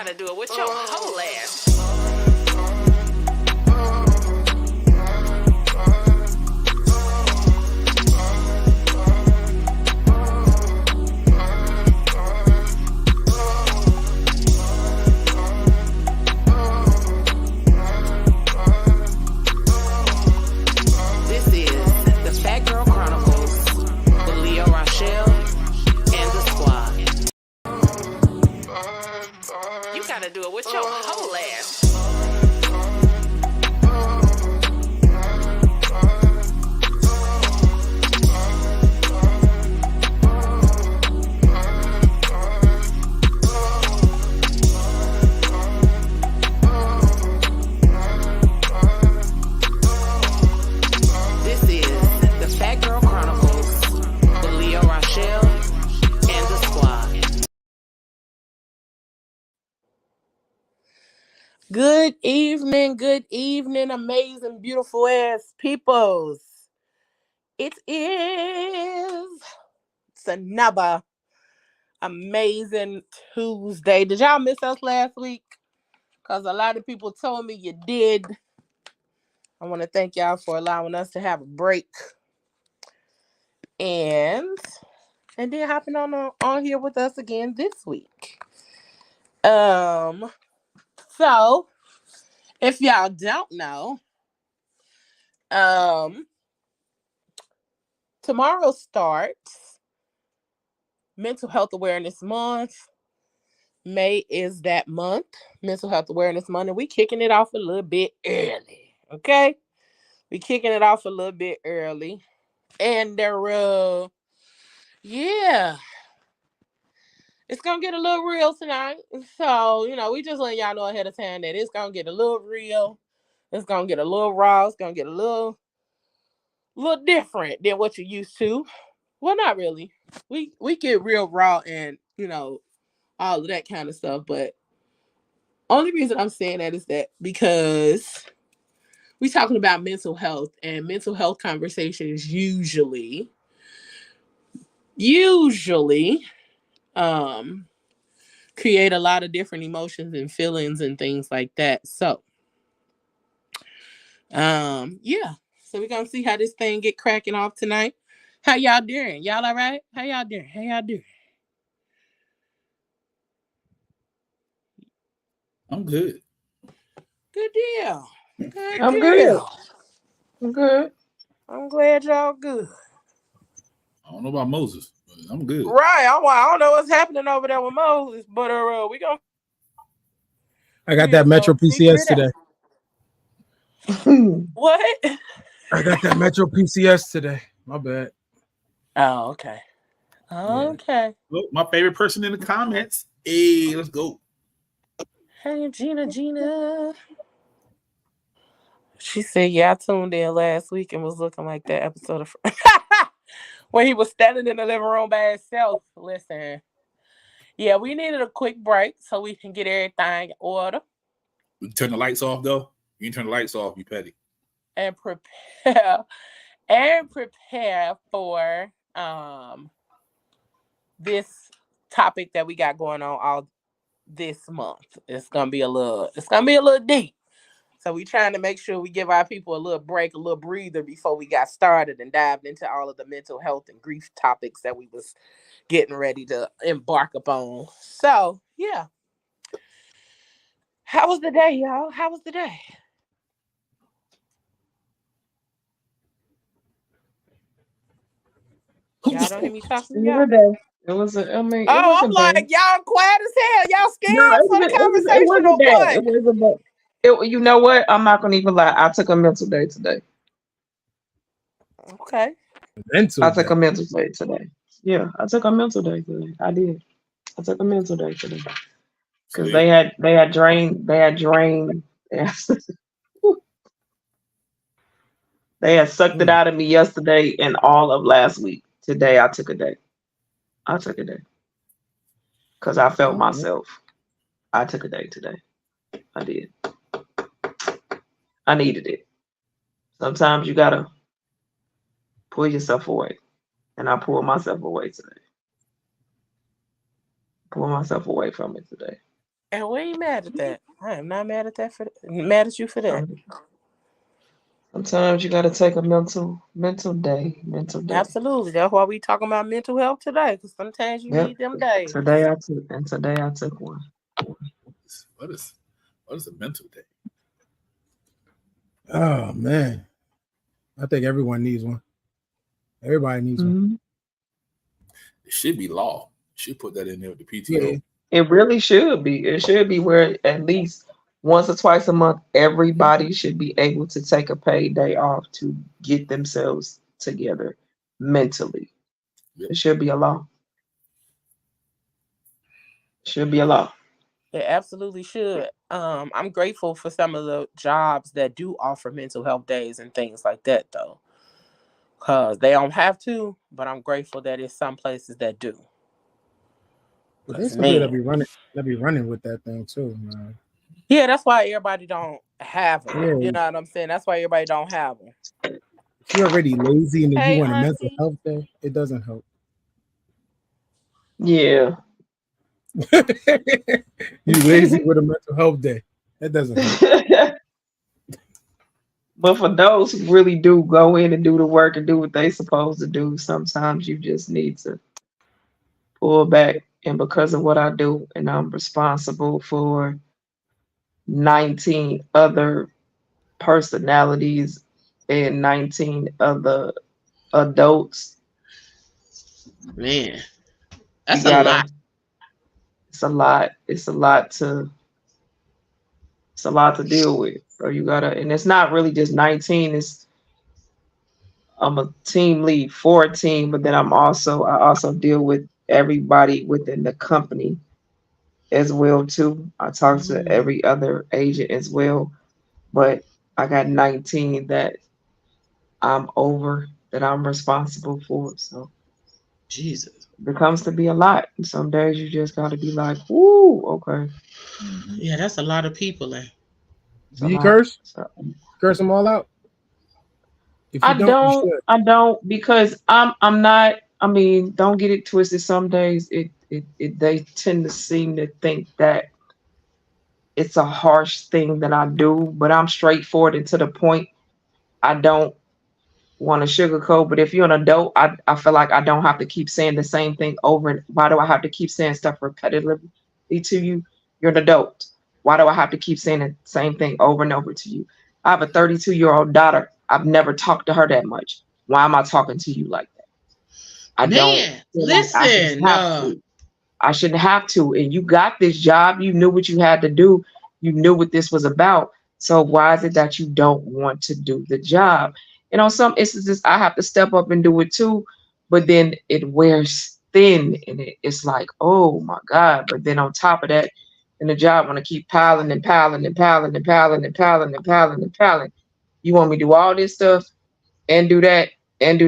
gotta do it with your whole ass. This is the Phat Girl Chronicles with Leo Rochelle and the squad. You gotta do it with your whole ass. This is the Phat Girl Chronicles with Leo Rochelle and the squad. Good evening, amazing, beautiful ass peoples. It is another amazing Tuesday. Did y'all miss us last week? Because a lot of people told me you did. I want to thank y'all for allowing us to have a break. And then hopping on here with us again this week. So if y'all don't know, tomorrow starts Mental Health Awareness Month. May is that month, Mental Health Awareness Month, and we kicking it off a little bit early, okay? We kicking it off a little bit early, and it's gonna get a little real tonight. So, we just letting y'all know ahead of time that it's gonna get a little real. It's gonna get a little raw. It's gonna get a little different than what you're used to. Well, not really. We get real raw and all of that kind of stuff. But only reason I'm saying that is that because we talking about mental health, and mental health conversations usually create a lot of different emotions and feelings and things like that. So so we're gonna see how this thing get cracking off tonight. How y'all doing? Y'all all right? How y'all doing? I'm good. Good deal. I'm good. I'm good. I'm glad y'all good. I don't know about Moses, but I'm good. Right. I don't know what's happening over there with Moses, but we gonna. I got that Metro PCS today. What? I got that Metro PCS today. My bad. Oh, okay. Okay. Look, my favorite person in the comments. Hey, let's go. Hey, Gina. She said, yeah, I tuned in last week and was looking like that episode of when he was standing in the living room by himself. Listen. Yeah, we needed a quick break so we can get everything in order. We turn the lights off, though. You can turn the lights off, you petty. And prepare for this topic that we got going on all this month. It's gonna be a little deep. So we trying to make sure we give our people a little break, a little breather before we got started and dived into all of the mental health and grief topics that we was getting ready to embark upon. So yeah. How was the day, y'all? How was the day? Y'all don't hear me talking, y'all? It was I'm like, y'all quiet as hell. Y'all scared for the conversation or what? It wasn't bad. You know what? I'm not gonna even lie. I took a mental day today. Okay. I took a mental day today. Yeah, I took a mental day today. I did. I took a mental day today because they had drained. They had sucked it out of me yesterday and all of last week. Today I took a day. Because I felt myself. I took a day today. I did. I needed it. Sometimes you gotta pull yourself away. And I pulled myself away today. Pull myself away from it today. And we ain't mad at that. I am not mad at that mad at you for that. Sometimes you gotta take a mental day. Absolutely. That's why we talking about mental health today, because sometimes you Yep. need them days. Today I took one. What is a mental day? Oh man, I think everyone needs one. Everybody needs one. It should be law. Should put that in there with the PTO. Yeah. It really should be. It should be where at least once or twice a month, everybody should be able to take a paid day off to get themselves together mentally. Yep. It should be a law. Should be a law. It absolutely should. I'm grateful for some of the jobs that do offer mental health days and things like that, though, because they don't have to. But I'm grateful that it's some places that do. But there's some people that be running with that thing too, man. Yeah, that's why everybody don't have them. Yeah. You know what I'm saying? That's why everybody don't have them. If you're already lazy and if Hey, you want a mental auntie. health day, it doesn't help. Yeah. You lazy with a mental health day. That doesn't help. But for those who really do go in and do the work and do what they supposed to do, sometimes you just need to pull back. And because of what I do, and I'm responsible for 19 other personalities and 19 other adults. Man, that's a lot. It's a lot. It's a lot to deal with. So you gotta, and it's not really just 19. I'm a team lead for a team, but then I also deal with everybody within the company as well too. I talk to every other agent as well, but I got 19 that I'm over, that I'm responsible for. So Jesus, it becomes to be a lot. And some days you just got to be like, "Woo, okay." Yeah, that's a lot of people. Do you curse? Curse them all out? If you I don't because I'm not. I mean, don't get it twisted. Some days they tend to seem to think that it's a harsh thing that I do, but I'm straightforward and to the point. I don't want to sugarcoat, but if you're an adult, I feel like I don't have to keep saying the same thing over. And why do I have to keep saying stuff repetitively to you? You're an adult. Why do I have to keep saying the same thing over and over to you? I have a 32-year-old daughter. I've never talked to her that much. Why am I talking to you like that? I shouldn't have to. And you got this job. You knew what you had to do. You knew what this was about. So why is it that you don't want to do the job? And on some instances, I have to step up and do it too. But then it wears thin and it's like, oh my God. But then on top of that, in the job, want to keep piling and piling and piling and piling and piling and piling and piling. You want me to do all this stuff and do that and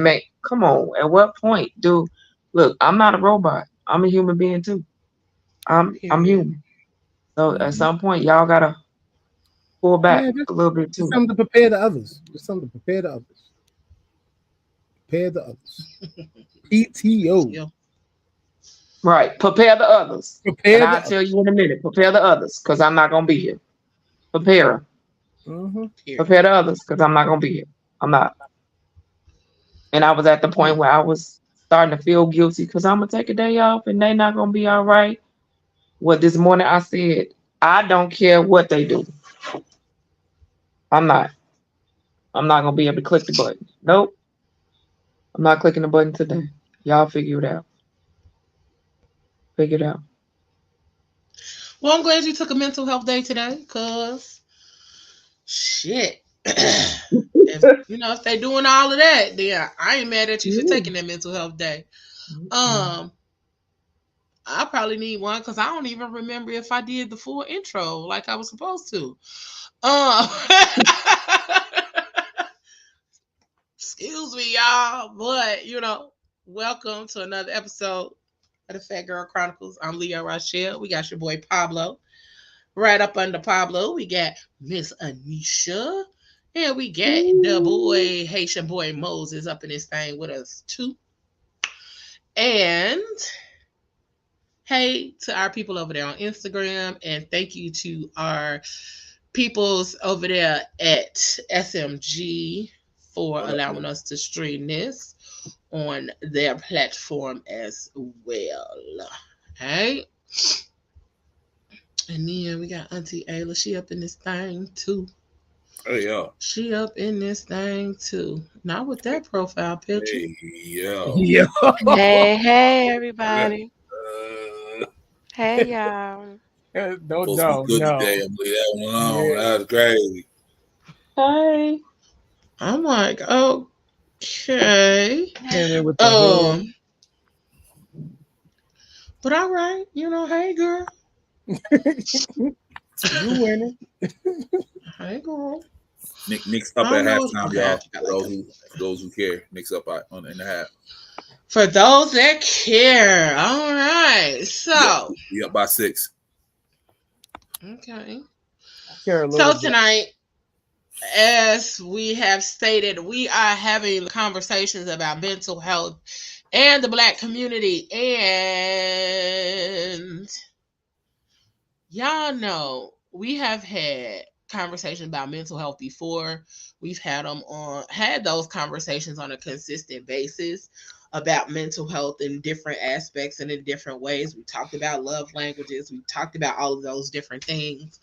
make, come on. At what point, dude? Look, I'm not a robot. I'm a human being too. I'm human. So at some point, y'all gotta pull back a little bit too. Just something to prepare the others. Prepare the others. PTO. Right. Prepare the others. I'll tell you in a minute. Prepare the others because I'm not gonna be here. Prepare them. Prepare the others because I'm not gonna be here. I'm not. And I was at the point where I was starting to feel guilty because I'm gonna take a day off and they not gonna be all right. Well, this morning I said, I don't care what they do. I'm not gonna be able to click the button. Nope. I'm not clicking the button today. Y'all figure it out. Well, I'm glad you took a mental health day today, because shit. If they're doing all of that, then I ain't mad at you for taking that mental health day. I probably need one because I don't even remember if I did the full intro like I was supposed to. Excuse me, y'all, but welcome to another episode of the Phat Girl Chronicles. I'm Leah Rochelle. We got your boy Pablo. Right up under Pablo, we got Miss Anisha. And we got the boy, Haitian boy Moses, up in this thing with us too. And hey to our people over there on Instagram, and thank you to our peoples over there at SMG for allowing us to stream this on their platform as well. Hey. And then we got Auntie Ayla. She up in this thing too. Hey, yo. She up in this thing too. Not with that profile picture. Hey, yo. Yeah. Hey, everybody. Hey, y'all. No. Today, I'm leave that one alone. Yeah. That was crazy. Hey. I'm like, okay. Came in with the whole- But all right, hey girl. You winning. Hey girl. Nick's up at halftime, y'all. For those who care, Nick's up in the half. For those that care. All right. So we up by 6. Okay. So tonight, as we have stated, we are having conversations about mental health and the Black community. And y'all know we have had conversations about mental health before. We've had those conversations on a consistent basis about mental health in different aspects and in different ways. We talked about love languages. We talked about all of those different things.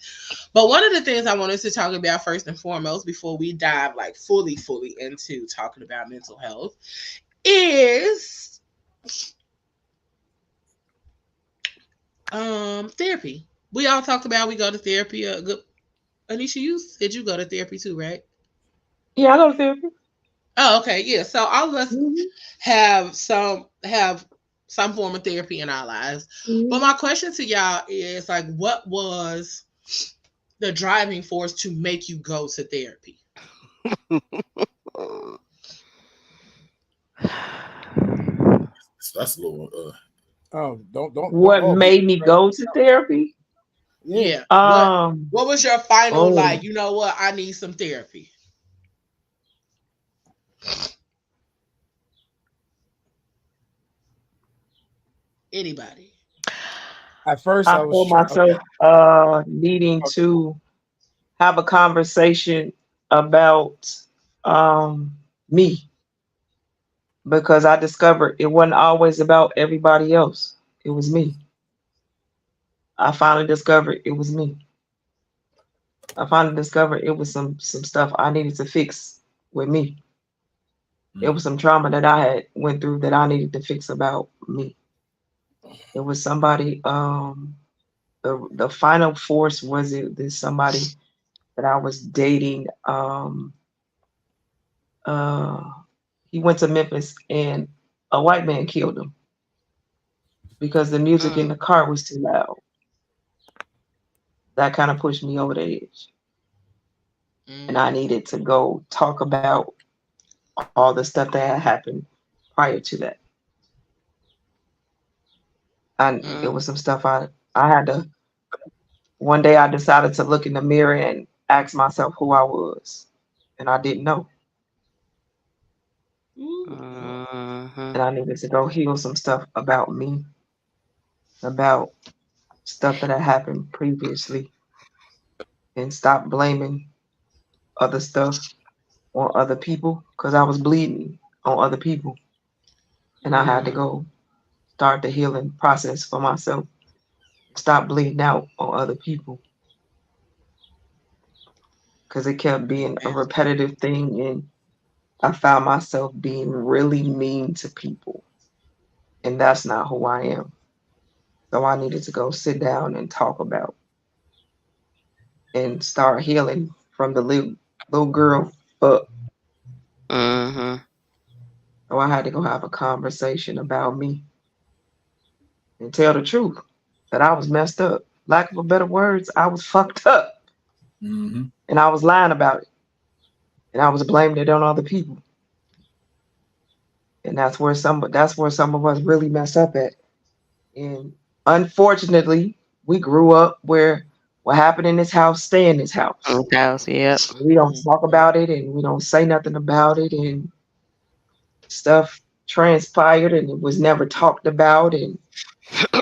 But one of the things I wanted to talk about first and foremost before we dive fully into talking about mental health is therapy. We all talked about we go to therapy. Anisha, you said you go to therapy too, right? Yeah, I go to therapy. Oh, okay, yeah. So all of us have some form of therapy in our lives. But my question to y'all is what was the driving force to make you go to therapy? That's a little. Don't. What made me go to therapy? Yeah. What was your final you know what? I need some therapy. Anybody? At first, I feel myself needing to have a conversation about me, because I discovered it wasn't always about everybody else. It was me. I finally discovered it was me. I finally discovered it was some stuff I needed to fix with me. It was some trauma that I had went through that I needed to fix about me. It was somebody, the final force was this somebody that I was dating. He went to Memphis and a white man killed him because the music in the car was too loud. That kind of pushed me over the edge. And I needed to go talk about all the stuff that had happened prior to that. And it was some stuff I had to. One day I decided to look in the mirror and ask myself who I was, and I didn't know. And I needed to go heal some stuff about me, about stuff that had happened previously, and stop blaming other stuff on other people, because I was bleeding on other people. And I had to go start the healing process for myself. Stop bleeding out on other people. Because it kept being a repetitive thing, and I found myself being really mean to people. And that's not who I am. So I needed to go sit down and talk about and start healing from the little girl up. So I had to go have a conversation about me and tell the truth that I was messed up. Lack of a better words, I was fucked up. And I was lying about it. And I was blaming it on other people. And that's where some of us really mess up at. And unfortunately, we grew up where what happened in this house stay in this house. Yep. We don't talk about it, and we don't say nothing about it, and stuff transpired and it was never talked about, and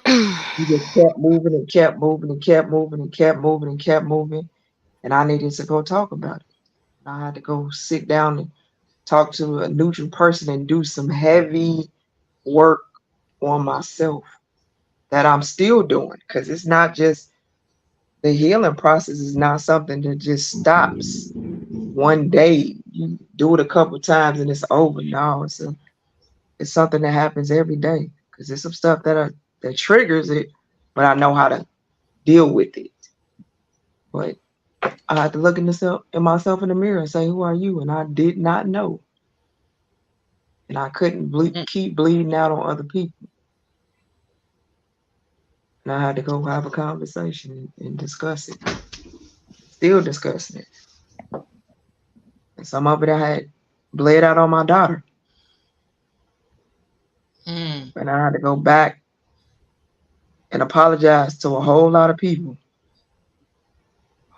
He just kept moving and kept moving and kept moving and kept moving and kept moving. And I needed to go talk about it. I had to go sit down and talk to a neutral person and do some heavy work on myself that I'm still doing, because it's not just the healing process is not something that just stops one day. You do it a couple times and it's over. No, it's something that happens every day, because there's some stuff that triggers it, but I know how to deal with it. But I had to look in myself in the mirror and say, "Who are you?" And I did not know, and I couldn't keep bleeding out on other people. And I had to go have a conversation and discuss it. Still discussing it. And some of it I had bled out on my daughter. And I had to go back and apologize to a whole lot of people.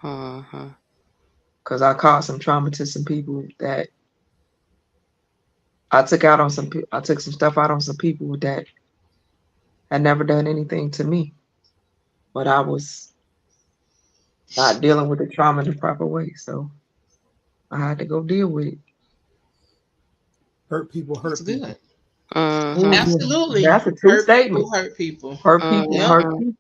Because I caused some trauma to some people that I took some stuff out on some people that had never done anything to me. But I was not dealing with the trauma in the proper way. So I had to go deal with it. Hurt people hurt people. Absolutely. That's a true statement. Hurt people. Hurt people hurt people.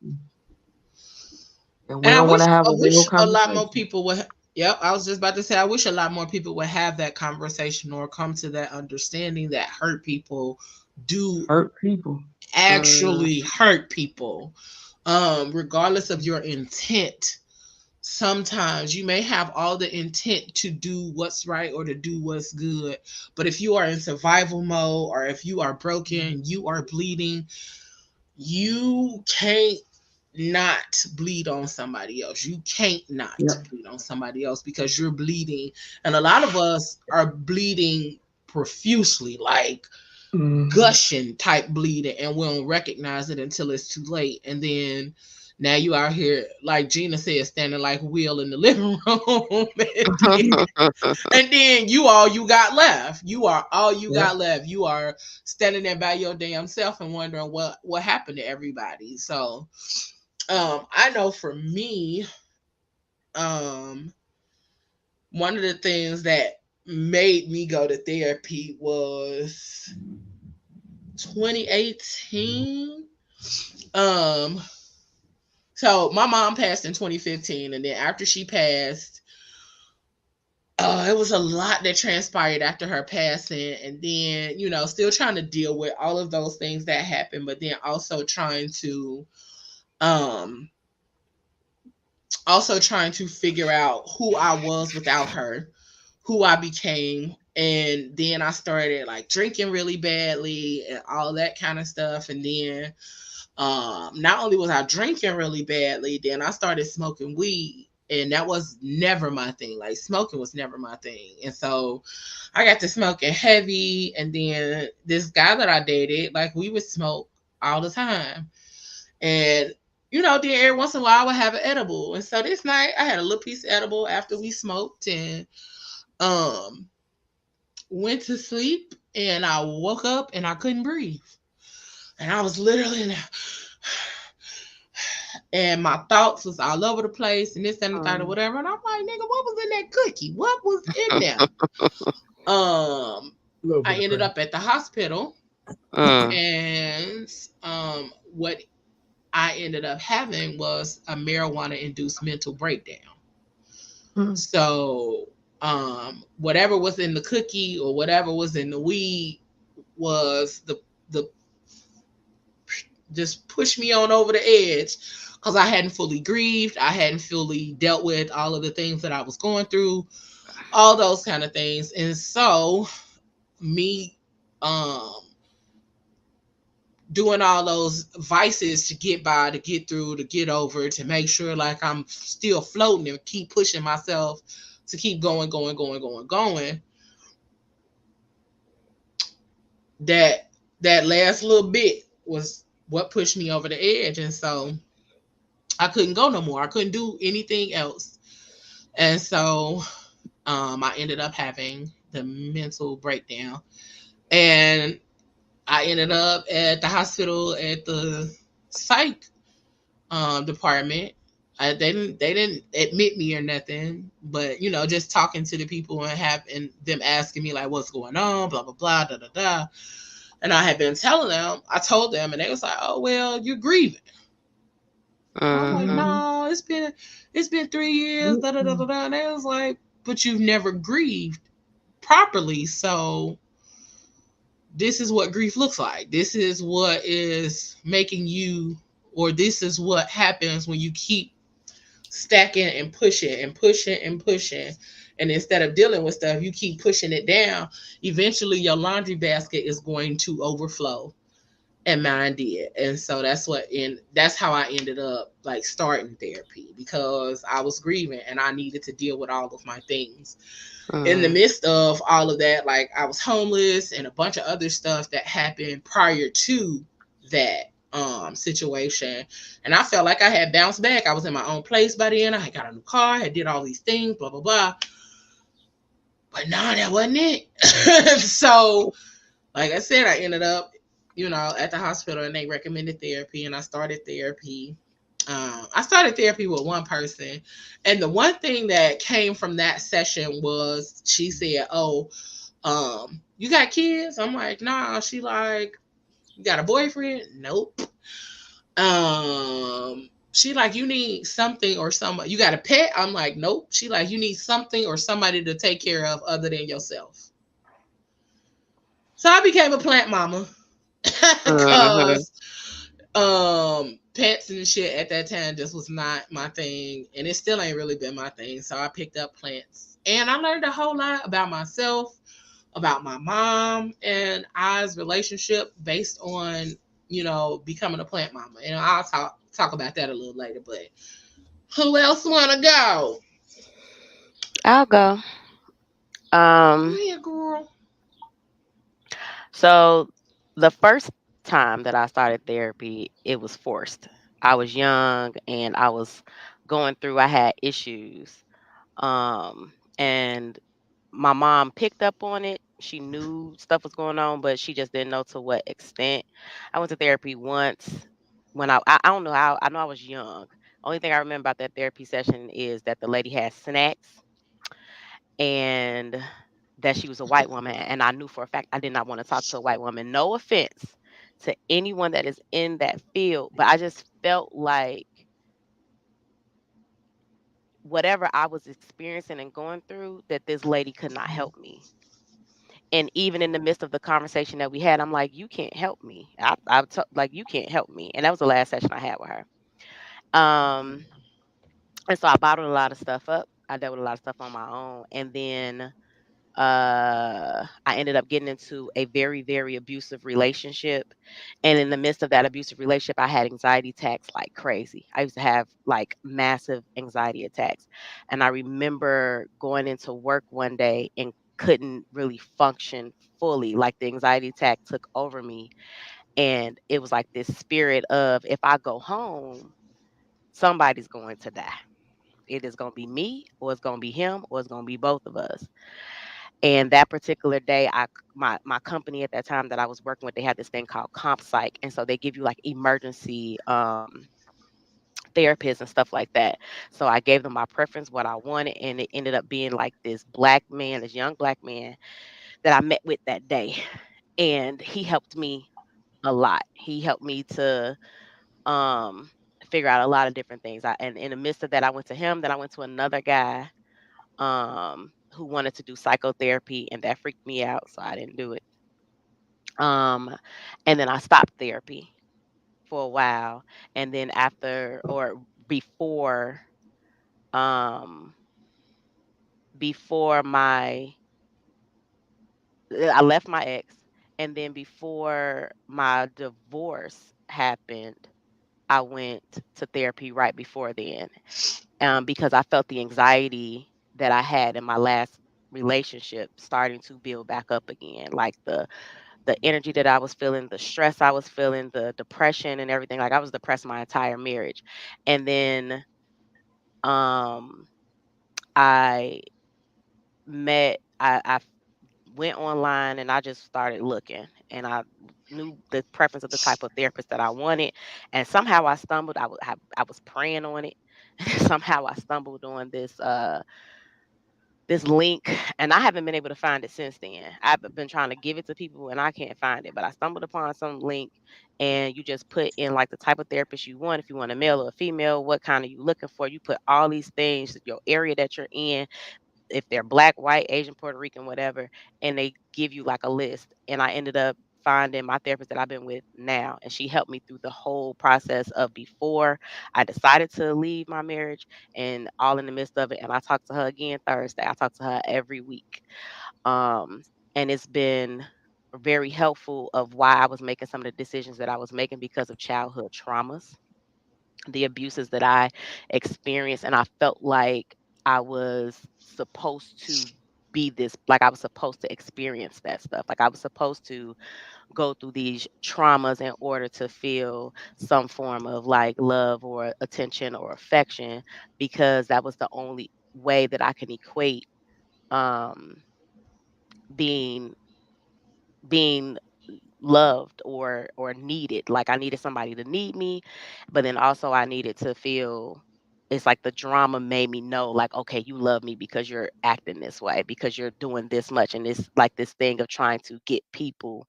And we don't want to have a real conversation. A lot more people would. Yep, I was just about to say, I wish a lot more people would have that conversation or come to that understanding that hurt people do hurt people. Actually hurt people. Regardless of your intent. Sometimes you may have all the intent to do what's right or to do what's good. But if you are in survival mode, or if you are broken, you are bleeding, you can't not bleed on somebody else. You can't not bleed on somebody else because you're bleeding. And a lot of us are bleeding profusely, like gushing type bleeding, and we don't recognize it until it's too late. And then now you out here, like Gina said, standing like Will in the living room. And then you all you got left. You are all you got left. You are standing there by your damn self and wondering what happened to everybody. So I know for me, one of the things that made me go to therapy was 2018. So my mom passed in 2015, and then after she passed, it was a lot that transpired after her passing, and then, you know, still trying to deal with all of those things that happened, but then also trying to figure out who I was without her, who I became. And then I started like drinking really badly and all that kind of stuff. And then not only was I drinking really badly, then I started smoking weed, and that was never my thing. Like smoking was never my thing. And so I got to smoking heavy, and then this guy that I dated, like we would smoke all the time. And you know, then every once in a while I would have an edible. And so this night I had a little piece of edible after we smoked, and went to sleep, and I woke up and I couldn't breathe. And I was literally in there. And my thoughts was all over the place and this and the third or whatever. And I'm like, nigga, what was in that cookie? What was in there? I ended up at the hospital. And what I ended up having was a marijuana-induced mental breakdown. So whatever was in the cookie or whatever was in the weed was the just pushed me on over the edge, because I hadn't fully grieved. I hadn't fully dealt with all of the things that I was going through, all those kind of things. And so me doing all those vices to get by, to get through, to get over, to make sure like I'm still floating and keep pushing myself to keep going. That last little bit was what pushed me over the edge. And so I couldn't go no more. I couldn't do anything else. And so I ended up having the mental breakdown. And I ended up at the hospital at the psych department. They didn't admit me or nothing, but just talking to the people and them asking me like what's going on, blah blah blah, da da da. And I had been telling them, I told them, and they was like, "Oh well, you're grieving." And I'm like, "No, it's been 3 years, da da da da da." And they was like, "But you've never grieved properly, so this is what grief looks like. This is what is making you, or this is what happens when you keep stacking and pushing and pushing and pushing. And instead of dealing with stuff, you keep pushing it down. Eventually, your laundry basket is going to overflow." And mine did. And so that's how I ended up like starting therapy, because I was grieving and I needed to deal with all of my things. In the midst of all of that, like I was homeless and a bunch of other stuff that happened prior to that situation. And I felt like I had bounced back. I was in my own place by then. I had got a new car, I did all these things, blah blah blah. But no, that wasn't it. So like I said, I ended up at the hospital, and they recommended therapy, and I started therapy. I started therapy with one person, and the one thing that came from that session was she said, "Oh, you got kids?" I'm like, "Nah." She like, "You got a boyfriend?" Nope. She like, "You need something or somebody. You got a pet?" I'm like, "Nope." She like, "You need something or somebody to take care of other than yourself." So I became a plant mama. Because pets and shit at that time just was not my thing, and it still ain't really been my thing. So I picked up plants, and I learned a whole lot about myself, about my mom and I's relationship based on becoming a plant mama. And I'll talk about that a little later. But who else want to go? I'll go. Yeah, girl. So the first time that I started therapy, it was forced. I was young and I had issues. And my mom picked up on it. She knew stuff was going on, but she just didn't know to what extent. I went to therapy once when I don't know how, I know I was young. Only thing I remember about that therapy session is that the lady had snacks and that she was a white woman. And I knew for a fact I did not want to talk to a white woman. No offense to anyone that is in that field, but I just felt like whatever I was experiencing and going through, that this lady could not help me. And even in the midst of the conversation that we had, I'm like, you can't help me. Like, you can't help me. And that was the last session I had with her. And so I bottled a lot of stuff up. I dealt with a lot of stuff on my own. And then I ended up getting into a very, very abusive relationship. And in the midst of that abusive relationship, I had anxiety attacks like crazy. I used to have like massive anxiety attacks. And I remember going into work one day and couldn't really function fully. Like the anxiety attack took over me. And it was like this spirit of, if I go home, somebody's going to die. It is going to be me, or it's going to be him, or it's going to be both of us. And that particular day, my company at that time that I was working with, they had this thing called comp psych, and so they give you like emergency therapists and stuff like that. So I gave them my preference, what I wanted, and it ended up being like this young black man that I met with that day, and he helped me a lot. He helped me to um figure out a lot of different things. And in the midst of that, I went to him, then I went to another guy who wanted to do psychotherapy, and that freaked me out, so I didn't do it. Um, and then I stopped therapy for a while, and then after or before um before my I left my ex, and then before my divorce happened, I went to therapy right before then, because I felt the anxiety that I had in my last relationship starting to build back up again, like the energy that I was feeling, the stress I was feeling, the depression and everything. Like I was depressed my entire marriage. And then um I met I went online and I just started looking, and I knew the preference of the type of therapist that I wanted, and somehow I stumbled. I was praying on it. Somehow I stumbled on this link, and I haven't been able to find it since then. I've been trying to give it to people and I can't find it, but I stumbled upon some link, and you just put in like the type of therapist you want. If you want a male or a female, what kind are you looking for? You put all these things, your area that you're in, if they're Black, white, Asian, Puerto Rican, whatever, and they give you like a list. And I ended up finding my therapist that I've been with now, and she helped me through the whole process of before I decided to leave my marriage and all in the midst of it. And I talked to her again Thursday. I talk to her every week. Um, and it's been very helpful of why I was making some of the decisions that I was making because of childhood traumas, the abuses that I experienced, and I felt like I was supposed to be this, like I was supposed to experience that stuff. Like I was supposed to go through these traumas in order to feel some form of like love or attention or affection, because that was the only way that I can equate um being being loved or needed. Like I needed somebody to need me, but then also I needed to feel, it's like the drama made me know like, okay, you love me because you're acting this way, because you're doing this much. And it's like this thing of trying to get people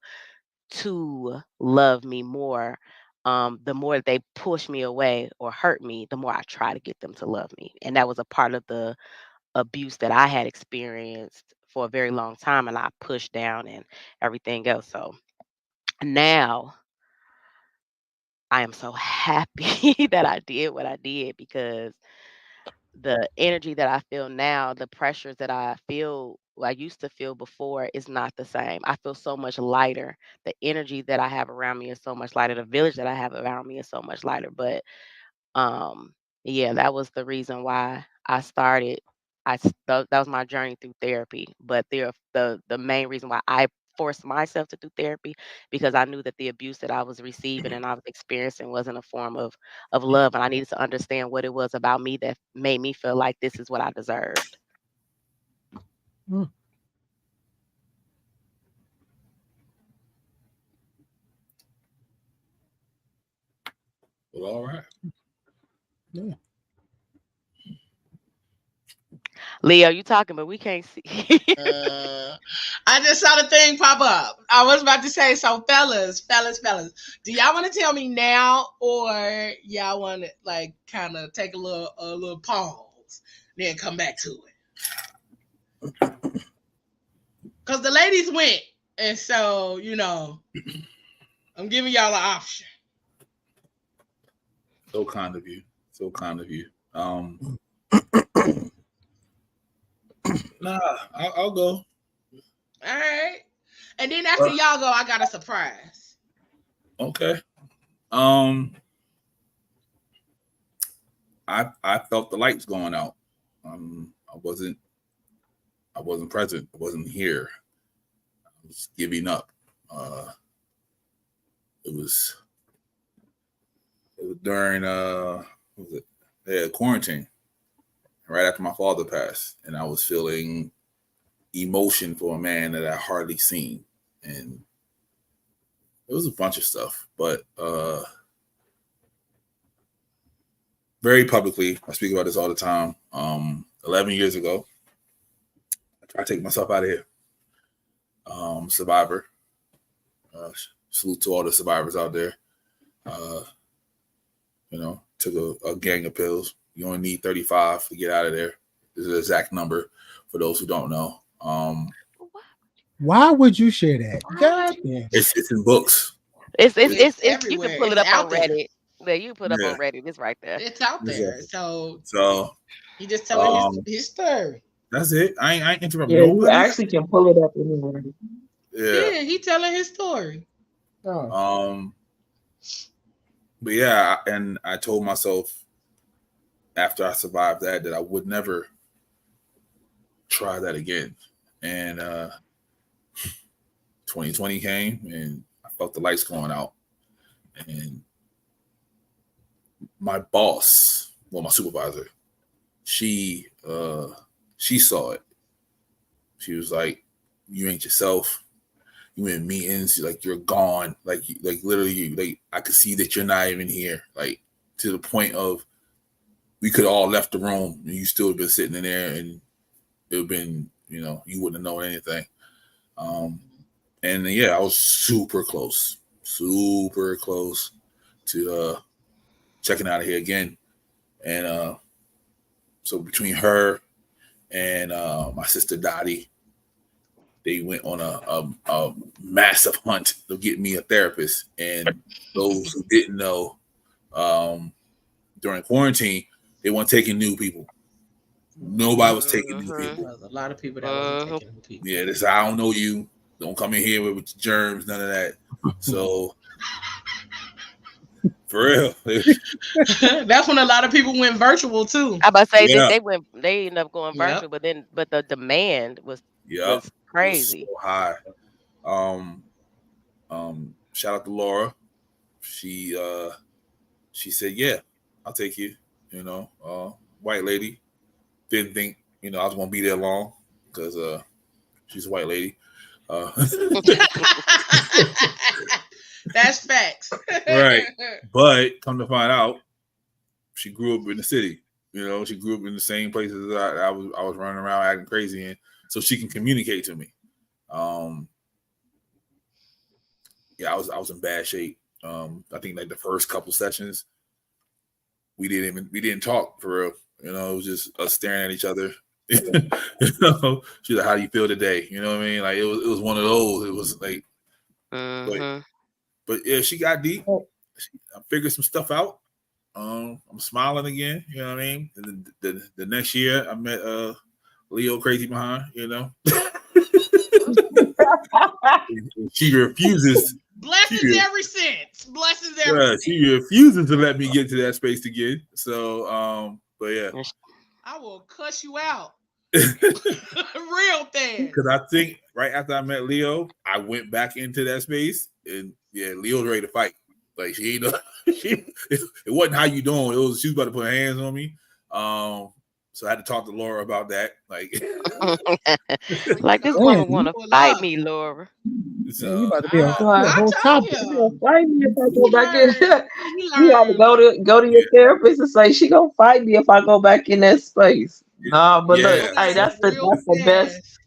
to love me more. The more they push me away or hurt me, the more I try to get them to love me. And that was a part of the abuse that I had experienced for a very long time, and I pushed down and everything else. So now I am so happy that I did what I did, because the energy that I feel now, the pressures that I used to feel before, is not the same. I feel so much lighter. The energy that I have around me is so much lighter. The village that I have around me is so much lighter. But um, yeah, that was the reason why I started. That was my journey through therapy. But the main reason why I forced myself to do therapy, because I knew that the abuse that I was receiving and I was experiencing wasn't a form of love, and I needed to understand what it was about me that made me feel like this is what I deserved. Mm. Well, all right. Yeah. Leo, you talking, but we can't see. I just saw the thing pop up. I was about to say, so fellas, do y'all want to tell me now, or y'all want to like kind of take a little pause, then come back to it? Because the ladies went, and so I'm giving y'all an option. So kind of you. So kind of you. Nah, I'll go. All right. And then after y'all go, I got a surprise. Okay. I felt the lights going out. I wasn't present. I wasn't here. I was giving up. It was during what was it? Yeah, quarantine. Right after my father passed, and I was feeling emotion for a man that I hardly seen, and it was a bunch of stuff. But very publicly, I speak about this all the time. 11 years ago, I tried to take myself out of here. Survivor. Salute to all the survivors out there. Took a gang of pills. You only need 35 to get out of there. This is the exact number for those who don't know. Why would you share that? God damn. It's in books. It's everywhere. You can pull it It's up out on there. Reddit. Yeah, you put up on Reddit. It's right there. It's out there. Exactly. So he just telling his story. That's it. I ain't interrupting Yeah, nobody. you actually can pull it up anywhere. Yeah, he telling his story. Oh. But yeah, and I told myself after I survived that I would never try that again. And 2020 came, and I felt the lights going out. And my boss, well, my supervisor, she saw it. She was like, you ain't yourself. You in meetings, like you're gone. Like literally, like I could see that you're not even here. Like to the point of we could have all left the room and you still have been sitting in there and it would have been, you wouldn't have known anything. And yeah, I was super close to checking out of here again. And so between her and my sister Dottie, they went on a massive hunt to get me a therapist. And those who didn't know, during quarantine, they weren't taking new people. Nobody was taking new people. There was a lot of people that wasn't taking new people. Yeah, this I don't know you. Don't come in here with germs, none of that. So for real. That's when a lot of people went virtual too. I about to say they ended up going virtual, but the demand was crazy. Was so high. Shout out to Laura. She said, yeah, I'll take you, white lady. Didn't think, I was gonna be there long because she's a white lady. That's facts. Right. But come to find out, she grew up in the city. She grew up in the same places that I was running around acting crazy in, so she can communicate to me. Yeah, I was in bad shape. I think like the first couple sessions, we didn't talk for real. It was just us staring at each other. She's like, "How do you feel today?" You know what I mean? Like it was one of those. It was like, but yeah, she got deep. I figured some stuff out. I'm smiling again. You know what I mean? And the next year, I met Leo Crazy Behind. She refuses. Blessings ever since. Blessings ever since. She refuses to let me get to that space again. So, but yeah. I will cuss you out. Real thing. Because I think right after I met Leo, I went back into that space and yeah, Leo's ready to fight. Like it wasn't how you doing. It was she was about to put her hands on me. So I had to talk to Laura about that. Like this woman want to fight me, Laura. So you about to be on fire the whole time. Fight me if I go back in. You have to go to your therapist and say she gonna fight me if I go back in that space. Nah, but look, hey, that's the best.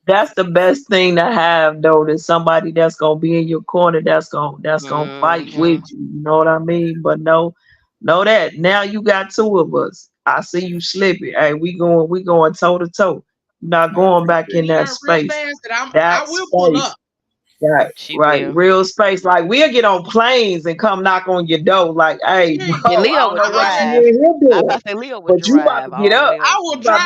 That's the best thing to have, though. There's somebody that's gonna be in your corner. That's gonna fight with you. You know what I mean? But know that now you got two of us. I see you slipping. Hey, we going toe to toe. You're not going back in that space. I will pull up. Right. Real space. Like we'll get on planes and come knock on your door. Like, hey, bro, Leo would drive. I'm about to say Leo would drive. You about to get up. I will drive.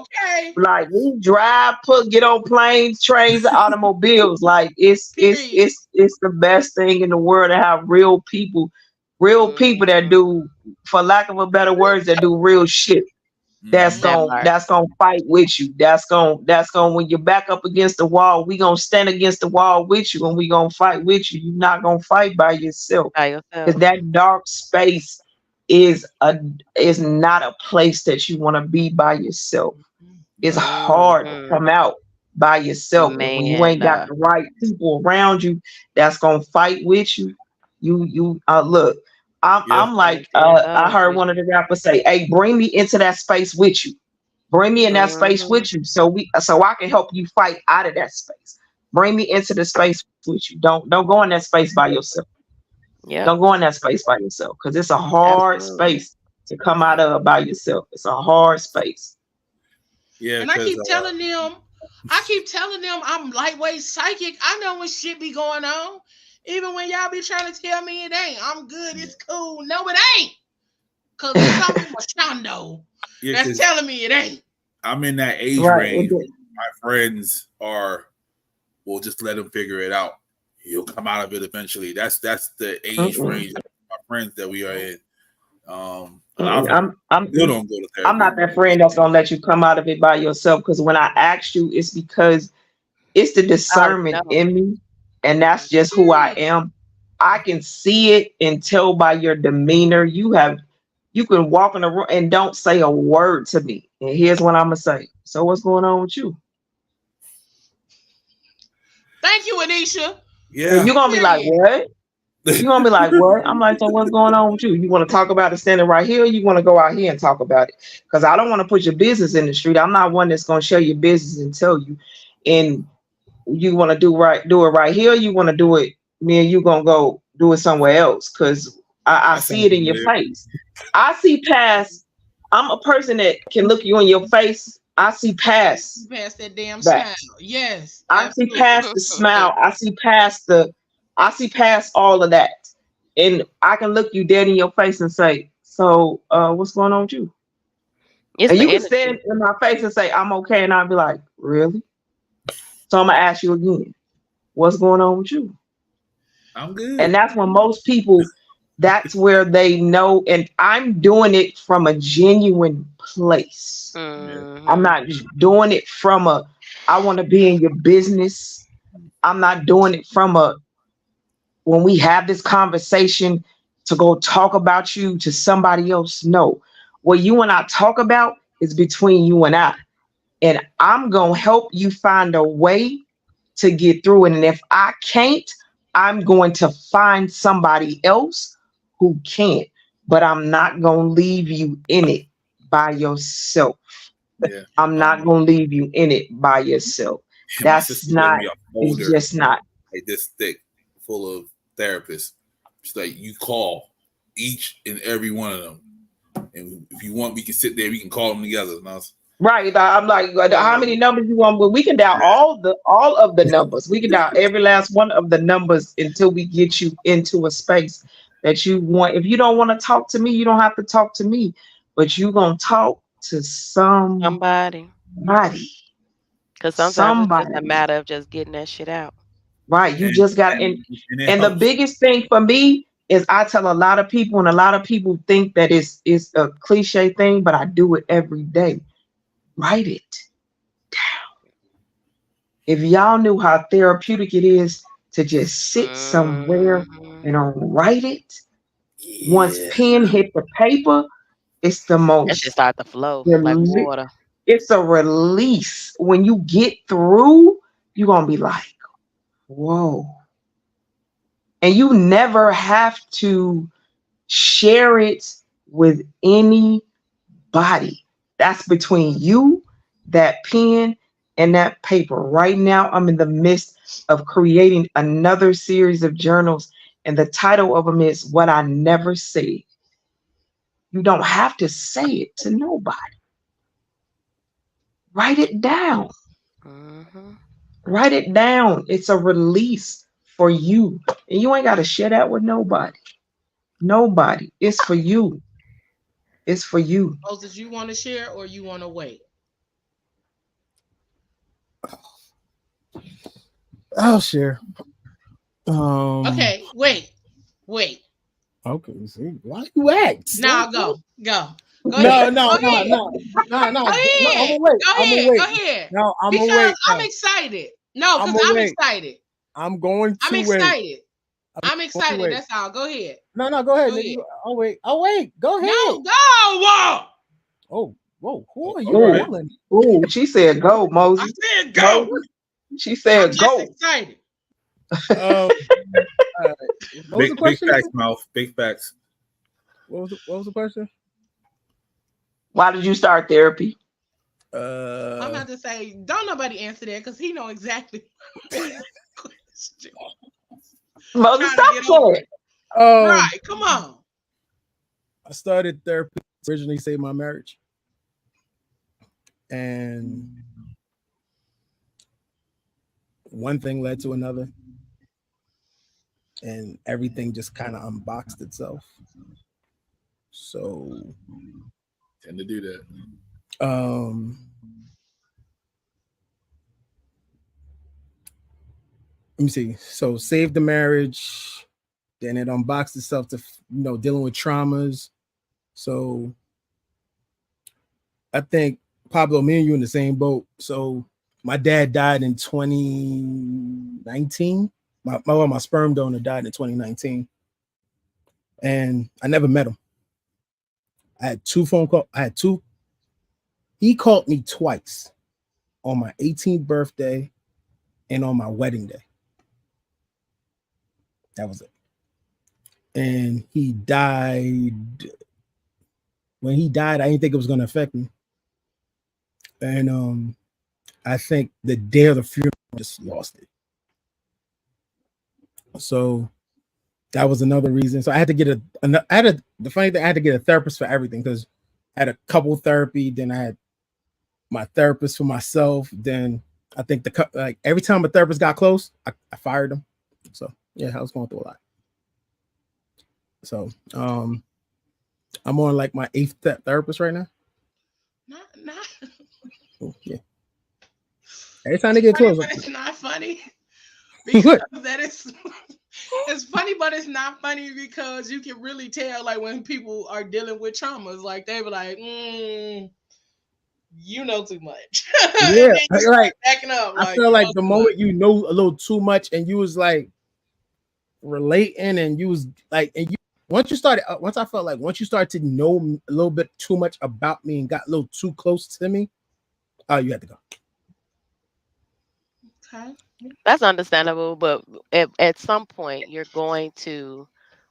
Okay. Like we drive, get on planes, trains, automobiles. Like it's the best thing in the world to have real people that do, for lack of a better words, that do real shit. That's gonna fight with you. That's gonna when you're back up against the wall, we gonna stand against the wall with you and we gonna fight with you. You're not gonna fight by yourself. Because that dark space is not a place that you want to be by yourself. It's hard to come out by yourself. Man, when you ain't got the right people around you that's gonna fight with you. You look. I'm like, I heard one of the rappers say, "Hey, bring me into that space with you. Bring me in that space with you, so I can help you fight out of that space. Bring me into the space with you. Don't go in that space by yourself. Don't go in that space by yourself because it's a hard space to come out of by yourself. It's a hard space. Yeah, and I keep telling them, I'm lightweight psychic. I know when shit be going on. Even when y'all be trying to tell me it ain't, I'm good, it's cool. No, it ain't. Because something was Shondo that's telling me it ain't. I'm in that age range. My friends we'll just let him figure it out. He'll come out of it eventually. That's the age range of my friends that we are in. I'm not that friend that's gonna let you come out of it by yourself. Because when I asked you, it's because it's the discernment in me. And that's just who I am. I can see it and tell by your demeanor. You can walk in the room and don't say a word to me. And here's what I'm gonna say. So what's going on with you? Thank you, Anisha. Yeah. You're gonna be like, what? You're gonna be like, what? I'm like, so what's going on with you? You want to talk about it standing right here, or you want to go out here and talk about it? Because I don't want to put your business in the street. I'm not one that's gonna share your business and tell you. And you want to do it right here, you want to do it, me and you gonna go do it somewhere else. Because I see it in your face. I see past. I'm a person that can look you in your face. I see past that damn that. smile. Yes. I see past the smile. I see past all of that. And I can look you dead in your face and say, so what's going on with you? It's and the you can energy. stand in my face and say, I'm okay. And I'll be like, really? So I'm gonna ask you again, what's going on with you? I'm good. And that's when most people, that's where they know. And I'm doing it from a genuine place. Mm-hmm. I'm not doing it from I want to be in your business. I'm not doing it from when we have this conversation to go talk about you to somebody else. No, what you and I talk about is between you and I. And I'm going to help you find a way to get through it. And if I can't, I'm going to find somebody else who can. But I'm not going to leave you in it by yourself. Yeah. I'm not going to leave you in it by yourself. That's not, it's just not. Like this thick, full of therapists. It's like you call each and every one of them. And if you want, we can sit there, we can call them together. Right. I'm like, how many numbers you want? Well, we can dial all of the numbers. We can dial every last one of the numbers until we get you into a space that you want. If you don't want to talk to me, you don't have to talk to me, but you're going to talk to somebody. Because sometimes it's just a matter of just getting that shit out. Right. You just got to. And the biggest thing for me is I tell a lot of people, and a lot of people think that it's a cliche thing, but I do it every day. Write it down. If y'all knew how therapeutic it is to just sit somewhere and write it, once pen hit the paper, it's the most. It should start to flow like water. It's a release. When you get through, you're going to be like, whoa. And you never have to share it with anybody. That's between you, that pen, and that paper. Right now, I'm in the midst of creating another series of journals, and the title of them is What I Never Said. You don't have to say it to nobody. Write it down. Mm-hmm. Write it down. It's a release for you. And you ain't got to share that with nobody. Nobody. It's for you. It's for you. Moses, you want to share or you want to wait? I'll share. Okay, wait. Okay, see, why you ask? Now go. Go No. ahead. I'm Go gonna ahead. wait. Go ahead. No, I'm because gonna wait. I'm excited. No, because I'm excited. I'm going to I'm wait. excited. I'm excited. That's all. Go ahead. No, go ahead. Nigga. I'll wait. Go ahead. No, go. Oh, whoa. Who are you yelling? Oh, she said go, Moses. I said go. She said I'm go. just excited. Big facts, mouth. Big facts. What was the question? Why did you start therapy? I'm about to say, don't nobody answer that because he know exactly. Moses, stop it. Right, come on. I started therapy originally to save my marriage. And one thing led to another. And everything just kind of unboxed itself. So tend to do that. Let me see. So save the marriage, then it unboxed itself to dealing with traumas. So I think Pablo, me and you in the same boat. So my dad died in 2019. My sperm donor died in 2019, and I never met him. I had 2 phone calls. He called me twice on my 18th birthday and on my wedding day. That was it. And he died. When he died, I didn't think it was going to affect me. And I think the day of the funeral, I just lost it. So that was another reason. So I had to get the funny thing, I had to get a therapist for everything, because I had a couple therapy, then I had my therapist for myself. Then I think every time a therapist got close, I fired them. So yeah, I was going through a lot. So I'm on like my 8th therapist right now. Not. Oh, yeah. Every time they get close, But it's not funny because that is. It's funny, but it's not funny because you can really tell, like, when people are dealing with traumas, like they be like, you know too much. Yeah, like backing up. I feel like the moment you know a little too much, and you was like relating, and you was like, and you once I felt like once you started to know a little bit too much about me and got a little too close to me, you had to go. Okay. That's understandable, but at some point you're going to,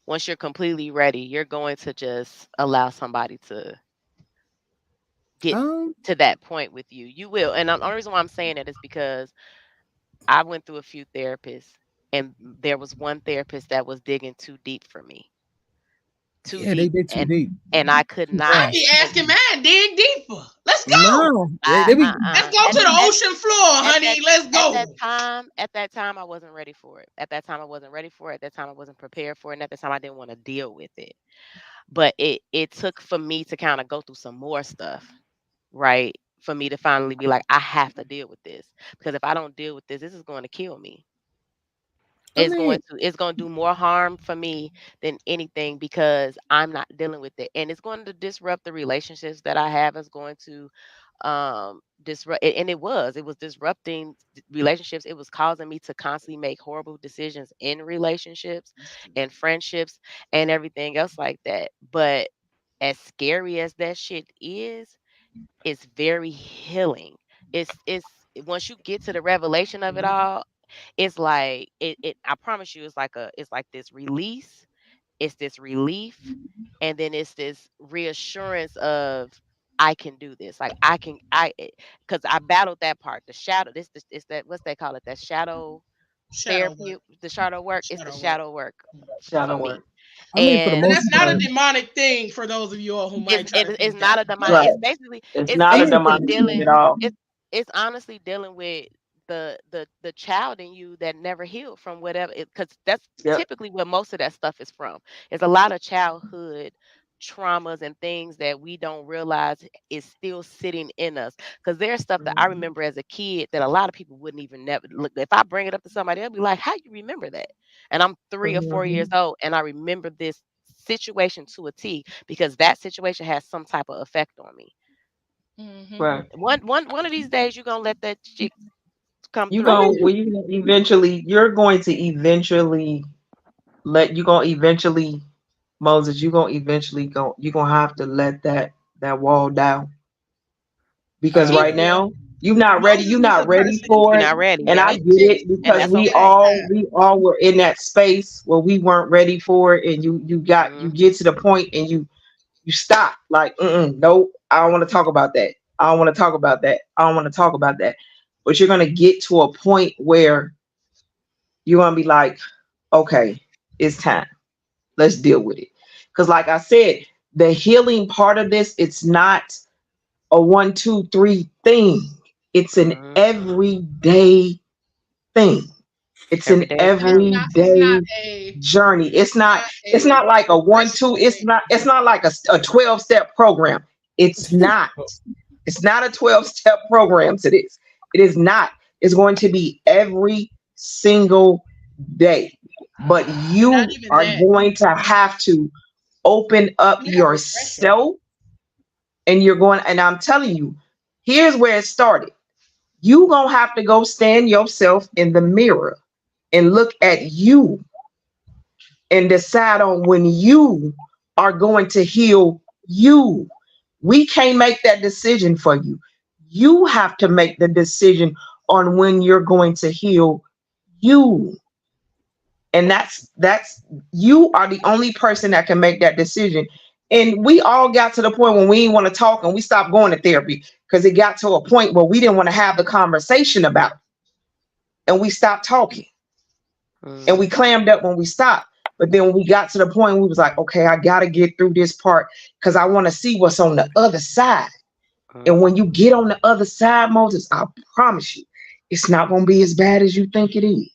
once you're completely ready, you're going to just allow somebody to get to that point with you. You will. And the only reason why I'm saying it is because I went through a few therapists, and there was one therapist that was digging too deep for me. They did too deep. And I could not. I be asking mine, dig deeper. Let's go. No, let's go to the ocean floor, honey. Let's go. At that time, I wasn't ready for it. At that time, I wasn't ready for it. At that time, I wasn't prepared for it. And at that time, I didn't want to deal with it. But it took for me to kind of go through some more stuff, right? For me to finally be like, I have to deal with this. Because if I don't deal with this, this is going to kill me. It's going to do more harm for me than anything, because I'm not dealing with it, and it's going to disrupt the relationships that I have. It's going to disrupt, and it was disrupting relationships. It was causing me to constantly make horrible decisions in relationships and friendships and everything else like that. But as scary as that shit is, it's very healing. It's once you get to the revelation of it all, it's like it I promise you, it's like this release, it's this relief, and then it's this reassurance of, I can do this. Like because I battled that part, the shadow. It's that, what's they call it, that shadow therapy, the shadow work. It's the shadow work for me. And that's not a demonic thing for those of you all who might try to. It's not a demonic. Right. It's not a basically demonic thing at all. It's honestly dealing with the child in you that never healed from whatever, because that's typically where most of that stuff is from. It's a lot of childhood traumas and things that we don't realize is still sitting in us, because there's stuff that I remember as a kid that a lot of people wouldn't even never look. If I bring it up to somebody, they'll be like, how you remember that? And I'm 3 or 4 years old, and I remember this situation to a T, because that situation has some type of effect on me. Right. One of these days, you're gonna let that shit come through. You're going to eventually Moses, you're gonna have to let that wall down, because right now you're not ready for it. You're not ready. And I get it, because we all were in that space where we weren't ready for it, and you get to the point and you stop, like, nope, I don't want to talk about that. I don't want to talk about that. I don't want to talk about that. But you're gonna get to a point where you're gonna be like, okay, it's time. Let's deal with it. Because like I said, the healing part of this, it's not a 1, 2, 3 thing. It's an everyday thing. It's an everyday journey. It's not like a 1, 2. It's not like a 12-step program. It's not. It's not a 12-step program to this. It is not. It's going to be every single day. But you are going to have to open up yourself, and I'm telling you, here's where it started. You gonna have to go stand yourself in the mirror and look at you and decide on when you are going to heal you. We can't make that decision for you. You have to make the decision on when you're going to heal you. And that's you are the only person that can make that decision. And we all got to the point when we didn't want to talk and we stopped going to therapy because it got to a point where we didn't want to have the conversation about it. And we stopped talking. And we clammed up when we stopped. But then when we got to the point, we was like, okay, I got to get through this part because I want to see what's on the other side. And when you get on the other side, Moses, I promise you, it's not going to be as bad as you think it is.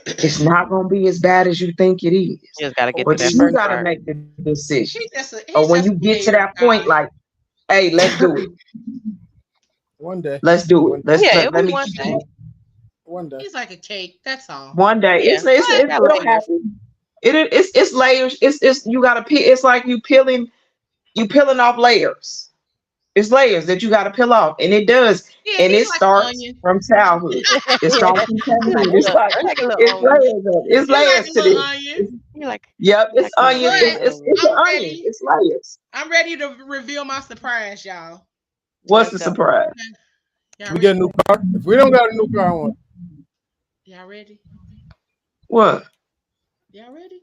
It's not going to be as bad as you think it is. You just got to get But to that you first got to part. make the decision. Or when you get to that point, like, hey, let's do it. One day. Let's do it. Let me keep it. One day. It's like a cake. That's all. One day. Yeah. It'll happen. It's layers. It's you gotta peel. It's like you peeling off layers. It's layers that you gotta peel off, and it does. Yeah, And it like starts from childhood. It starts from childhood. It's layers to this. Onion. Yep, it's onions. It's an ready. onion. It's layers. I'm ready to reveal my surprise, y'all. What's the surprise? Y'all We get a new car. If we don't got a new car, I want. Y'all ready? What? Y'all ready?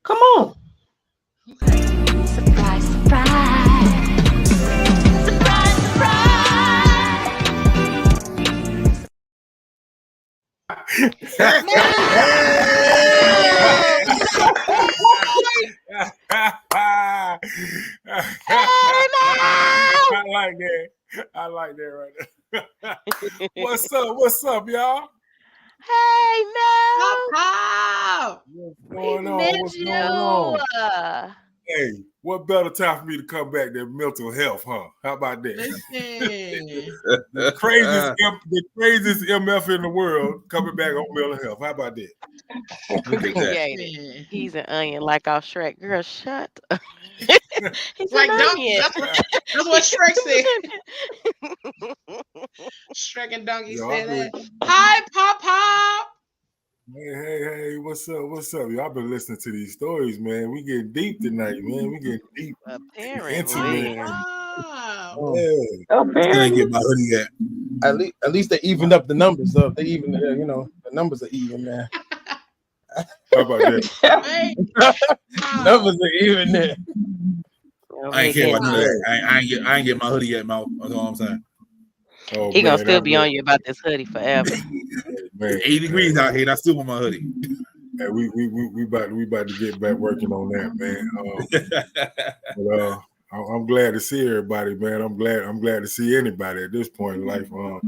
Come on. Okay. Surprise, surprise. Surprise, I like that right there. What's up, y'all? Hey, Mel. Pop. What's going on? Hey, what better time for me to come back than mental health, huh? How about that? Listen. the craziest MF in the world coming back on mental health. How about that? Yeah, he's an onion like off Shrek. Girl, shut up. He's like an onion. That's what Shrek said. Shrek and Donkey said that. Hi, Pop. Hey, what's up? Y'all been listening to these stories, man. We getting deep tonight, man. We getting deep. Apparently. Can't get my hoodie yet. At least they evened up the numbers up. They even, the numbers are even, man. How about that? Numbers are even there. I ain't care about none of that. I ain't get my hoodie yet, Mo. That's all I'm saying. Oh, he gonna still be on you about this hoodie forever. Man, 80 degrees out here, and I still want my hoodie. Yeah, we about to get back working on that, man. I'm glad to see everybody, man. I'm glad to see anybody at this point in life. I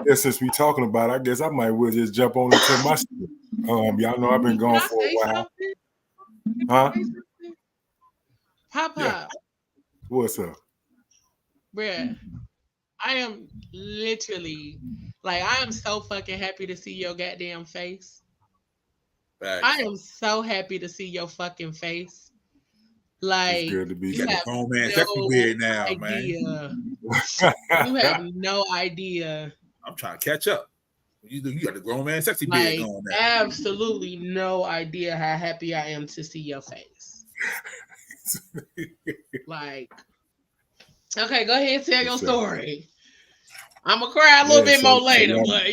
guess since we talking about it, I guess I might well just jump on into my story. Y'all know I've been gone for a while. Huh? Pop. Yeah. What's up? Bruh, I am literally I am so fucking happy to see your goddamn face. Thanks. I am so happy to see your fucking face. It's good to be you got the grown man sexy beard now, idea. man. You have no idea. I'm trying to catch up. You got the grown man sexy beard going now. Absolutely no idea how happy I am to see your face. Okay, go ahead and tell your story. I'm gonna cry a little bit more later, but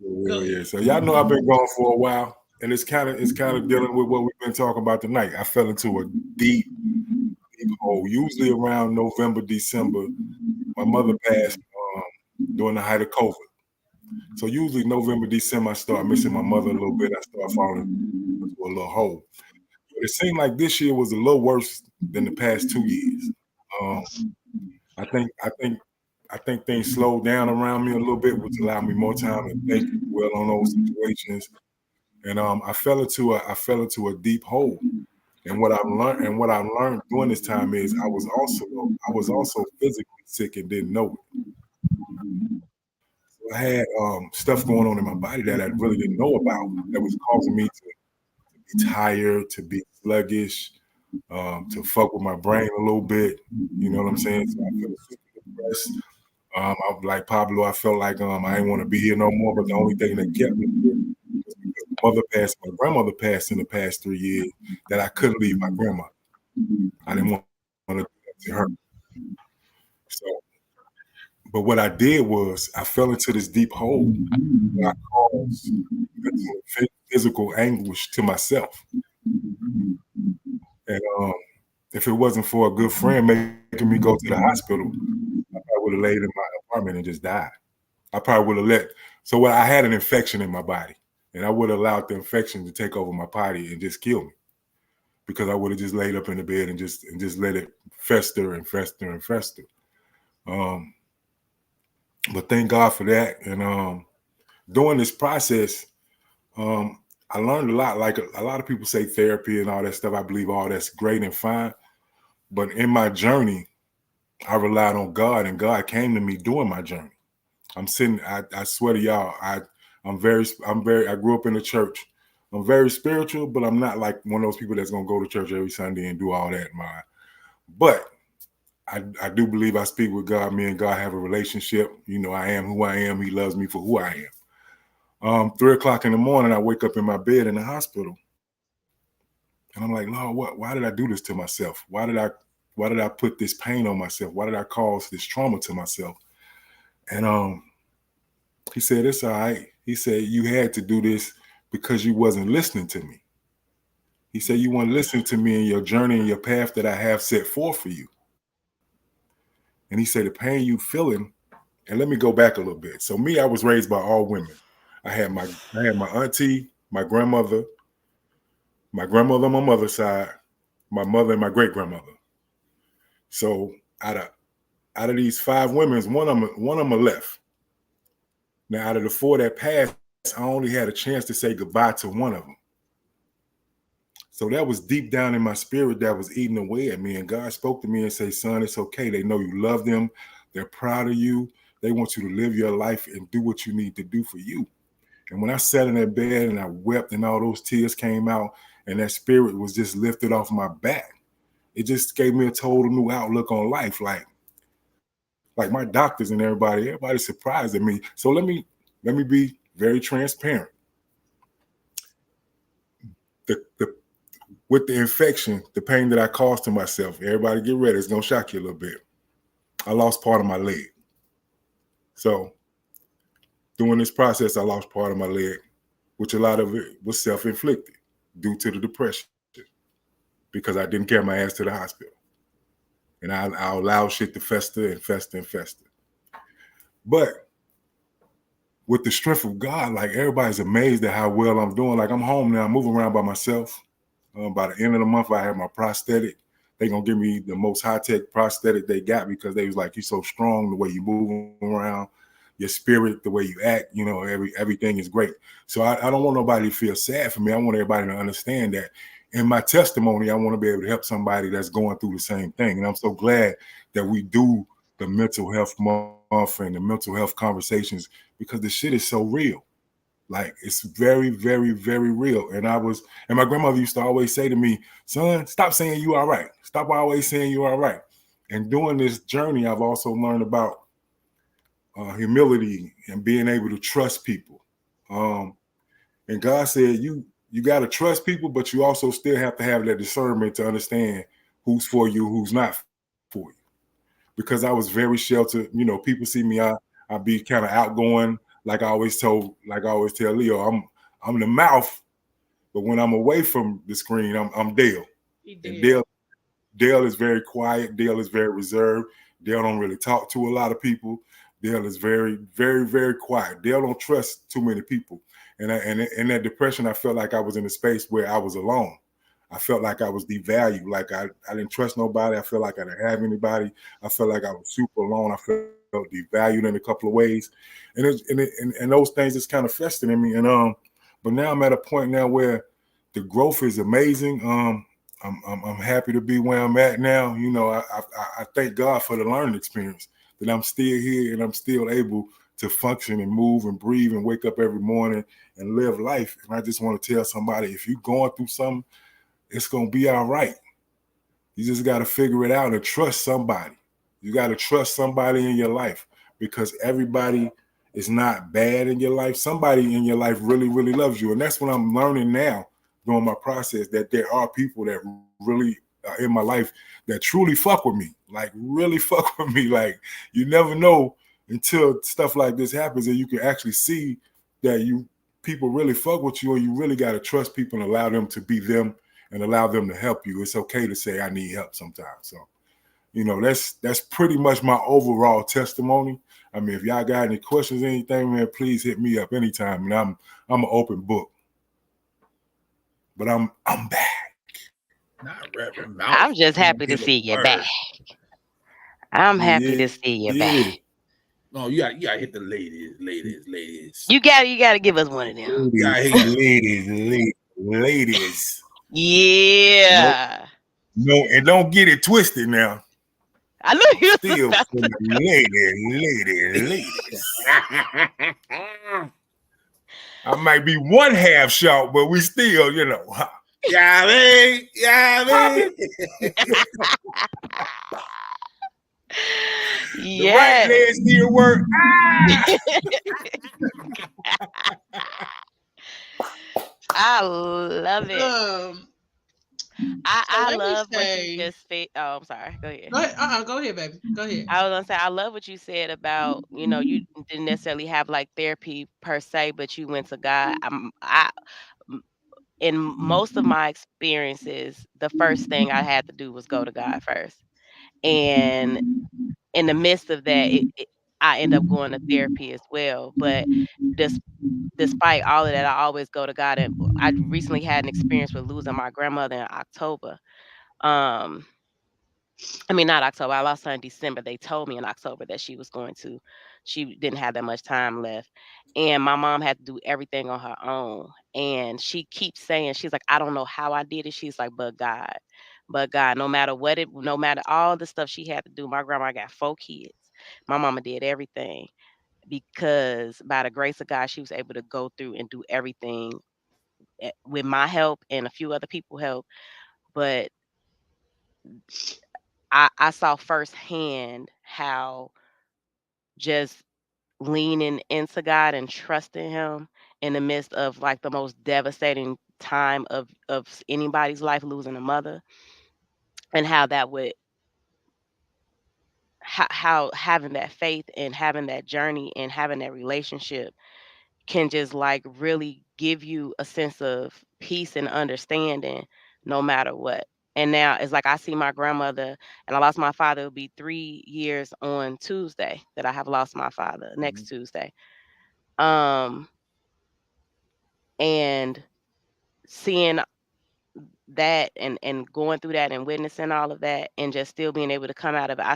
Yeah. So y'all know I've been gone for a while, and it's kind of dealing with what we've been talking about tonight. I fell into a deep hole. Usually around November, December, my mother passed during the height of COVID. So usually November, December, I start missing my mother a little bit. I start falling into a little hole. But it seemed like this year was a little worse than the past 2 years. I think things slowed down around me a little bit, which allowed me more time to think well on those situations. And I fell into a deep hole. And what I've learned during this time is I was also physically sick and didn't know it. So I had stuff going on in my body that I really didn't know about that was causing me to be tired, to be sluggish, to fuck with my brain a little bit. You know what I'm saying? So I feel super depressed. I'm like Pablo. I felt like I didn't want to be here no more. But the only thing that kept me here was because my grandmother passed in the past 3 years. That I couldn't leave my grandmother. I didn't want to do that to her. So, but what I did was I fell into this deep hole that caused physical anguish to myself. And if it wasn't for a good friend making me go to the hospital, I probably would have laid in my apartment and just died. I probably would have I had an infection in my body, and I would have allowed the infection to take over my body and just kill me, because I would have just laid up in the bed and just let it fester and fester and fester. But thank God for that. And during this process, I learned a lot. Like a lot of people say therapy and all that stuff. I believe all that's great and fine. But in my journey, I relied on God, and God came to me during my journey. I swear to y'all, I grew up in the church. I'm very spiritual, but I'm not like one of those people that's gonna go to church every Sunday and do all that. But I do believe I speak with God. Me and God have a relationship. You know, I am who I am. He loves me for who I am. 3 o'clock in the morning, I wake up in my bed in the hospital, and I'm like, Lord, why did I do this to myself? Why did I put this pain on myself? Why did I cause this trauma to myself? And he said, it's all right. He said, you had to do this because you wasn't listening to me. He said, you weren't listening to me in your journey and your path that I have set forth for you. And he said, the pain you feeling, and let me go back a little bit. So me, I was raised by all women. I had my auntie, my grandmother on my mother's side, my mother and my great grandmother. So out of these 5 women, one of them are left. Now, out of the 4 that passed, I only had a chance to say goodbye to one of them. So that was deep down in my spirit that was eating away at me. And God spoke to me and said, son, it's okay. They know you love them. They're proud of you. They want you to live your life and do what you need to do for you. And when I sat in that bed and I wept and all those tears came out and that spirit was just lifted off my back, it just gave me a total new outlook on life. Like my doctors and everybody's surprised at me. So let me be very transparent. With the infection, the pain that I caused to myself, everybody get ready. It's going to shock you a little bit. I lost part of my leg. So during this process, I lost part of my leg, which a lot of it was self-inflicted due to the depression, because I didn't carry my ass to the hospital. And I allowed shit to fester and fester and fester. But with the strength of God, like everybody's amazed at how well I'm doing. Like I'm home now, I'm moving around by myself. By the end of the month, I have my prosthetic. They're going to give me the most high-tech prosthetic they got, because they was like, you're so strong, the way you move around, your spirit, the way you act, you know, everything is great. So I don't want nobody to feel sad for me. I want everybody to understand that in my testimony, I want to be able to help somebody that's going through the same thing. And I'm so glad that we do the mental health month and the mental health conversations, because the shit is so real. Like it's very, very, very real. And my grandmother used to always say to me, son, stop saying you all right. Stop always saying you all right. And during this journey, I've also learned about humility and being able to trust people. And God said, you got to trust people, but you also still have to have that discernment to understand who's for you, who's not for you. Because I was very sheltered. You know, people see me, I'd be kind of outgoing. Like I always tell Leo, I'm the mouth, but when I'm away from the screen, I'm Dale. And Dale is very quiet. Dale is very reserved. Dale don't really talk to a lot of people. Dale is very, very, very quiet. Dale don't trust too many people. And in that depression, I felt like I was in a space where I was alone. I felt like I was devalued. Like I didn't trust nobody. I felt like I didn't have anybody. I felt like I was super alone. I felt devalued in a couple of ways. And those things just kind of festered in me. And but now I'm at a point now where the growth is amazing. I'm happy to be where I'm at now. You know, I thank God for the learning experience, that I'm still here and I'm still able to function and move and breathe and wake up every morning and live life. And I just want to tell somebody, if you're going through something, it's going to be all right. You just got to figure it out and trust somebody. You got to trust somebody in your life, because everybody is not bad in your life. Somebody in your life really, really loves you. And that's what I'm learning now during my process, that there are people that really are in my life that truly fuck with me, like really fuck with me. Like you never know until stuff like this happens and you can actually see that you people really fuck with you, or you really got to trust people and allow them to be them and allow them to help you. It's okay to say I need help sometimes. So, that's pretty much my overall testimony. I mean, if y'all got any questions, anything, man, please hit me up anytime, and I'm an open book. But I'm back. Not Reverend Mouth. I'm just happy to see you back. I'm happy to see you back. No, you gotta hit the ladies. You gotta give us one of them. Ladies. Yeah. No, and don't get it twisted now. I know you still ladies. I might be one half short, but we still, Yeah, man. The right leg still work. I love it. I love what you just said. Oh, I'm sorry. Go ahead. Go ahead, baby. Go ahead. I was gonna say I love what you said about you didn't necessarily have like therapy per se, but you went to God. In most of my experiences, the first thing I had to do was go to God first, and in the midst of that, I end up going to therapy as well. But despite all of that, I always go to God. And I recently had an experience with losing my grandmother in October. I mean, not October. I lost her in December. They told me in October that she didn't have that much time left. And my mom had to do everything on her own. And she keeps saying, she's like, I don't know how I did it. She's like, but God, no matter no matter all the stuff she had to do, my grandma got 4 kids. My mama did everything because by the grace of God, she was able to go through and do everything with my help and a few other people help. But I saw firsthand how just leaning into God and trusting Him in the midst of like the most devastating time of anybody's life, losing a mother, and how that would how having that faith and having that journey and having that relationship can just like really give you a sense of peace and understanding no matter what. And now it's like I see my grandmother and I lost my father. It'll be 3 years on Tuesday that I have lost my father, next Tuesday. And seeing that and going through that and witnessing all of that and just still being able to come out of it. I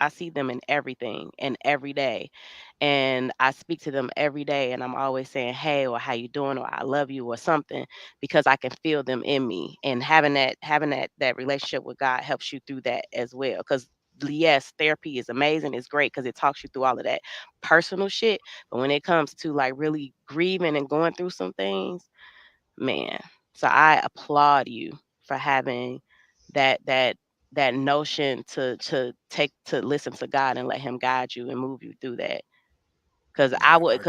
see them in everything and every day. And I speak to them every day and I'm always saying, hey, or how you doing, or I love you or something, because I can feel them in me. And having that relationship with God helps you through that as well. Because yes, therapy is amazing. It's great because it talks you through all of that personal shit. But when it comes to like really grieving and going through some things, man. So I applaud you for having that notion to listen to God and let Him guide you and move you through that. Because I would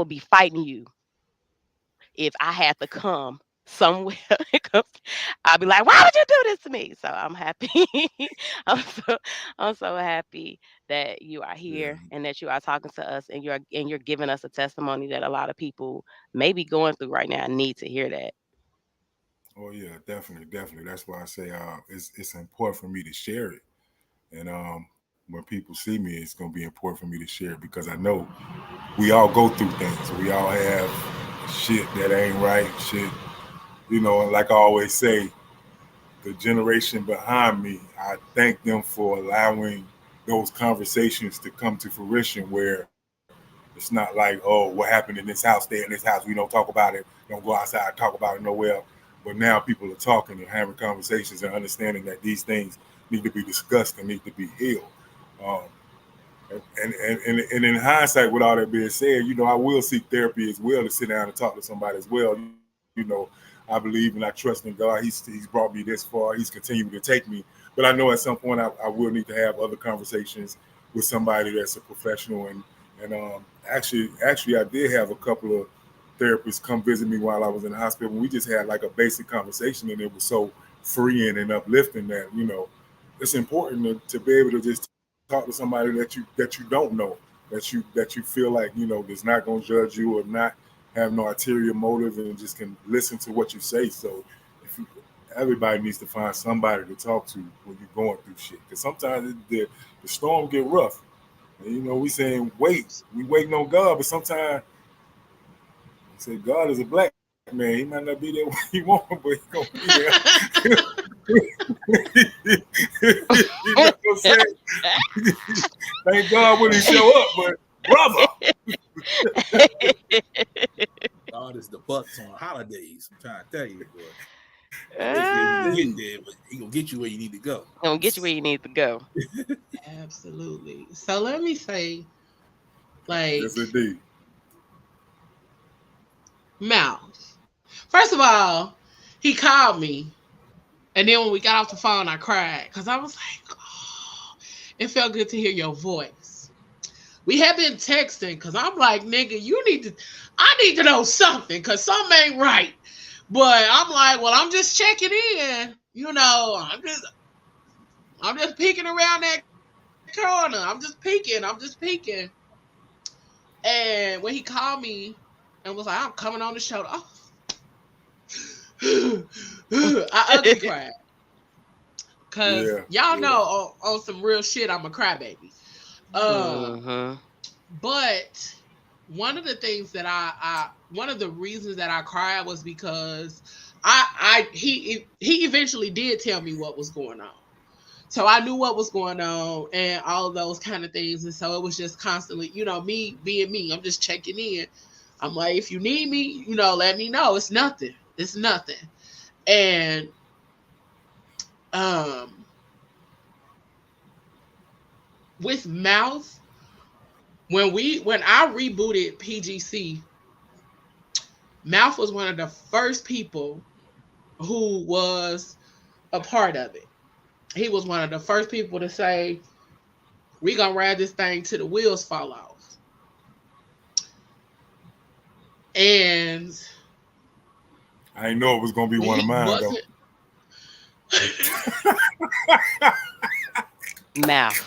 be fighting you if I had to come somewhere. I'd be like, why would you do this to me? So I'm happy. I'm so happy that you are here and that you are talking to us and you're giving us a testimony that a lot of people may be going through right now and need to hear that. Oh yeah, definitely. That's why I say it's important for me to share it. And when people see me, it's gonna be important for me to share it because I know we all go through things. We all have shit that ain't right, shit. Like I always say, the generation behind me, I thank them for allowing those conversations to come to fruition where it's not like, oh, what happened in this house, stay in this house, we don't talk about it, don't go outside, talk about it nowhere. But now people are talking and having conversations and understanding that these things need to be discussed and need to be healed. And in hindsight, with all that being said, I will seek therapy as well to sit down and talk to somebody as well. I believe and I trust in God. He's brought me this far. He's continuing to take me. But I know at some point I will need to have other conversations with somebody that's a professional. And actually, I did have a couple of therapists come visit me while I was in the hospital. We just had like a basic conversation, and it was so freeing and uplifting that it's important to be able to just talk to somebody that you don't know, that you feel like is not going to judge you or not have no ulterior motive and just can listen to what you say. So everybody needs to find somebody to talk to when you're going through shit. Because sometimes the storm get rough. And, we saying we waiting on God, but sometimes we say God is a black man. He might not be there when he want, but he gonna be there. You know what I'm saying? Thank God when he show up, but brother. God is the bucks on holidays. I'm trying to tell you, boy. Get there, but he gonna get you where you need to go. Gonna get you where you need to go. Absolutely. So let me say, like, Yes, indeed. Mouse. First of all, he called me, and then when we got off the phone, I cried because I was like, oh, it felt good to hear your voice. We have been texting because I'm like, nigga, I need to know something because something ain't right. But I'm like, well, I'm just checking in. I'm just peeking around that corner. I'm just peeking. And when he called me and was like, I'm coming on the show. I ugly cried. Because y'all know on some real shit, I'm a crybaby. But one of the things that one of the reasons that I cried was because he eventually did tell me what was going on. So I knew what was going on and all of those kind of things. And so it was just constantly, me being me. I'm just checking in. I'm like, if you need me, let me know. It's nothing. And with Mouth, when I rebooted PGC, Mouth was one of the first people who was a part of it. He was one of the first people to say, we gonna ride this thing till the wheels fall off. And I didn't know it was gonna be one of mine though. Mouth.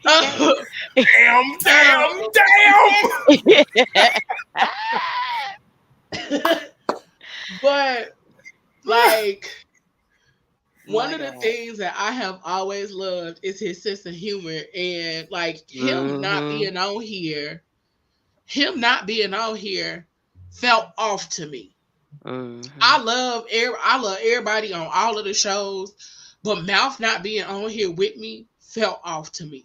Damn. But like one of the things that I have always loved is his sense of humor, and like him not being on here felt off to me. I love everybody on all of the shows, but Mouth not being on here with me felt off to me.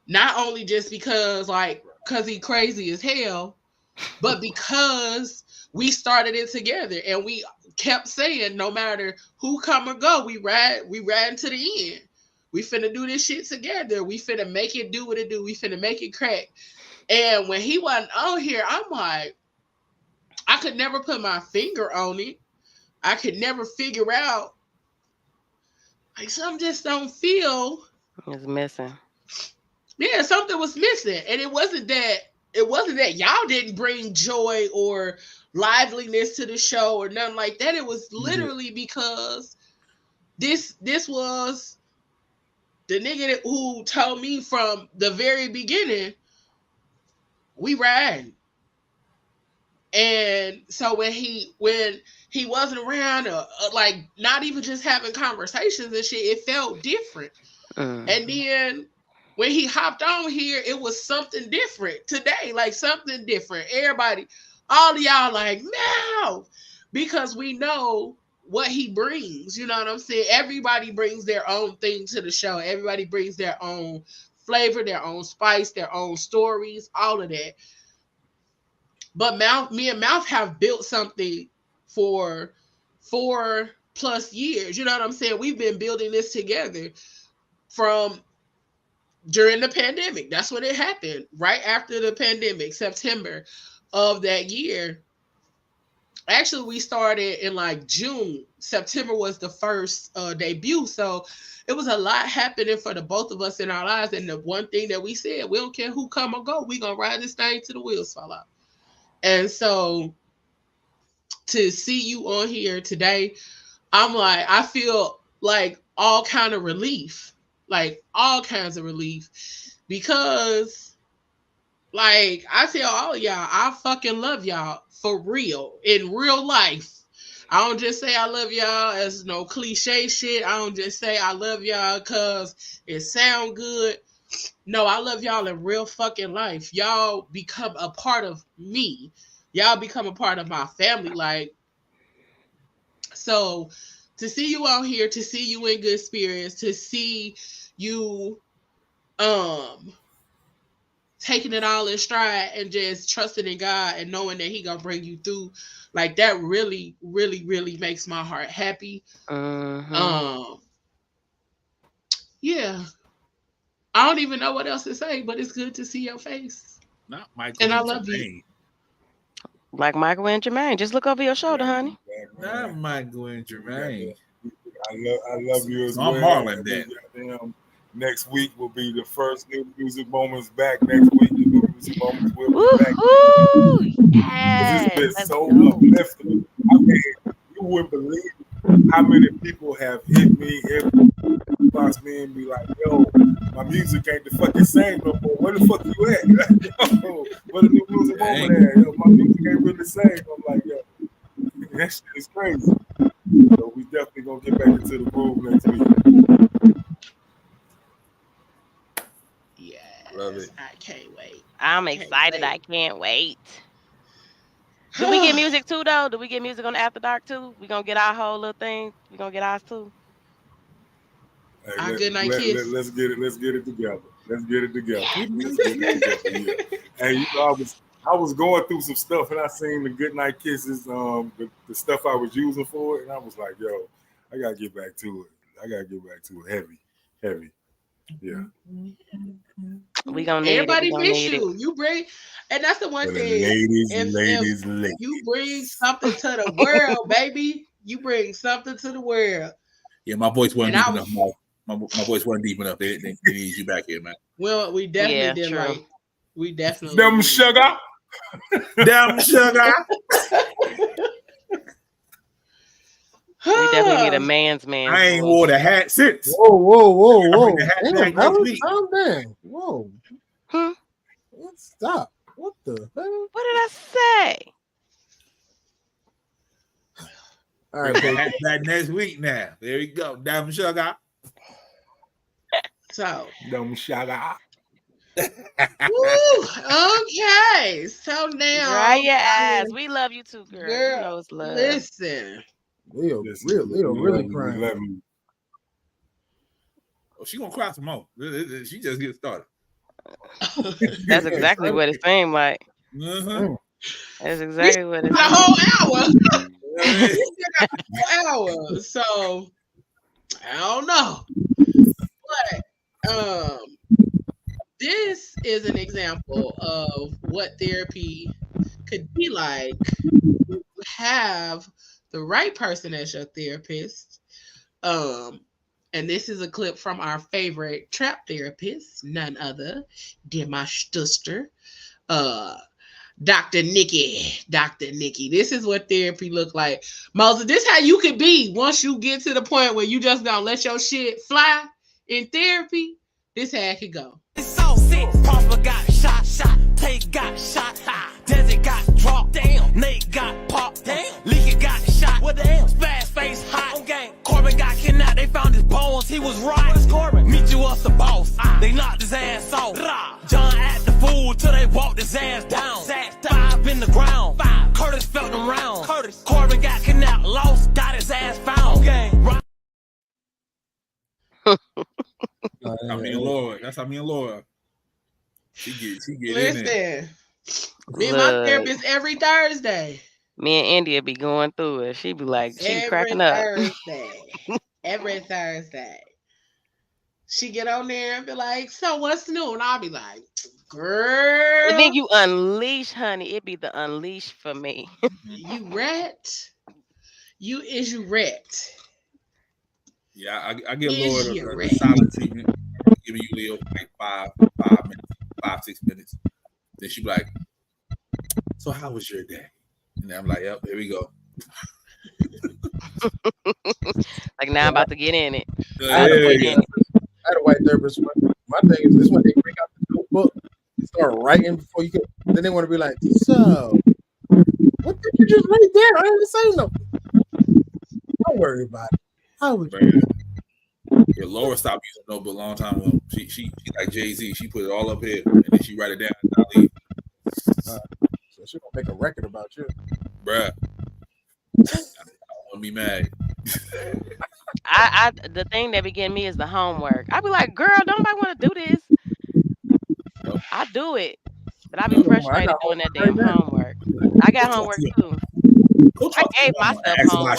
Not only just because he crazy as hell, but because we started it together and we kept saying no matter who come or go, we ride to the end. We finna do this shit together. We finna make it do what it do. We finna make it crack. And when he wasn't on here, I'm like, I could never put my finger on it. I could never figure out. Like something just don't feel. It's missing. Yeah, something was missing. And it wasn't that y'all didn't bring joy or liveliness to the show or nothing like that. It was literally because this was the nigga who told me from the very beginning, we ride. And so when he wasn't around, like not even just having conversations and shit, it felt different. And then when he hopped on here, it was something different today, like something different. Everybody, all of y'all like, no, because we know what he brings. You know what I'm saying? Everybody brings their own thing to the show. Everybody brings their own flavor, their own spice, their own stories, all of that. But me and Mouth have built something for 4+ years. You know what I'm saying? We've been building this together from during the pandemic. That's when it happened. Right after the pandemic, September of that year. Actually, we started in like June. September was the first debut. So it was a lot happening for the both of us in our lives. And the one thing that we said, we don't care who come or go. We're going to ride this thing till the wheels fall off. And so to see you on here today, I'm like, I feel like all kind of relief like all kinds of relief, because like I tell all of y'all, I fucking love y'all for real in real life. I don't just say I love y'all as no cliche shit. I don't just say I love y'all because it sound good. No, I love y'all in real fucking life. Y'all become a part of me. Y'all become a part of my family. Like, so to see you out here, to see you in good spirits, to see you taking it all in stride and just trusting in God and knowing that He gonna bring you through, like that really, really, really makes my heart happy. Yeah. I don't even know what else to say, but it's good to see your face. Not Michael and I and love Jermaine. you. Like Michael and Jermaine. Just look over your shoulder, honey. Not Michael and Jermaine. I love you as I'm well. Marlon then. Next week will be the first New Music Moments back. Next week, the New Music Moments will be back. Yes, It's been so uplifting. I mean, you wouldn't believe how many people have hit me, inbox me, and be like, "Yo, my music ain't the fucking same no more. Where the fuck you at? Yo, where the New Music Moment at? Yo, my music ain't really the same." I'm like, "Yo, that shit is crazy." So we definitely gonna get back into the groove next week. Love it. I can't wait. I'm excited. I can't wait. Do we get music too, though? Do we get music on After Dark too? We gonna get our whole little thing. We gonna get ours too. Hey, Our good night kiss. Let's get it together. Let's get it together. Yeah. Let's get it together. Yeah. Hey, you know, I was going through some stuff and I seen the good night kisses, the stuff I was using for it, and I was like, "Yo, I gotta get back to it. Heavy. Yeah. We gonna need Everybody it. miss you. You bring, and that's the one For thing. the ladies. You bring something to the world, baby. You bring something to the world. Yeah, my voice wasn't deep enough. My voice wasn't deep enough. They need you back here, man. Well, we definitely did true. like. We definitely. Them sugar. Damn sugar. We definitely need a man's man. I ain't wore the hat since. Whoa. The hat Damn, back next week. calm down. Whoa. Hmm? Stop. What the hell? What did I say? All right, baby. Hat back next week now. There you go. Damn sugar. So. Them sugar. Woo, okay. So now. Dry your eyes. We love you too, girl. Girl, You know it's love. Listen. Leo really crying. Oh, she gonna cry some more. She just get started. That's exactly what it seemed like. Uh-huh. That's exactly what it A seemed whole hour. We still got a whole hour. So I don't know. But this is an example of what therapy could be like when you have the right person as your therapist. And this is a clip from our favorite trap therapist, none other than my sister, Dr. Nikki. This is what therapy look like. Moses, this how you could be once you get to the point where you just gonna let your shit fly in therapy. This how it could go. It's all sick. Papa got shot. Tate got shot. Desi got dropped. Damn. Nate got popped. Damn. Leaky got shot. What the hell? Spaz face hot. Okay. Corbin got kidnapped. They found his bones. He was right. Where's Corbin? Meet you us the boss. They knocked his ass off. John at the fool till they walked his ass down. 5 in the ground. 5. Curtis felt them round. Corbin got kidnapped. Lost. Got his ass found. Okay. That's how me and Laura. She get Listen, in me and my therapist every Thursday. Me and India be going through it. She be like, she be cracking up. Every Thursday. She get on there and be like, so what's new? And I'll be like, girl. And then you unleash, honey. It be the unleash for me. You rat. You rat. Yeah, I give Laura a silent treatment. Giving you Leo like 5, 6 minutes. Then she be like, so how was your day? And I'm like, yep, here we go. Like now I'm about to get in it. I had a white therapist. My thing is this: when they bring out the notebook, and start writing before you can. Then they want to be like, so what did you just write there? I didn't say nothing. Don't worry about it. I would. Yeah, Laura stopped using notebook a long time ago. She like Jay-Z. She put it all up here and then she write it down. So she gonna make a record about you, bruh. I don't want to be mad. The thing that began me is the homework. I be like, girl, don't nobody want to do this. Nope. I do it, but I be frustrated doing that damn homework. I got homework too. I gave myself homework.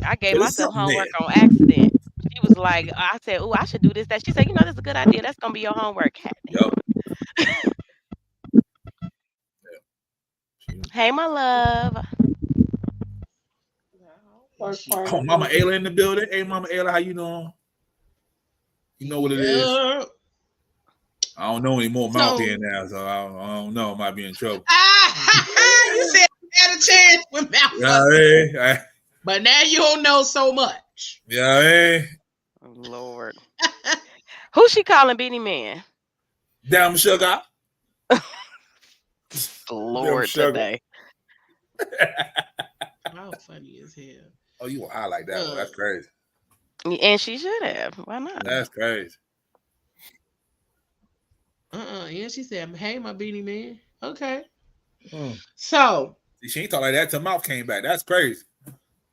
I gave myself homework on accident. She was like, I said, "Oh, I should do this." That she said, "You know, that's a good idea. That's gonna be your homework." Yep. Hey, my love. Oh, Mama Ayla in the building. Hey, Mama Ayla, how you doing? You know what it is. I don't know any more mouth here now, so I don't know. I might be in trouble. You said you had a chance with mouth. But now you don't know so much. Yeah, oh, Lord. Who's she calling Beanie Man? Damn sugar. Lord today. How funny as hell. Oh, you I like that one. That's crazy. And she should have. Why not? That's crazy. Yeah, she said, "Hey, my Beanie Man." Okay. So she ain't talk like that till mouth came back. That's crazy.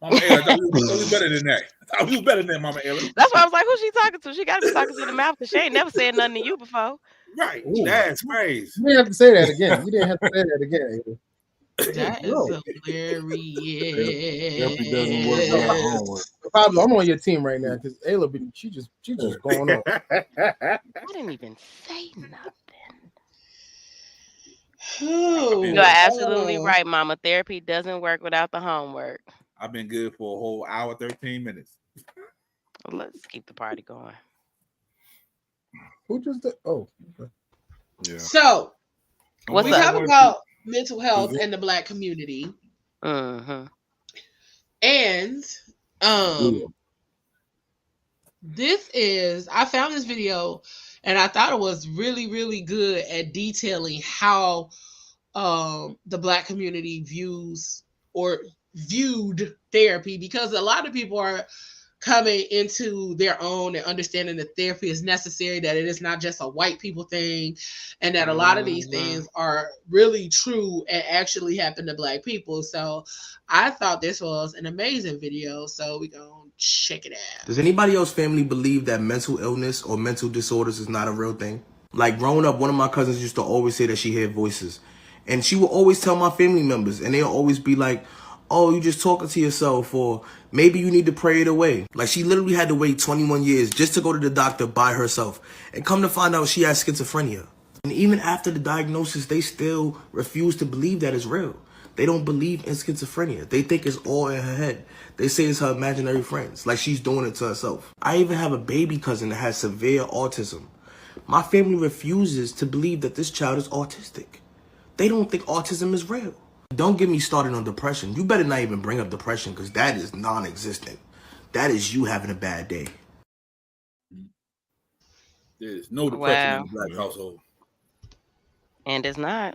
Mama Ayla, I thought we was better than that. I thought we was better than that, Mama Ayla. That's why I was like, who's she talking to? She got to be talking to the mouth because she ain't never said nothing to you before. Right. Ooh. That's crazy. You didn't have to say that again. You didn't have to say that again. That is hilarious. Pablo, I'm on your team right now because Ayla, she just going on. I didn't even say nothing. You are absolutely right, Mama. Therapy doesn't work without the homework. I've been good for a whole hour, 13 minutes. Let's keep the party going. Who just did? Oh, okay. Yeah. So, what's we up? talk about mental health in the Black community. Mm-hmm. And I found this video and I thought it was really, really good at detailing how the Black community viewed therapy, because a lot of people are coming into their own and understanding that therapy is necessary, that it is not just a white people thing, and that a lot of these things are really true and actually happen to Black people. So I thought this was an amazing video, so we're gonna check it out. Does anybody else family believe that mental illness or mental disorders is not a real thing? Like growing up, one of my cousins used to always say that she heard voices, and she would always tell my family members, and they'll always be like, "Oh, you just talking to yourself," or maybe you need to pray it away. Like she literally had to wait 21 years just to go to the doctor by herself, and come to find out she has schizophrenia. And even after the diagnosis, they still refuse to believe that it's real. They don't believe in schizophrenia. They think it's all in her head. They say it's her imaginary friends, like she's doing it to herself. I even have a baby cousin that has severe autism. My family refuses to believe that this child is autistic. They don't think autism is real. Don't get me started on depression. You better not even bring up depression because that is non-existent. That is you having a bad day. There's no depression in the Black household. And it's not.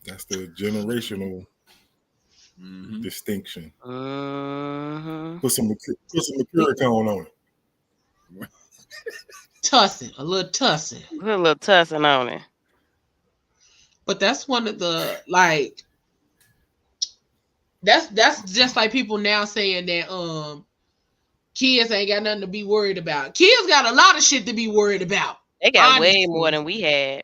That's the generational distinction. Put some Mercuricone on it. Tussin, a little tussin. Put a little tussin on it. But that's one of the, like, that's just like people now saying that kids ain't got nothing to be worried about. Kids got a lot of shit to be worried about. They got way more than we had.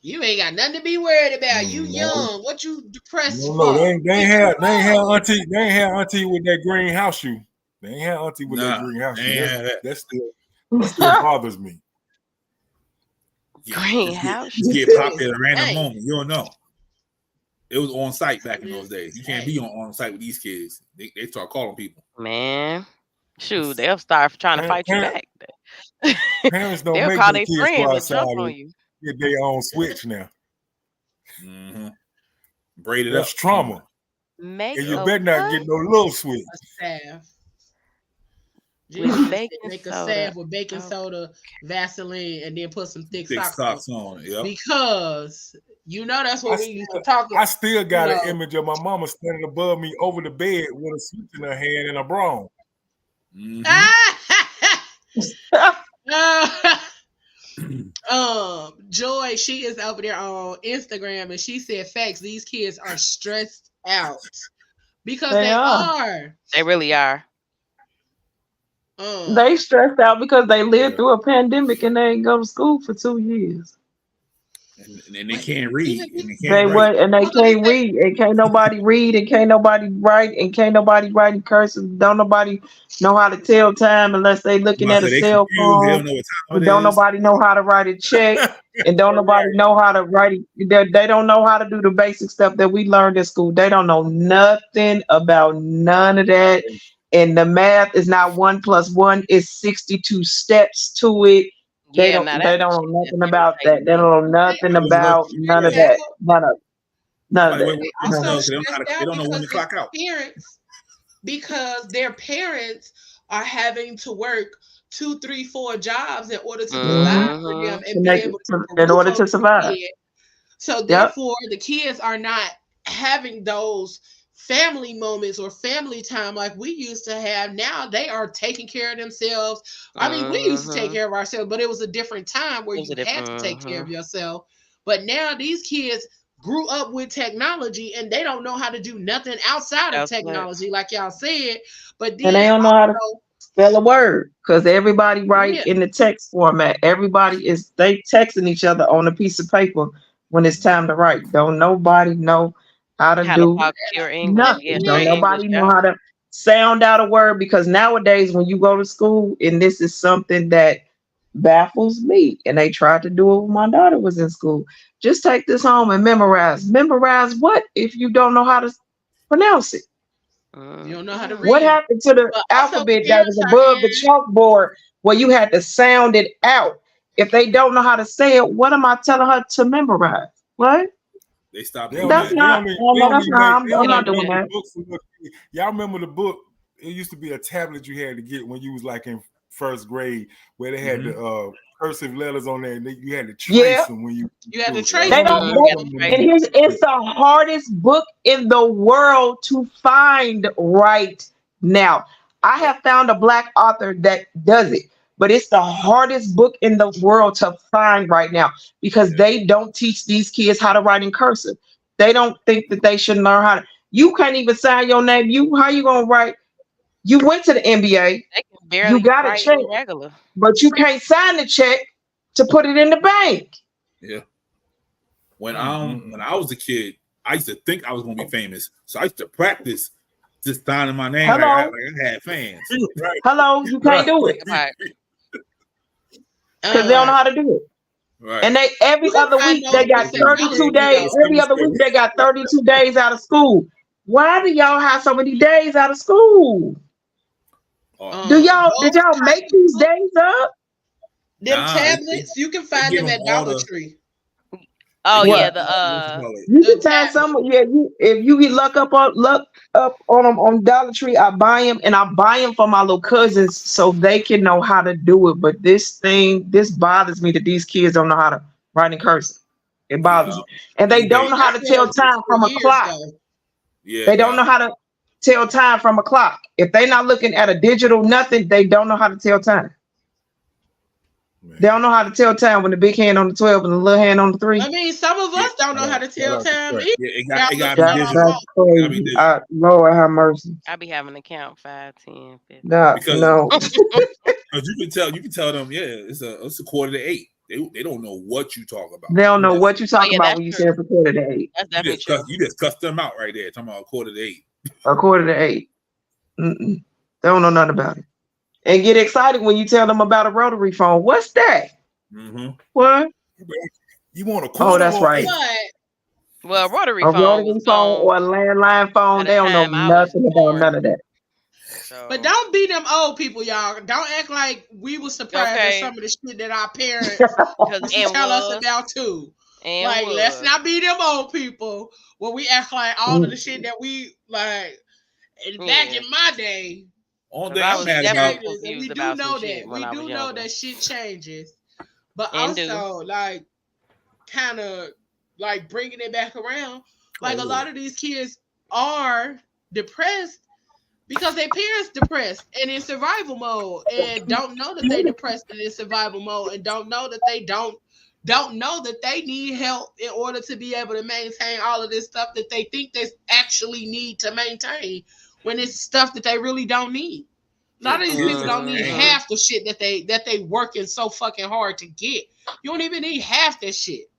You ain't got nothing to be worried about. You young. What you depressed for? No, they ain't had auntie with that green house shoe. They ain't had auntie with that green house shoe. That still bothers me. Green house. You get popped at a random moment. You don't know. It was on site back in those days. You can't be on site with these kids. They start calling people. Man, shoot, they'll start trying to fight you back. Parents don't they'll make call their their kids friends go and outside jump on you. Get their own switch now. Braided That's up. trauma. Make And you a better not what? get no little sweet. A salve. With Just baking make a soda. salve with baking Oh. soda, Vaseline, and then put some thick Thick socks socks on. on. Yep. Because that's what we used to talk I still got you an know. image of my mama standing above me over the bed with a switch in her hand and a bra. Joy, she is over there on Instagram, and she said, "Facts, these kids are stressed out because they are. They really are. They stressed out because they lived through a pandemic and they ain't go to school for 2 years. And they can't read. And they They can't write. and they can't read, and can't nobody read, and can't nobody write, and can't nobody write in cursive. Don't nobody know how to tell time unless they looking at a They cell confused. They phone. don't know what time And it don't is. nobody know how to write a check, and don't nobody know how to write it. They don't know how to do the basic stuff that we learned in school. They don't know nothing about none of that. And the math is not 1 + 1; it's 62 steps to it. They Yeah, don't. now They that don't know shit nothing about that. They don't know nothing about none of that. None of Somebody that. wait, Also no, they stressed don't know out when to clock out. because their parents are having to work 2, 3, 4 jobs in order to provide for them and be able to put a In roof order over to their survive. head. So therefore, the kids are not having those family moments or family time like we used to have. Now they are taking care of themselves. I mean, we used to take care of ourselves, but it was a different time where you had to take care of yourself. But now these kids grew up with technology and they don't know how to do nothing outside of technology, like y'all said. But then And they don't know how to spell a word because everybody write in the text format. Everybody they texting each other on a piece of paper when it's time to write. Don't nobody know how to do talk pure English. nothing. Yeah, Don't straight nobody English, know yeah. how to sound out a word, because nowadays when you go to school, and this is something that baffles me, and they tried to do it when my daughter was in school. Just take this home and memorize. Memorize what if you don't know how to pronounce it? You don't know how to read. What happened to the alphabet that was above the chalkboard where you had to sound it out? If they don't know how to say it, what am I telling her to memorize? What? They stopped. That's not. I'm not doing that. Y'all remember the book? It used to be a tablet you had to get when you was like in first grade, where they had the cursive letters on there, and you had to trace them when you had to trace They them. don't. And it's the hardest book in the world to find right now. I have found a Black author that does it, but it's the hardest book in the world to find right now because they don't teach these kids how to write in cursive. They don't think that they should learn how to. You can't even sign your name. How you gonna write? You went to the NBA. They can barely You got a write check, regular. but you can't sign the check to put it in the bank. Yeah. When I was a kid, I used to think I was gonna be famous, so I used to practice just signing my name. Hello. Like I had fans. Hello, you can't do it because they don't know how to do it. Right. And they every other week they got 32 days. Every other week they got 32 days out of school. Why do y'all have so many days out of school? Did y'all make these days up? Them tablets, you can find them at Dollar Tree. Oh What? yeah, You can find some. Yeah, if you look up on them on Dollar Tree, I buy them, and I buy them for my little cousins so they can know how to do it. But this bothers me that these kids don't know how to write in cursive. It bothers me, and they don't know how to tell time from a clock. Yeah, they don't know how to tell time from a clock. If they're not looking at a digital nothing, they don't know how to tell time. They don't know how to tell time when the big hand on the 12 and the little hand on the 3. I mean, some of us don't know how to tell time either. Yeah, it got That's crazy. Lord have mercy. I be having to count 5, 10, 15. No. Because you can tell them, it's a 7:45. They don't know what you talk about. They don't know what you talking about when you say it's 7:45. That's definitely true. You just cuss them out right there. Talking about 7:45. 7:45. They don't know nothing about it. And get excited when you tell them about a rotary phone. What's that? Mm-hmm. What? You want a quarter? Oh, that's right. Well, rotary a phone. Rotary phone or a landline phone. They don't know nothing about none of that. But don't be them old people, y'all. Don't act like we were surprised at some of the shit that our parents used to tell us about too. And like, was. let's not be them old people where we act like all of the shit that we like. Back in my day, All 'Cause day I I'm was mad definitely about. and we confused do about some know shit that when I was younger. that shit changes, but And also like kind of like bringing it back around. Like a lot of these kids are depressed because their parents depressed and in survival mode and don't know that they depressed and in survival mode and don't know that they don't know that they need help in order to be able to maintain all of this stuff that they think they actually need to maintain when it's stuff that they really don't need. A lot of these people don't need half the shit that they working so fucking hard to get. You don't even need half that shit.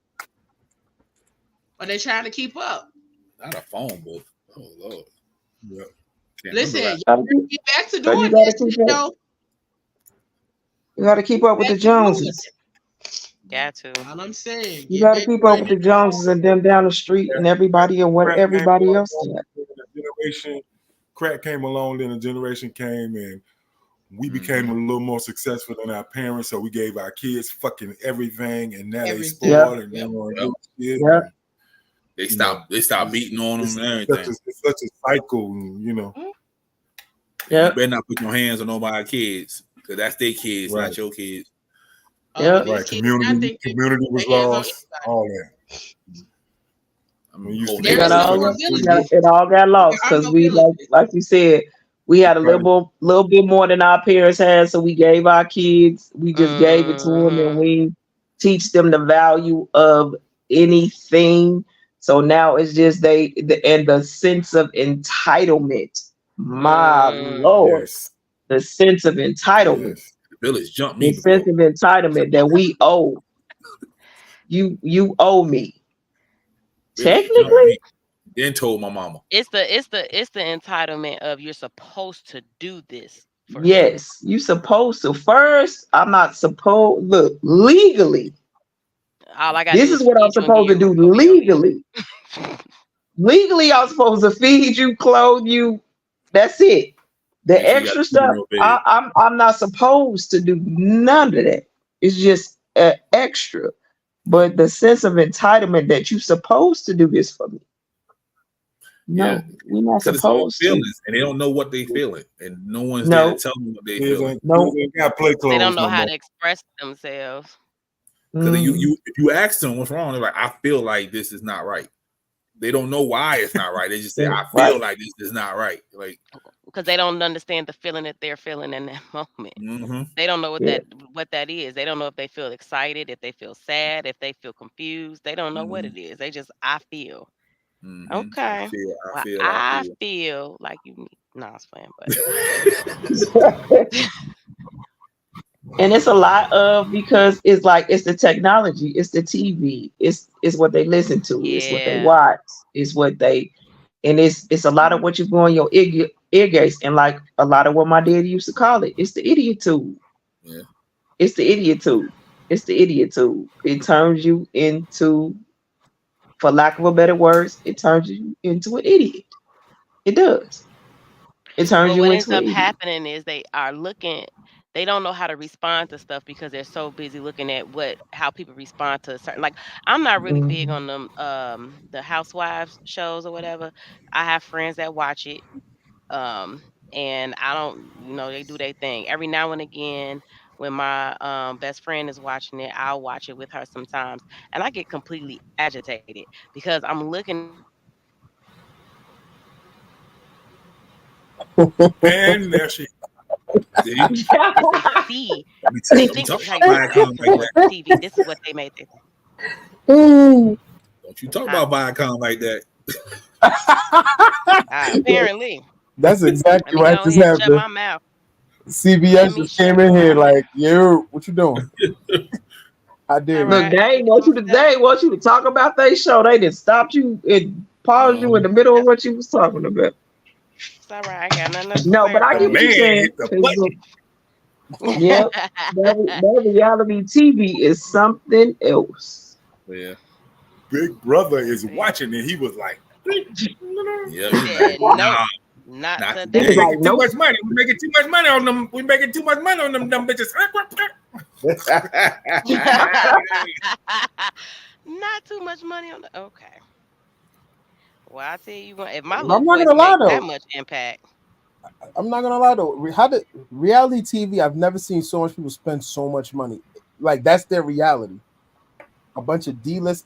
But they trying to keep up. Not a phone book. Oh Lord. Yeah. Listen, you gotta get back to doing you that gotta shit, though. You gotta keep up with the Joneses. Got to. All I'm saying. You gotta keep up with the Joneses and them down the street and everybody and what everybody else did. Crack came along, then a generation came, and we became a little more successful than our parents, so we gave our kids fucking everything, and now they spoiled and they want to do shit. Yeah. They stopped beating on them and everything. It's such a cycle, you know. Yeah. You better not put your hands on nobody's kids, because that's their kids, not your kids. Yeah. Right. Community was lost. All that. I mean, it all got lost because we like you said, we had a little bit more than our parents had, so we gave our kids. We just gave it to them, and we teach them the value of anything. So now it's just the sense of entitlement. My Lord, the sense of entitlement. The village jumped me. The sense of entitlement that we owe. You owe me. Technically, then told my mama. It's the entitlement of you're supposed to do this. Yes, you supposed to. First, I'm not supposed. Look, legally. This is what I'm supposed to do legally. Legally, I'm supposed to feed you, clothe you. That's it. The extra stuff, I'm not supposed to do none of that. It's just extra. But the sense of entitlement that you're supposed to do this for me. No, we're not supposed to. Feelings, and they don't know what they feeling, and no one's there to tell them what they feeling. They don't know how to express themselves. Because if you ask them what's wrong, they're like, I feel like this is not right. They don't know why it's not right. They just say, I feel like this is not right. Like, because they don't understand the feeling that they're feeling in that moment. They don't know what that is. They don't know if they feel excited, if they feel sad, if they feel confused. They don't know what it is. They just, I feel. Okay. I feel like you need. No, I was playing, but and it's a lot of, because it's like it's the technology, it's the TV, it's what they listen to, it's what they watch, it's what they, and it's a lot of what you go on your ear gates, and like a lot of what my dad used to call it, it's the idiot tool. Yeah. It's the idiot tool. It's the idiot tool. It turns you into, for lack of a better words, it turns you into an idiot. It does. It turns you into an idiot. What ends up happening is they don't know how to respond to stuff because they're so busy looking at how people respond to certain. Like, I'm not really big on them the housewives shows or whatever. I have friends that watch it, and I don't, they do their thing. Every now and again, when my best friend is watching it, I'll watch it with her sometimes, and I get completely agitated because I'm looking. And there she. See, TV. This is what they made this. Don't you talk about Viacom like that? Apparently, that's exactly what just happened. Shut my mouth. CBS just came in here like, yo, what you doing? I did. Look, they ain't want you to talk about their show. They just stopped you and paused you in the middle of what you was talking about. It's all right. I got nothing else to No, say but I get what you're saying. Yeah, that reality TV is something else. Yeah. Big Brother is watching, and he was like, not today. Like, too much money. We're making too much money on them. We're making too much money on them dumb bitches. Not too much money on the. Okay. Well, I tell you what, if my I'm little not voice gonna lie makes that though. much impact, I'm not gonna lie though. How did reality TV? I've never seen so much people spend so much money. Like that's their reality. A bunch of D-list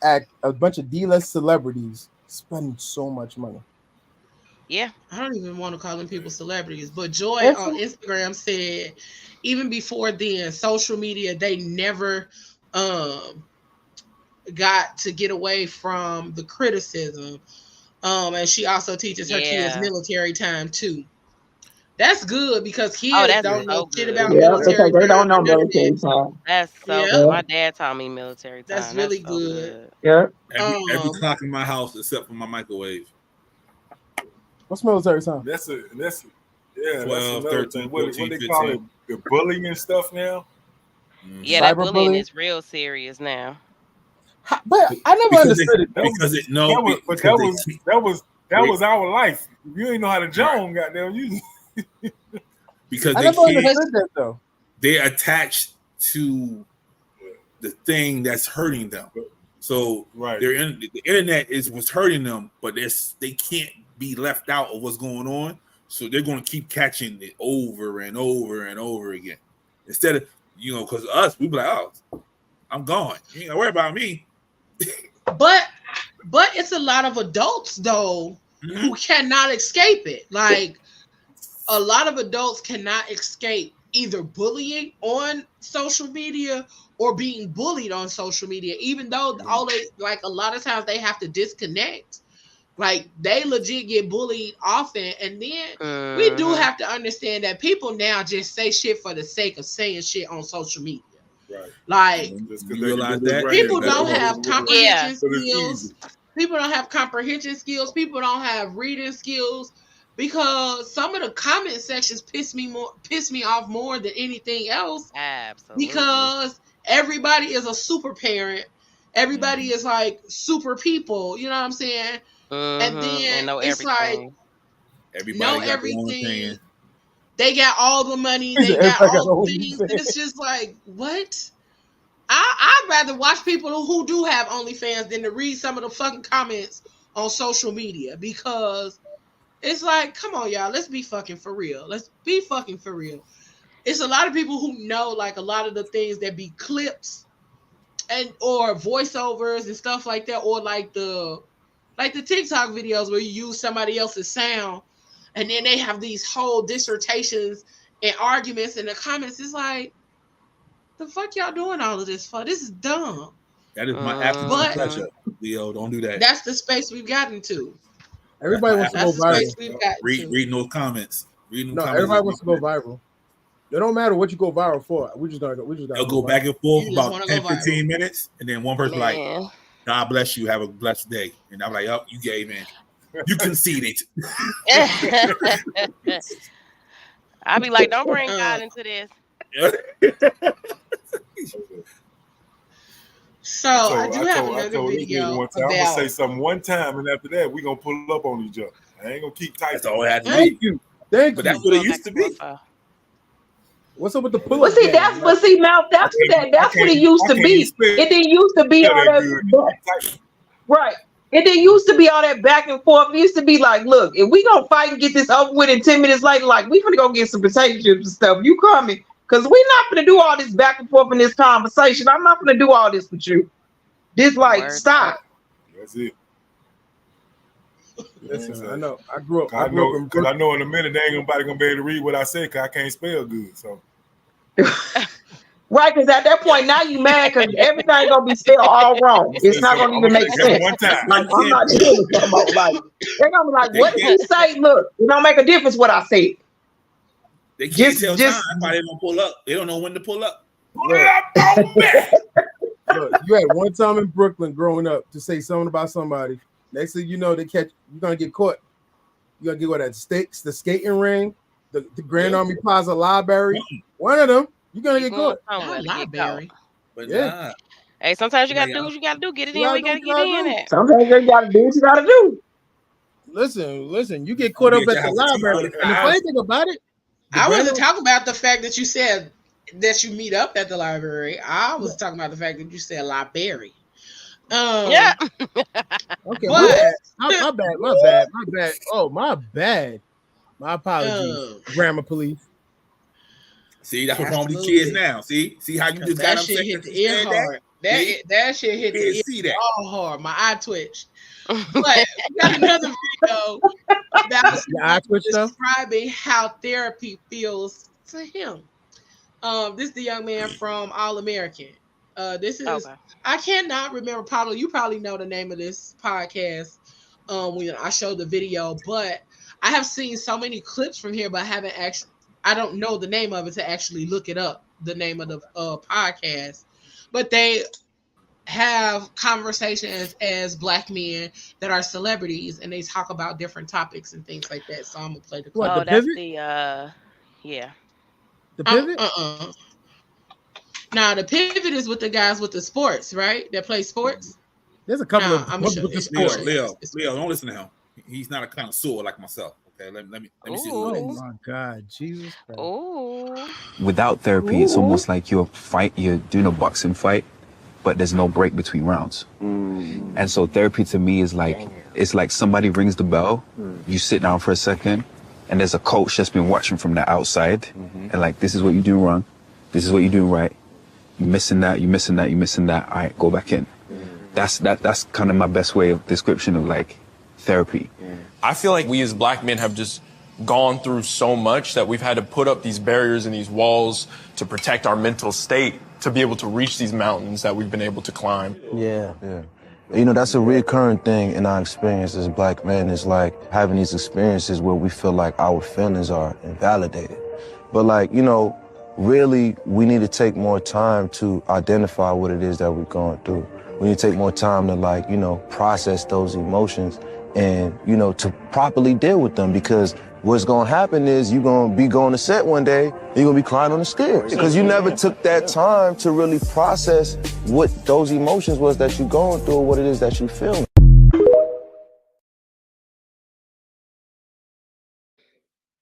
celebrities spending so much money. yeah. I don't even want to call them people celebrities, but Joy That's on Instagram said even before then, social media, they never got to get away from the criticism. And she also teaches her kids Yeah. military time too. That's good because Oh, kids that's don't know so shit good. about Yeah, military because they don't time know or none of military that. time. That's so Yeah, good. Yeah, My dad taught me military time. that's really so good. yeah. Every Um, clock in my house except for my microwave. What's military time? That's 12, another 13, thing. 14, What they call it? 15. The bullying and stuff now. Yeah, that bullying Cyberbullying? is real serious now. But I never Because understood it. That because it no that was, but because that was our life. If you ain't know how to Right. Joan, goddamn you. because I they never can't understood that though. they're attached to the thing that's hurting them. So Right. the internet is what's hurting them, but they can't be left out of what's going on. So they're going to keep catching it over and over and over again. Instead of, because us, we be like, oh, I'm gone. You ain't got to worry about me. but it's a lot of adults though who cannot escape it. Like a lot of adults cannot escape either bullying on social media or being bullied on social media, even though a lot of times they have to disconnect. Like they legit get bullied often, and then we do have to understand that people now just say shit for the sake of saying shit on social media. Right. Like You realize that people don't have Yeah. comprehension skills. People don't have comprehension skills. People don't have reading skills because some of the comment sections piss me off more than anything else. Absolutely. Because everybody is a super parent. Everybody is like super people. You know what I'm saying? And then and know it's everything. like everybody know got their own everything. opinion. They got all the money. They got Everybody got all their the own things. opinion. And it's just like, what? I'd rather watch people who do have OnlyFans than to read some of the fucking comments on social media because it's like, come on, y'all. Let's be fucking for real. Let's be fucking for real. It's a lot of people who know like a lot of the things that be clips and or voiceovers and stuff like that, or like the TikTok videos where you use somebody else's sound and then they have these whole dissertations and arguments in the comments. It's like, the fuck y'all doing all of this for? This is dumb. That is my absolute pleasure. Leo, don't do that. That's the space we've gotten to. Everybody wants to go viral. Reading those comments. Everybody wants to go viral. It don't matter what you go viral for. We just gotta go. They'll go back and forth for about 10, 15 minutes, and then one person like, God bless you, have a blessed day. And I'm like, oh, you gave in. You conceded. I'll be like, don't bring God into this. So I do have another video one time. I'm gonna say something one time, and after that, we're gonna pull up on each other. I ain't gonna keep tight. That's all it has to Thank be. you. Thank But you. that's what it used to be. What's up with the pull Well, up? see, that's what it used to be. It didn't used to be all that. Right. It didn't used to be all that back and forth. It used to be like, look, if we gonna fight and get this over with in 10 minutes later, like we finna go get some potato chips and stuff. You coming? Because we're not gonna do all this back and forth in this conversation. I'm not gonna do all this with you. This stop. That's it. Listen, I know. I grew up. I know in a minute they ain't nobody gonna be able to read what I say because I can't spell good. So. Right, because at that point now you mad because everything gonna be spelled all wrong. It's not gonna even make sense. One time. Like, I'm not doing it no more. Like they're gonna be like, what did he say? Look, it don't make a difference what I said. They can't tell time. That's why they don't pull up. They don't know when to pull up. Look, you had one time in Brooklyn growing up to say something about somebody. Next thing you know, you're gonna get caught. You're gonna get the skating ring, the Grand Army Plaza Library. One of them, you're gonna get caught. Library. But nah. Hey, sometimes you gotta do what you gotta do. Get it in where you gotta get in at. Sometimes you gotta do what you gotta do. Listen, you get caught up at the library. And the funny thing about it, I wasn't talking about the fact that you said that you meet up at the library. I was talking about the fact that you said library. Yeah. Okay, But- my bad. Oh, my bad. My apologies, grammar police. See, that's what's wrong with these kids now. See how you just got that them shit saying hit the you ear said hard. That shit hit the ear see that. all hard. My eye twitched. But we got another video about describing how therapy feels to him. This is the young man from All American. This is I cannot remember. Pablo, you probably know the name of this podcast. When I showed the video, but I have seen so many clips from here, but I don't know the name of it to actually look it up. The name of the podcast, but they have conversations as Black men that are celebrities, and they talk about different topics and things like that. So I'm gonna play the clip. Oh, that's the yeah. The pivot? Now the pivot is with the guys with the sports, right? That play sports. There's a couple of I'm with sure the sports. Leo, don't listen to him. He's not a connoisseur like myself. Okay, let me see. Oh my God, Jesus Christ. Oh. Without therapy, it's almost like you're doing a boxing fight, but there's no break between rounds. And so therapy to me is like, it's like somebody rings the bell, you sit down for a second, and there's a coach that's been watching from the outside, and like, this is what you're doing wrong, this is what you're doing right, you're missing that, all right, go back in. That's kind of my best way of description of like therapy. I feel like we as Black men have just gone through so much that we've had to put up these barriers and these walls to protect our mental state to be able to reach these mountains that we've been able to climb. Yeah. You know, that's a recurring thing in our experience as Black men, is like having these experiences where we feel like our feelings are invalidated. But like, you know, really we need to take more time to identify what it is that we're going through. We need to take more time to like, you know, process those emotions and, you know, to properly deal with them, because what's going to happen is you're going to be going to set one day, and you're going to be crying on the stairs because you never took that time to really process what those emotions was that you're going through, or what it is that you feel.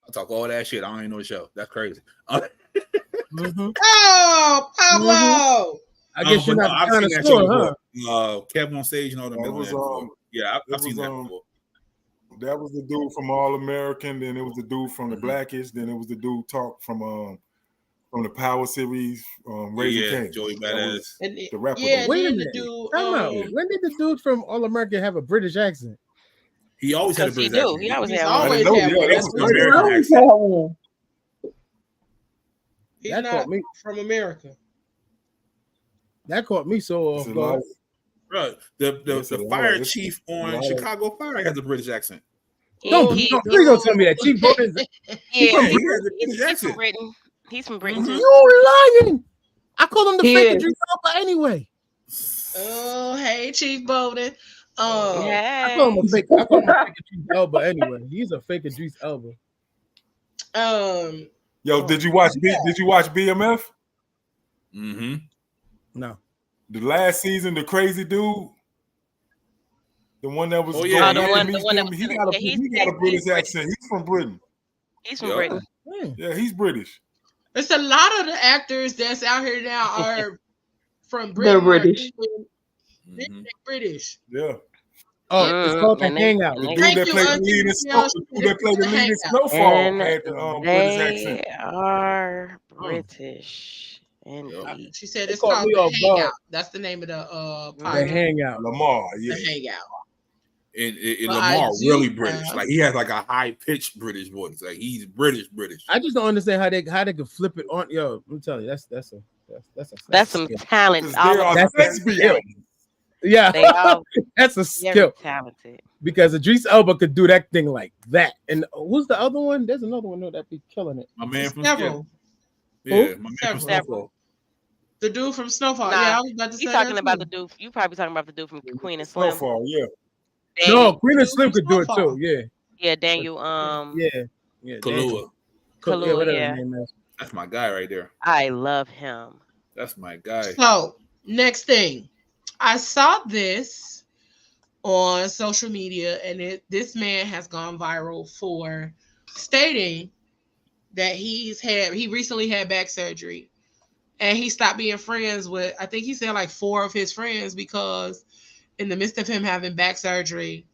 I talk all that shit. I don't even know the show. That's crazy. Oh, Pablo! I guess you're not I've kind seen of that show sure, before. Kevin on stage and all them. I've seen that before. That was the dude from All American. Then it was the dude from the Blackish. Then it was the dude from the Power series, Raising Cane's. Joey Badass. The rapper. Yeah, Wait a then minute. the dude. Time out. When did the dude from All American have a British accent? He always had a British accent. He always He's had always one. had one. That's an American accent. He's That not caught me. from America. That caught me so off guard. Bro, the fire chief on Chicago Fire has a British accent. Please don't tell me that. Chief Bowden He's British from Britain. He's from Britain too. You lying? I call him the fake Idris Elba anyway. Oh, hey, Chief Bowden. I call him a fake Idris Elba anyway. He's a fake Idris Elba. Yo, did you watch BMF? Mm-hmm. No. The last season, the crazy dude, the one that was the one that was he got a British accent. He's from Britain. He's from Britain. Yeah, he's British. It's a lot of the actors that's out here now are from Britain. They're British. They're British. Yeah. Oh, it's called the Hangout. The dude that played the lead in Snowfall had the British accent. They are British. She said it's called the Hangout. That's the name of the podcast. The Hangout. Lamar, yeah. The Hangout. And Lamar really British. Like he has like a high pitched British voice. Like he's British. I just don't understand how they could flip it on. Yo, let me tell you, that's some talent. Yeah, that's a skill. Talented. Because Idris Elba could do that thing like that. And who's the other one? There's another one that be killing it. My man from Several. Yeah, my man from Snowfall. The dude from Snowfall. Nah, yeah, I was about to say. You talking about the dude? You probably talking about the dude from Queen and Slim. Snowfall, yeah. No, Queen and Slim could do it too. Yeah. Yeah, Daniel. Yeah. Kalua. Whatever yeah. his name is. That's my guy right there. I love him. That's my guy. So next thing, I saw this on social media, and this man has gone viral for stating that he recently had back surgery, and he stopped being friends with, I think he said like 4 of his friends because in the midst of him having back surgery,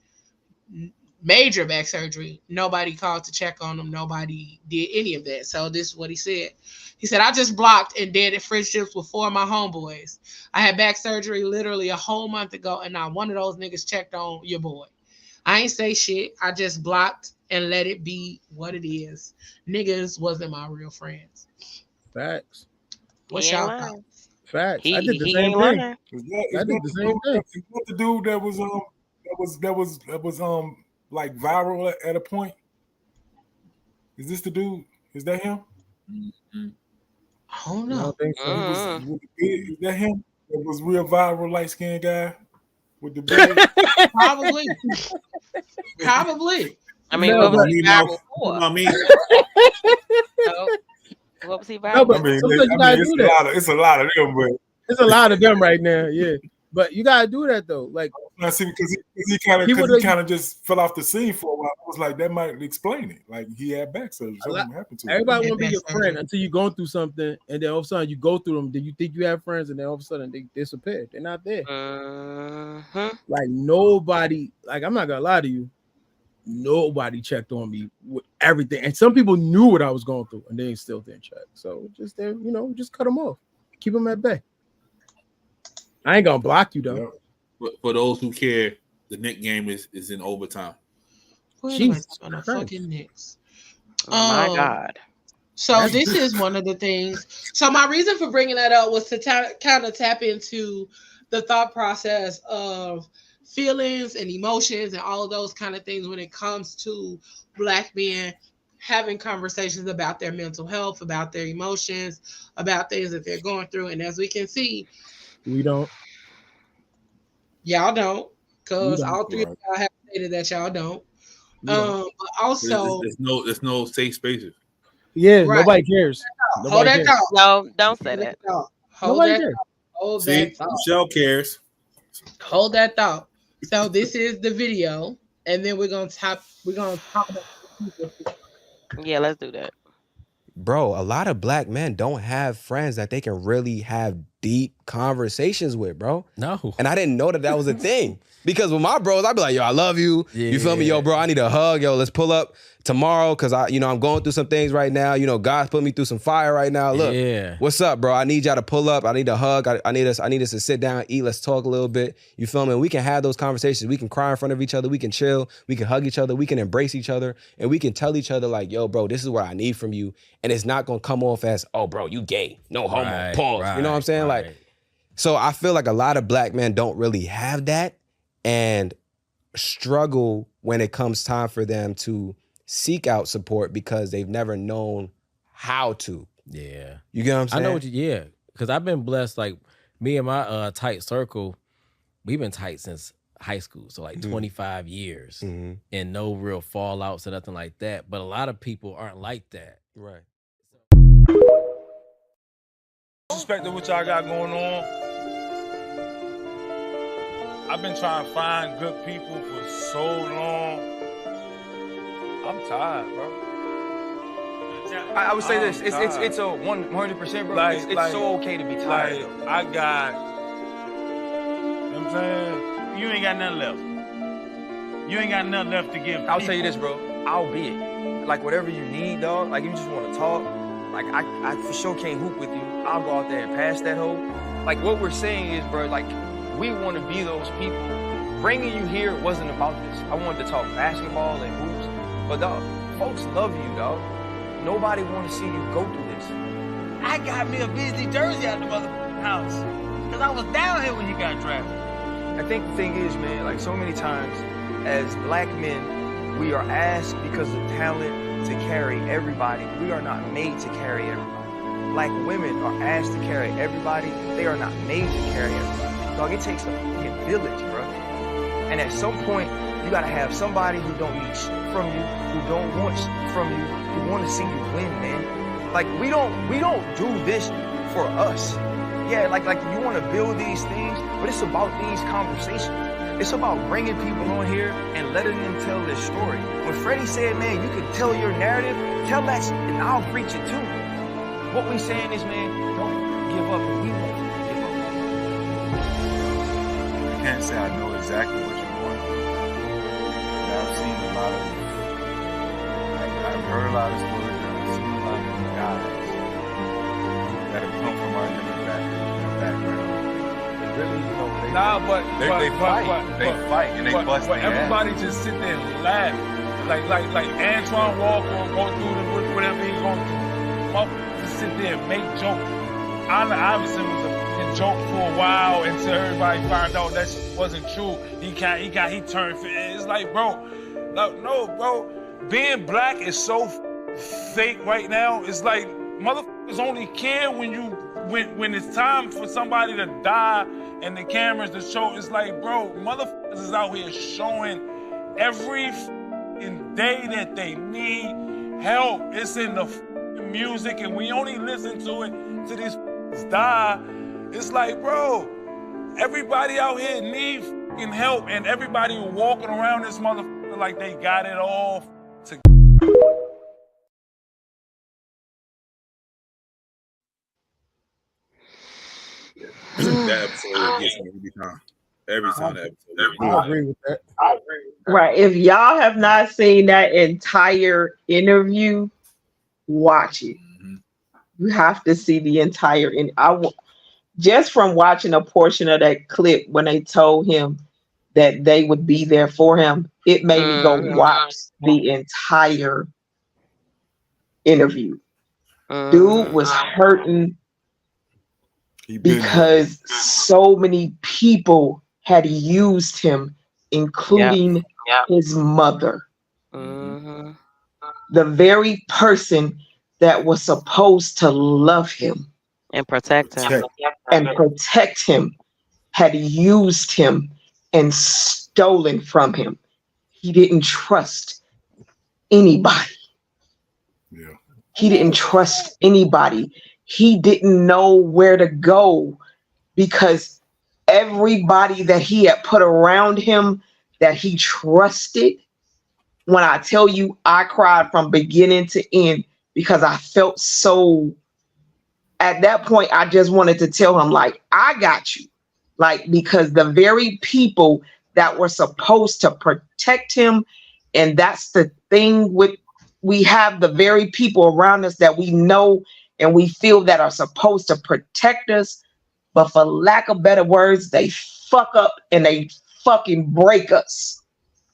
major back surgery, nobody called to check on him. Nobody did any of that. So this is what he said. He said, I just blocked and dead friendships with 4 of my homeboys. I had back surgery literally a whole month ago, and not one of those niggas checked on your boy. I ain't say shit. I just blocked and let it be what it is. Niggas wasn't my real friends. Facts. What's y'all thoughts? Facts. I did the same thing. I did the same thing. Is that the dude that was like viral at a point? Is this the dude? Is that him? I don't know. I don't think so. Is that him? That was real viral, light skinned guy with the beard? Probably. I mean, what was he viral for? What was he viral? No, but it's a lot of them, but it's a lot of them right now. Yeah, but you gotta do that though. Like, I see, because he kind of just fell off the scene for a while. I was like, that might explain it. Like, he had back surgery. Something happened to him. Everybody want to be your friend until you're going through something, and then all of a sudden you go through them. Then you think you have friends, and then all of a sudden they disappear. They're not there. Like, nobody. Like, I'm not gonna lie to you. Nobody checked on me with everything, and some people knew what I was going through, and they still didn't check. So just just cut them off, keep them at bay. I ain't gonna block you though. Yeah. But for those who care, the Knicks game is in overtime. Jesus, on the fucking Knicks. Oh my God. So this is one of the things. So my reason for bringing that up was to kind of tap into the thought process of feelings and emotions and all of those kind of things when it comes to Black men having conversations about their mental health, about their emotions, about things that they're going through. And as we can see, we don't. Y'all don't, because all three of y'all have stated that y'all don't. But also, there's no safe spaces. Yeah, right. Nobody cares. Hold that thought. No, don't say that. Hold that thought. Hold that thought. Michelle cares. Hold that thought. So this is the video, and then we're gonna talk about. Yeah, let's do that. Bro, a lot of Black men don't have friends that they can really have deep conversations with, bro. No. And I didn't know that was a thing. Because with my bros, I'd be like, yo, I love you. Yeah. You feel me? Yo, bro, I need a hug. Yo, let's pull up tomorrow because I'm going through some things right now. God's put me through some fire right now. Look, what's up, bro? I need y'all to pull up. I need a hug. I need us to sit down, eat. Let's talk a little bit. You feel me? And we can have those conversations. We can cry in front of each other. We can chill. We can hug each other. We can embrace each other. And we can tell each other like, yo, bro, this is what I need from you. And it's not going to come off as, oh, bro, you gay. No homo. Right, pause. right, you know what I'm saying? right. Like, so I feel like a lot of Black men don't really have that and struggle when it comes time for them to seek out support because they've never known how to. Yeah. You get what I'm saying? I know what because I've been blessed, like me and my tight circle, we've been tight since high school. So like 25 years and no real fallouts or nothing like that. But a lot of people aren't like that. Right. Respect to what y'all got going on. I've been trying to find good people for so long. I'm tired, bro. I would say this. It's a 100%, bro. Like, it's so okay to be tired. Like, I got, you know what I'm saying? You ain't got nothing left. You ain't got nothing left to give. I'll tell you this, bro. I'll be it. Like, whatever you need, dog. Like, you just want to talk. Like, I for sure can't hoop with you. I'll go out there and pass that hoe. Like, what we're saying is, bro, like, we want to be those people. Bringing you here wasn't about this. I wanted to talk basketball and hoops. But, dog, folks love you, dog. Nobody want to see you go through this. I got me a Beasley jersey out the motherfucking house. Because I was down here when you got drafted. I think the thing is, man, like so many times, as Black men, we are asked because of talent to carry everybody. We are not made to carry everybody. Black women are asked to carry everybody. They are not made to carry everybody. Dog, it takes a fucking village, bro. And at some point, you gotta have somebody who don't need shit from you, who don't want shit from you, who want to see you win, man. Like we don't do this for us. Yeah, like you want to build these things, but it's about these conversations. It's about bringing people on here and letting them tell their story. When Freddie said, man, you can tell your narrative, tell that shit, and I'll preach it too. What we saying is, man, don't give up, and we won't give up. can't say I know exactly what you're going through. But I've seen a lot of, I've heard a lot of stories, and I've seen a lot of guys that have come from our demographic background. They really, you know, they fight and they bust their everybody ass. just sit there and laugh. Like Antoine Walker go through whatever he's going through. Motherfuckers just sit there and make jokes. Allen Iverson was a joke for a while until everybody found out that shit wasn't true. He turned. It's like, bro, no, bro. Being black is so fake right now. It's like motherfuckers only care when it's time for somebody to die and the cameras to show. It's like, bro, motherfuckers is out here showing every day that they need help. It's in the music, and we only listen to it till these die. It's like, bro, everybody out here need help, and everybody walking around this motherfucker like they got it all to. That episode gets me every time. Every time that episode. I agree with that. Right. If y'all have not seen that entire interview, watch it. You have to see the entire. Just from watching a portion of that clip when they told him that they would be there for him, it made me go watch the entire interview. Dude was hurting because so many people had used him, including his mother. The very person that was supposed to love him and protect him had used him and stolen from him. He didn't trust anybody. He didn't trust anybody. He didn't know where to go because everybody that he had put around him that he trusted, when I tell you I cried from beginning to end because I felt so, at that point, I just wanted to tell him, like, I got you. Like, because the very people that were supposed to protect him, and that's the thing with, we have the very people around us that we know and we feel that are supposed to protect us, but for lack of better words, they fuck up and they fucking break us.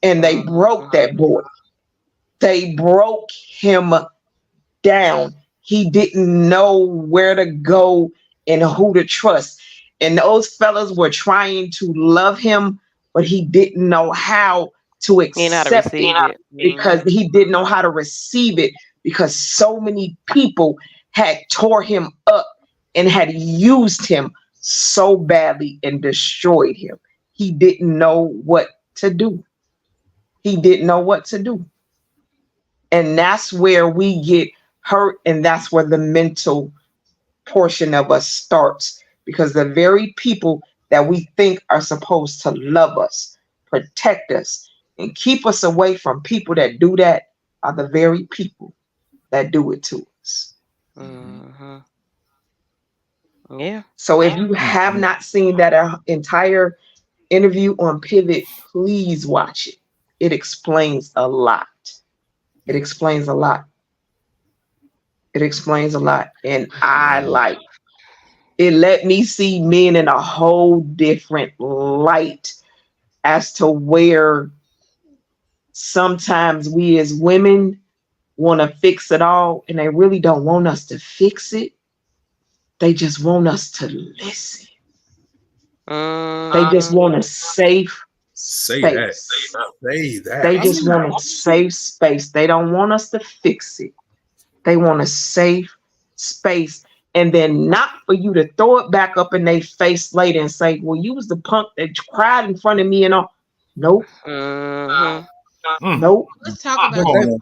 And they broke that boy. They broke him down. He didn't know where to go and who to trust. And those fellas were trying to love him, but he didn't know how to accept it because he didn't know how to receive it because so many people had tore him up and had used him so badly and destroyed him. He didn't know what to do. He didn't know what to do. And that's where we get hurt, and that's where the mental portion of us starts, because the very people that we think are supposed to love us, protect us, and keep us away from people that do that are the very people that do it to us. Yeah. So if you have not seen that entire interview on Pivot, please watch it. It explains a lot. It explains a lot. It explains a lot. And I like, it let me see men in a whole different light as to where sometimes we as women want to fix it all, and they really don't want us to fix it. They just want us to listen. They just want a safe space. Say that. They just want a safe space. They don't want us to fix it. They want a safe space. And then not for you to throw it back up in their face later and say, well, you was the punk that cried in front of me and all. Nope. Nope. Let's talk about that.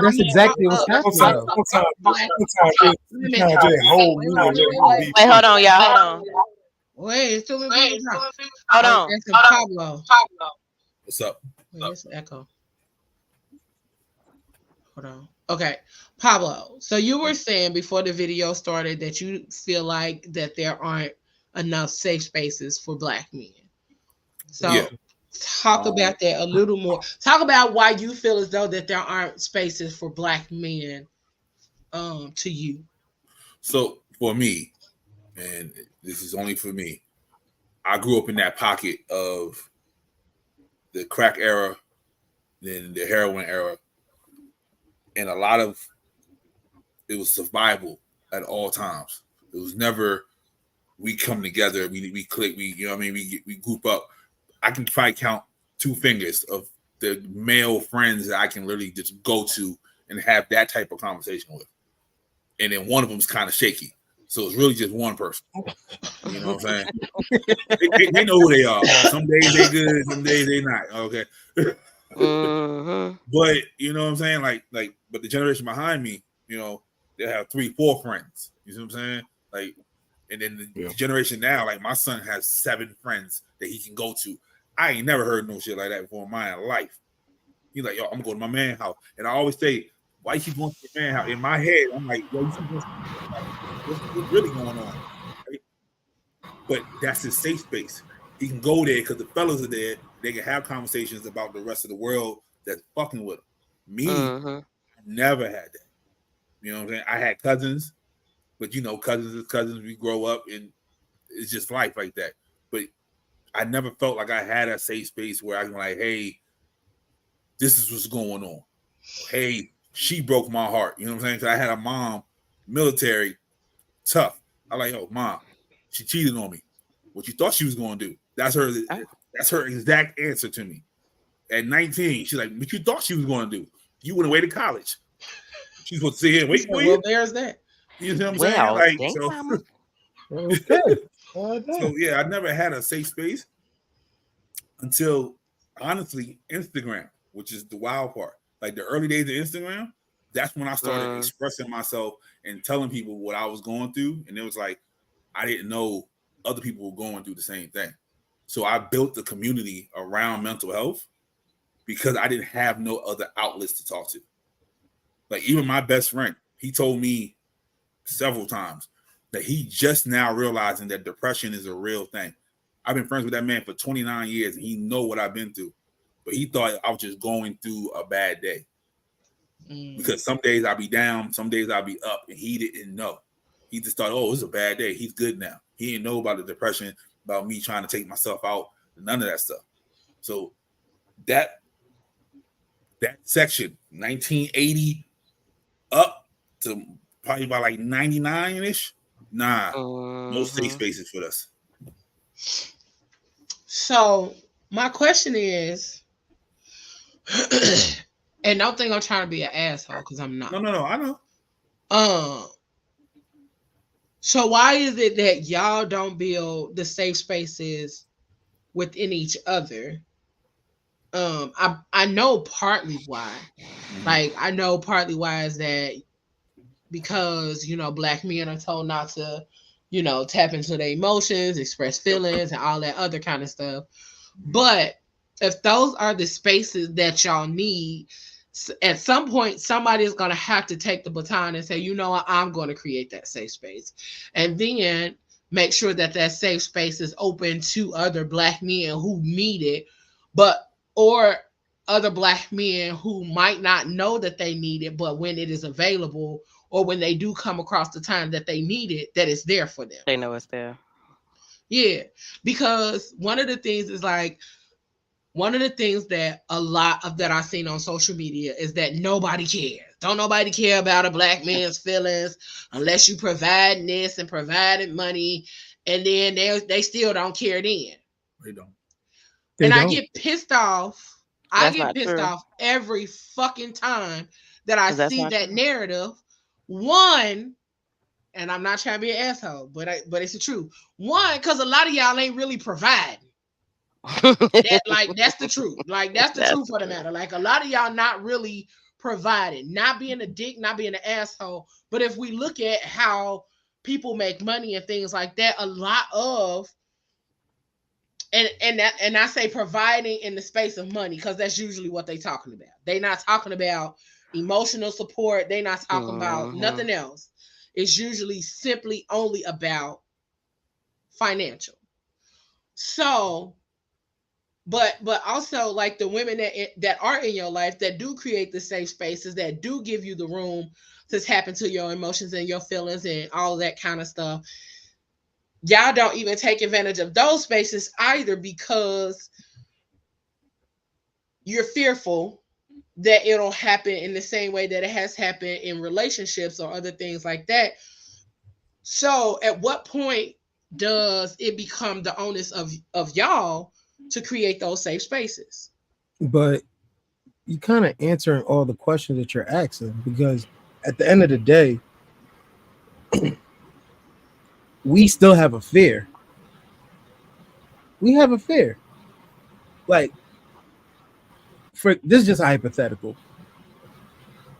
That's exactly what's happening. Wait, hold on, y'all. Hold on. Wait, it's too many people talking. Hold on. That's Pablo. What's up? Wait, it's an echo. Hold on. Okay, Pablo. So you were saying before the video started that you feel like that there aren't enough safe spaces for Black men. So talk about that a little more. Talk about why you feel as though that there aren't spaces for Black men to you. So for me, and this is only for me, I grew up in that pocket of the crack era, then the heroin era, and a lot of it was survival at all times. It was never we come together, we click, you know what I mean, we group up. I can probably count 2 fingers of the male friends that I can literally just go to and have that type of conversation with. And then one of them is kind of shaky. So it's really just one person. You know what I'm saying? they know who they are. Some days they good, some days they not. Okay. But you know what I'm saying? Like, but the generation behind me, you know, they have 3-4 friends. You see what I'm saying? Like, and then the generation now, like my son has 7 friends that he can go to. I ain't never heard no shit like that before in my life. He's like, yo, I'm gonna go to my man's house. And I always say, why you keep going to your man's house? In my head, I'm like, yo, you keep going to what's really going on? Right? But that's his safe space. He can go there because the fellas are there. They can have conversations about the rest of the world that's fucking with him. Me, I never had that. You know what I'm saying? I had cousins, but you know, cousins is cousins. We grow up and it's just life like that. But I never felt like I had a safe space where I can like, hey, this is what's going on. Hey, she broke my heart. You know what I'm saying? Because I had a mom, military, tough. I'm like, yo, mom, she cheated on me. What you thought she was going to do? That's her exact answer to me. At 19, she's like, what you thought she was going to do? You went away to college. She's supposed to sit here and wait for you. Well, there's that. You know what I'm saying? Like, so yeah, I never had a safe space until honestly Instagram, which is the wild part. Like the early days of Instagram, that's when I started expressing myself and telling people what I was going through. And it was like, I didn't know other people were going through the same thing. So I built the community around mental health because I didn't have no other outlets to talk to. Like even my best friend, he told me several times that he just now realizing that depression is a real thing. I've been friends with that man for 29 years and he know what I've been through. But he thought I was just going through a bad day. Because some days I'll be down, some days I'll be up, and he didn't know. He just thought, oh, it's a bad day. He's good now. He didn't know about the depression, about me trying to take myself out, none of that stuff. So that section, 1980 up to probably about like 99-ish, no safe spaces for us. So my question is, and don't think I'm trying to be an asshole because I'm not. No, I know. So why is it that y'all don't build the safe spaces within each other? I know partly why. Like I know partly why is that because you know Black men are told not to, you know, tap into their emotions, express feelings, and all that other kind of stuff. But if those are the spaces that y'all need, at some point somebody is going to have to take the baton and say, you know what, I'm going to create that safe space, and then make sure that that safe space is open to other Black men who need it, or other Black men who might not know that they need it, but when it is available or when they do come across the time that they need it, that it's there for them. They know it's there. Yeah, because one of the things that a lot of that I've seen on social media is that nobody cares. Don't nobody care about a Black man's feelings unless you providing this and providing money, and then they still don't care then. They don't. I get pissed off. I get pissed off every fucking time that I see that narrative. One, and I'm not trying to be an asshole, but it's the truth. One, because a lot of y'all ain't really providing. That's the truth. Like that's the truth for the matter. Like a lot of y'all not really providing, not being a dick, not being an asshole. But if we look at how people make money and things like that, a lot of and I say providing in the space of money because that's usually what they talking about. They not talking about emotional support. They not talking about nothing else. It's usually simply only about financial. So, but also like the women that are in your life that do create the safe spaces, that do give you the room to tap into your emotions and your feelings and all that kind of stuff. Y'all don't even take advantage of those spaces either, because you're fearful that it'll happen in the same way that it has happened in relationships or other things like that. So at what point does it become the onus of y'all to create those safe spaces? But you kind of answering all the questions that you're asking, because at the end of the day, we still have a fear. We have a fear. Like, for this is just hypothetical.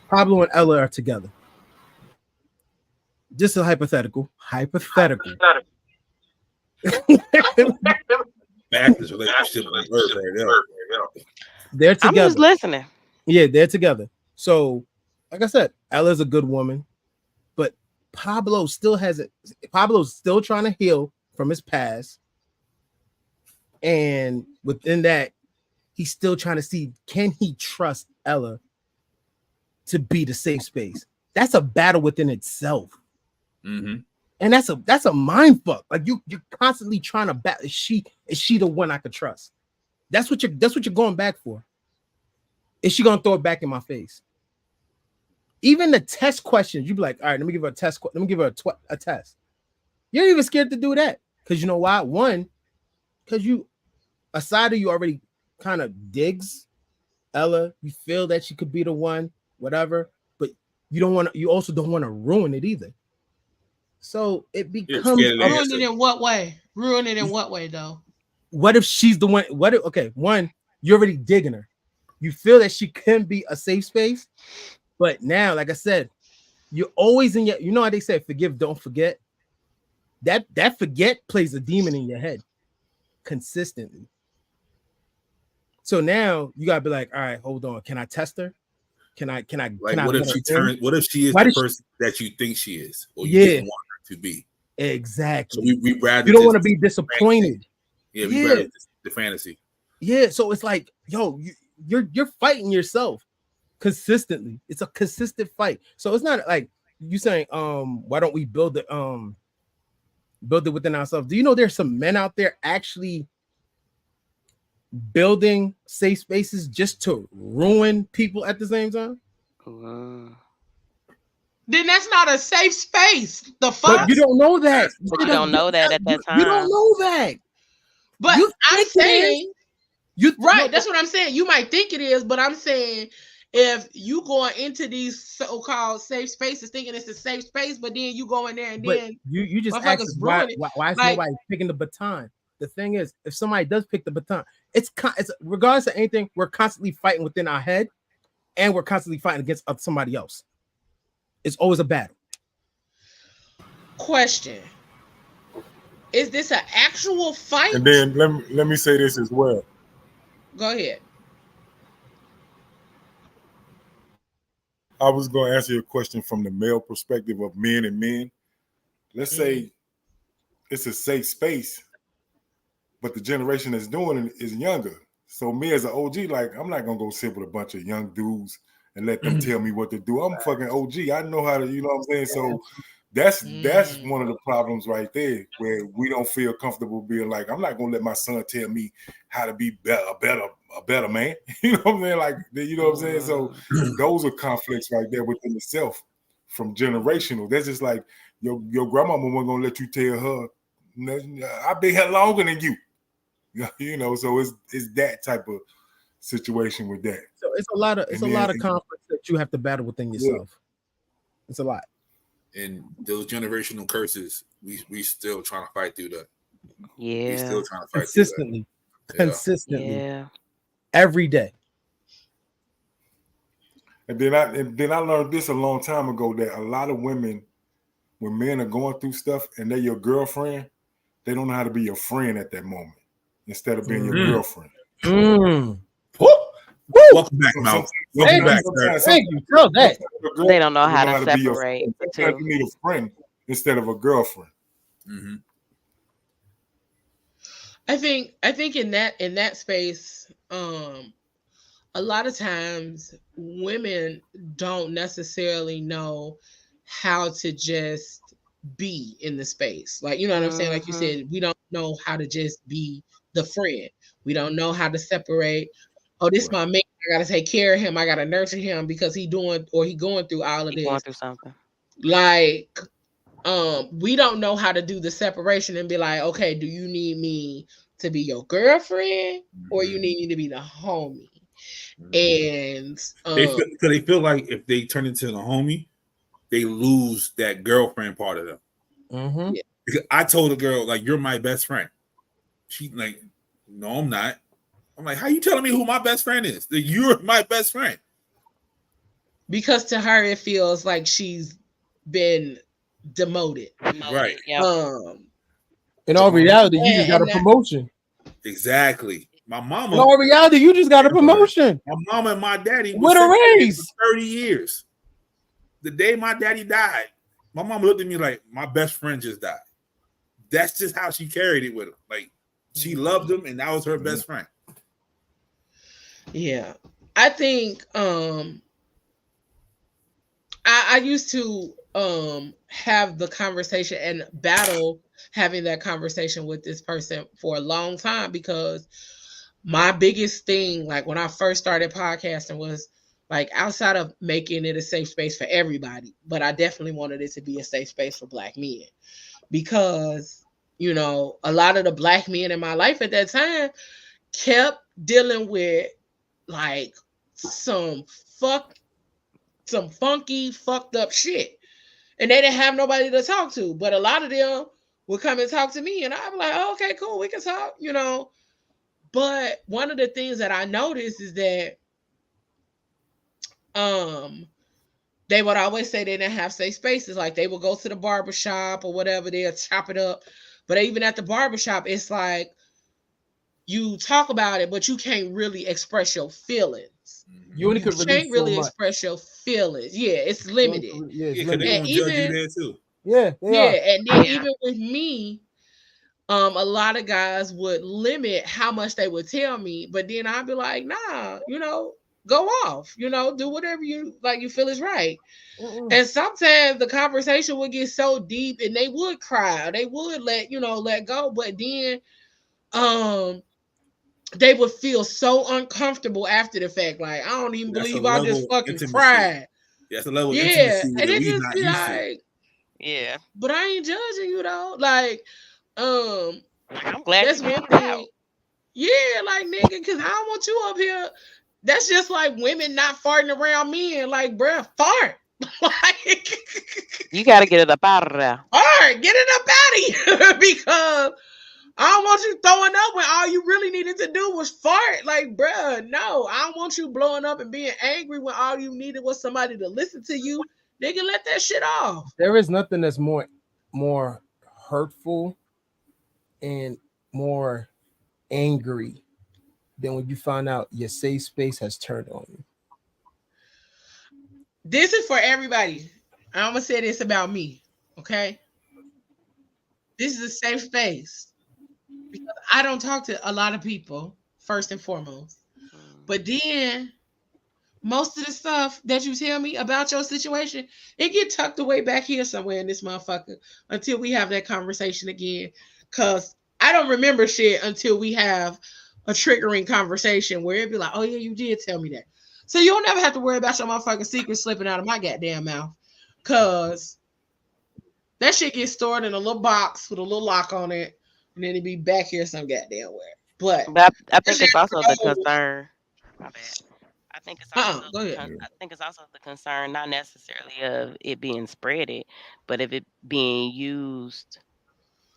Pablo and Ella are together. Just a hypothetical. Hypothetical. Back this relationship on earth right now. They're together. I'm just listening. Yeah, they're together. So, like I said, Ella's a good woman, but Pablo's still trying to heal from his past. And within that, he's still trying to see, can he trust Ella to be the safe space? That's a battle within itself. Mm-hmm. And that's a mind fuck. Like you're constantly trying to battle. Is she the one I could trust? That's what you're going back for. Is she gonna throw it back in my face? Even the test questions, you'd be like, all right, let me give her a test. Let me give her a test. You're even scared to do that because you know why? One, because a side of you already kind of digs Ella. You feel that she could be the one, whatever, but you also don't want to ruin it either. So it becomes ruin it in what way? Ruin it in what way though? What if she's the one? One, you're already digging her. You feel that she can be a safe space, but now, like I said, you're always in you know how they say forgive, don't forget. That forget plays a demon in your head consistently. So now you gotta be like, all right, hold on. Can I test her? Can I what if she is the person that you think she is, or you didn't want her to be? Exactly. So we rather you don't want to be disappointed. Yeah, we rather the fantasy. Yeah, so it's like, yo, you're fighting yourself consistently. It's a consistent fight. So it's not like you saying, why don't we build it within ourselves? Do you know there's some men out there actually building safe spaces just to ruin people at the same time? Then that's not a safe space. The fuck? But you don't know that. But you don't know that at that time. You don't know that. But I'm saying, right? That's what I'm saying. You might think it is, but I'm saying if you going into these so-called safe spaces thinking it's a safe space, but then you go in there and then you just ask why is nobody picking the baton? The thing is, if somebody does pick the baton, it's regardless of anything, we're constantly fighting within our head, and we're constantly fighting against somebody else. It's always a battle. Question: is this an actual fight? And then let me say this as well. Go ahead. I was going to answer your question from the male perspective of men and men. Let's say it's a safe space, but the generation that's doing it is younger. So me as an OG, like, I'm not going to go sit with a bunch of young dudes and let them tell me what to do. I'm fucking OG. I know how to, you know what I'm saying? So that's one of the problems right there, where we don't feel comfortable being like, I'm not going to let my son tell me how to be a better man. You know what I'm saying? Like, you know what I'm saying? So those are conflicts right there within itself from generational. That's just like your grandmama wasn't going to let you tell her, I've been here longer than you. You know, so it's that type of situation with that. So it's a lot of conflicts that you have to battle within yourself. Yeah. It's a lot. And those generational curses, we still trying to fight through that. Yeah. We still trying to fight consistently. Through that. Consistently. Yeah. Every day. And then I learned this a long time ago, that a lot of women, when men are going through stuff and they're your girlfriend, they don't know how to be your friend at that moment instead of being your girlfriend. Welcome back, Mal. Welcome back. Thank you. Tell that. They don't know how to separate the two. You need a friend instead of a girlfriend. Mm-hmm. I think in that space, a lot of times women don't necessarily know how to just be in the space. Like, you know what I'm saying? Like you said, we don't know how to just be the friend. We don't know how to separate. Oh, this my man. I gotta take care of him. I gotta nurture him because he going through all of He going this. through something. Like, we don't know how to do the separation and be like, okay, do you need me to be your girlfriend or you need me to be the homie? And they feel like if they turn into the homie, they lose that girlfriend part of them. Mm-hmm. Yeah. Because I told the girl, like, you're my best friend. She like, no, I'm not. I'm like, how you telling me who my best friend is? That you're my best friend. Because to her it feels like she's been demoted. Right. Yep. In all reality, you just got a promotion. Exactly. My mama. In all reality, you just got a promotion. My mama and my daddy with a raise for 30 years. The day my daddy died, my mama looked at me like, my best friend just died. That's just how she carried it with him. Like, she loved him, and that was her best friend. Yeah. I think I used to have the conversation and battle having that conversation with this person for a long time, because my biggest thing, like when I first started podcasting, was like, outside of making it a safe space for everybody, but I definitely wanted it to be a safe space for Black men, because, you know, a lot of the Black men in my life at that time kept dealing with like some funky, fucked up shit. And they didn't have nobody to talk to. But a lot of them would come and talk to me, and I'd be like, oh, okay, cool, we can talk, you know. But one of the things that I noticed is that they would always say they didn't have safe spaces. Like, they would go to the barbershop or whatever, they'll chop it up. But even at the barbershop, it's like you talk about it, but you can't really express your feelings. You only could can't really express your feelings. Yeah, it's limited. Yeah, because they're gonna judge you there too. Yeah, and then even with me, a lot of guys would limit how much they would tell me, but then I'd be like, nah, you know, go off, you know, do whatever you like, you feel is right. And sometimes the conversation would get so deep and they would cry, they would let go, but then they would feel so uncomfortable after the fact. Like, I don't even believe I just fucking cried. That's a level of Yeah, intimacy and that it we just not be used like, yeah, but I ain't judging you though. Like, I'm glad that's you one figured it thing. out. Yeah, like, nigga, because I don't want you up here. That's just like women not farting around men. Like, bruh, fart. Like, You got to get it up out of there. fart, get it up out of here. Because I don't want you throwing up when all you really needed to do was fart. Like, bruh, no. I don't want you blowing up and being angry when all you needed was somebody to listen to you. Nigga, let that shit off. There is nothing that's more hurtful and more angry than when you find out your safe space has turned on you. This is for everybody. I'm gonna say this about me, okay? This is a safe space because I don't talk to a lot of people, first and foremost. But then most of the stuff that you tell me about your situation, it get tucked away back here somewhere in this motherfucker until we have that conversation again. Cause I don't remember shit until we have a triggering conversation where it'd be like, oh yeah, you did tell me that. So you don't never have to worry about your motherfucking secret slipping out of my goddamn mouth. Cause that shit gets stored in a little box with a little lock on it, and then it'd be back here some goddamn where. But I think it's also the concern. My bad. I think it's also I think it's also the concern, not necessarily of it being spreaded, but of it being used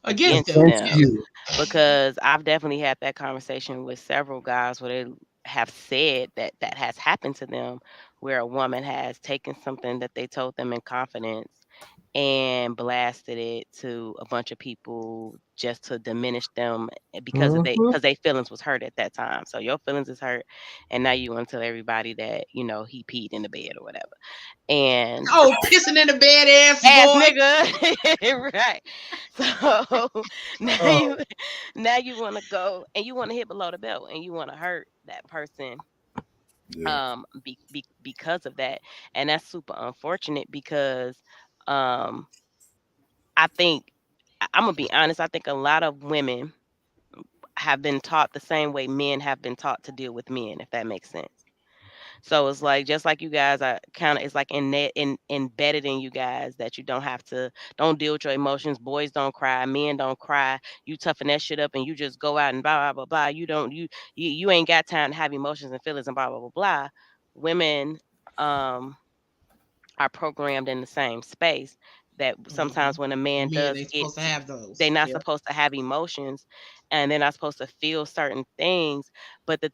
against them. Because I've definitely had that conversation with several guys where they have said that has happened to them, where a woman has taken something that they told them in confidence and blasted it to a bunch of people just to diminish them because because their feelings was hurt at that time. So your feelings is hurt, and now you want to tell everybody that he peed in the bed or whatever. And pissing in the bed ass boy. nigga. Right. So now you want to go and you want to hit below the belt and you want to hurt that person because of that. And that's super unfortunate because I think I'm gonna be honest, I think a lot of women have been taught the same way men have been taught to deal with men, if that makes sense. So it's like just like you guys are it's like embedded in you guys that you don't deal with your emotions. Boys don't cry, men don't cry. You toughen that shit up and you just go out and blah blah blah blah. You ain't got time to have emotions and feelings and blah blah blah blah. Women are programmed in the same space that sometimes when a man Men does ain't get supposed to have those. they're not Yeah. supposed to have emotions and they're not supposed to feel certain things, but the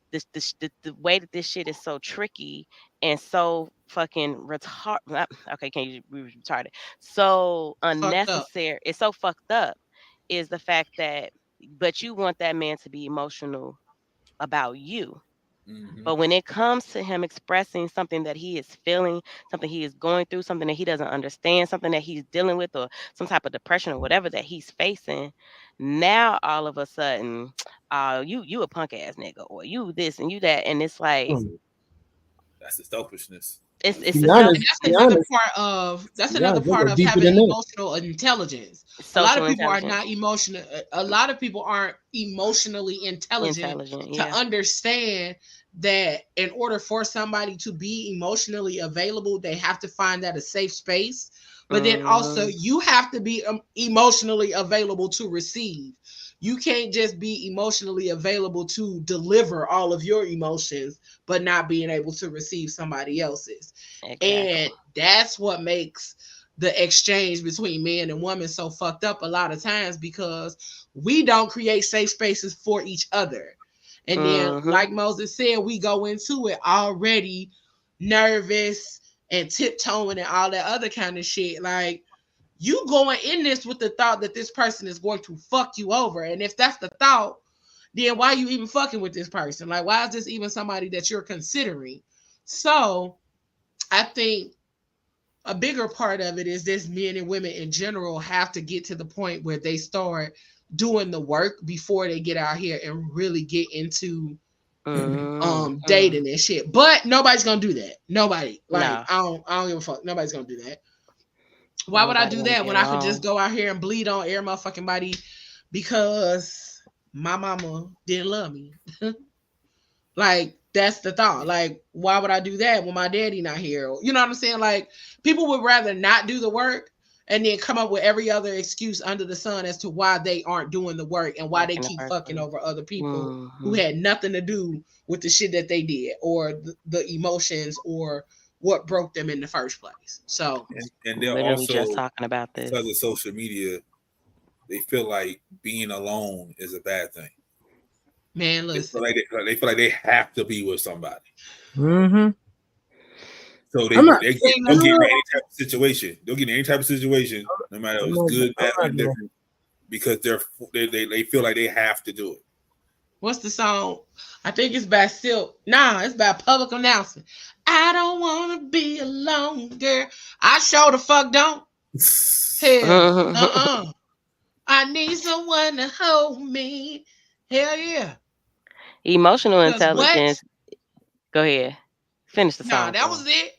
way that this shit is so tricky and so fucking retarded, okay, can't use retarded, so unnecessary, it's so fucked up, is the fact that but you want that man to be emotional about you. But when it comes to him expressing something that he is feeling, something he is going through, something that he doesn't understand, something that he's dealing with, or some type of depression or whatever that he's facing, now all of a sudden, you a punk ass nigga, or you this and you that, and it's like that's the selfishness. It's And that's another part of having emotional intelligence. A lot of people are not emotional. A lot of people aren't emotionally intelligent to understand that in order for somebody to be emotionally available, they have to find that a safe space. But then also you have to be emotionally available to receive. You can't just be emotionally available to deliver all of your emotions, but not being able to receive somebody else's. Exactly. And that's what makes the exchange between men and women so fucked up a lot of times, because we don't create safe spaces for each other. And then, like Moses said, we go into it already nervous and tiptoeing and all that other kind of shit. Like, you going in this with the thought that this person is going to fuck you over. And if that's the thought, then why are you even fucking with this person? Like, why is this even somebody that you're considering? So I think a bigger part of it is this: men and women in general have to get to the point where they start doing the work before they get out here and really get into dating and shit. But nobody's gonna do that. Nobody. Like, no. I don't give a fuck. Nobody's gonna do that. Why would I do that when I could just go out here and bleed on every motherfucking body because my mama didn't love me? Like, that's the thought. Like, why would I do that when my daddy not here? You know what I'm saying? Like, people would rather not do the work and then come up with every other excuse under the sun as to why they aren't doing the work and why they keep fucking over other people who had nothing to do with the shit that they did or the emotions or what broke them in the first place. So, and they're literally also just talking about this because of social media. They feel like being alone is a bad thing. Man, listen. They feel like they have to be with somebody. Mm-hmm. So they'll get in any type of situation. They'll get in any type of situation, no matter if it's good, bad, or indifferent, because they feel like they have to do it. What's the song? I think it's by Silk. Nah, it's by Public Announcement. I don't want to be alone, girl. I sure the fuck don't. Hell, I need someone to hold me. Hell yeah. Emotional intelligence. Go ahead. Finish the song. Nah, that was it.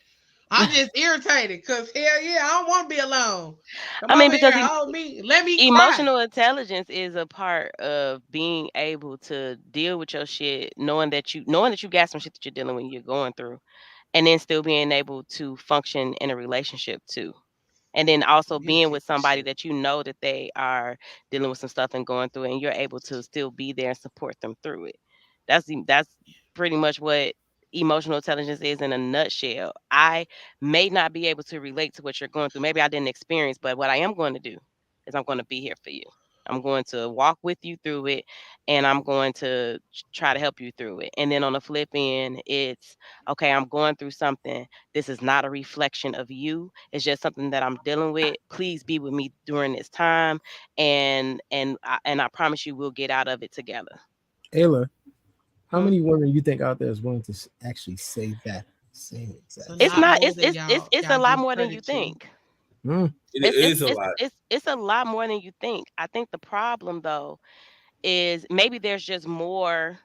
I'm just irritated because hell yeah, I don't want to be alone. Because hold me. Let me emotional intelligence is a part of being able to deal with your shit, knowing that you got some shit that you're dealing with, you're going through, and then still being able to function in a relationship too. And then also being with somebody that you know that they are dealing with some stuff and going through it, and you're able to still be there and support them through it. That's pretty much what emotional intelligence is in a nutshell. I may not be able to relate to what you're going through. Maybe I didn't experience, but what I am going to do is I'm going to be here for you. I'm going to walk with you through it, and I'm going to try to help you through it. And then on the flip end, it's okay, I'm going through something. This is not a reflection of you. It's just something that I'm dealing with. Please be with me during this time, and I promise you we'll get out of it together. Ayla, how many women you think out there is willing to actually say that same exact? It's not. more It's than it's y'all- it's y'all a lot give more than you credit to. think. It is a lot. It's a lot more than you think. I think the problem though is maybe there's just more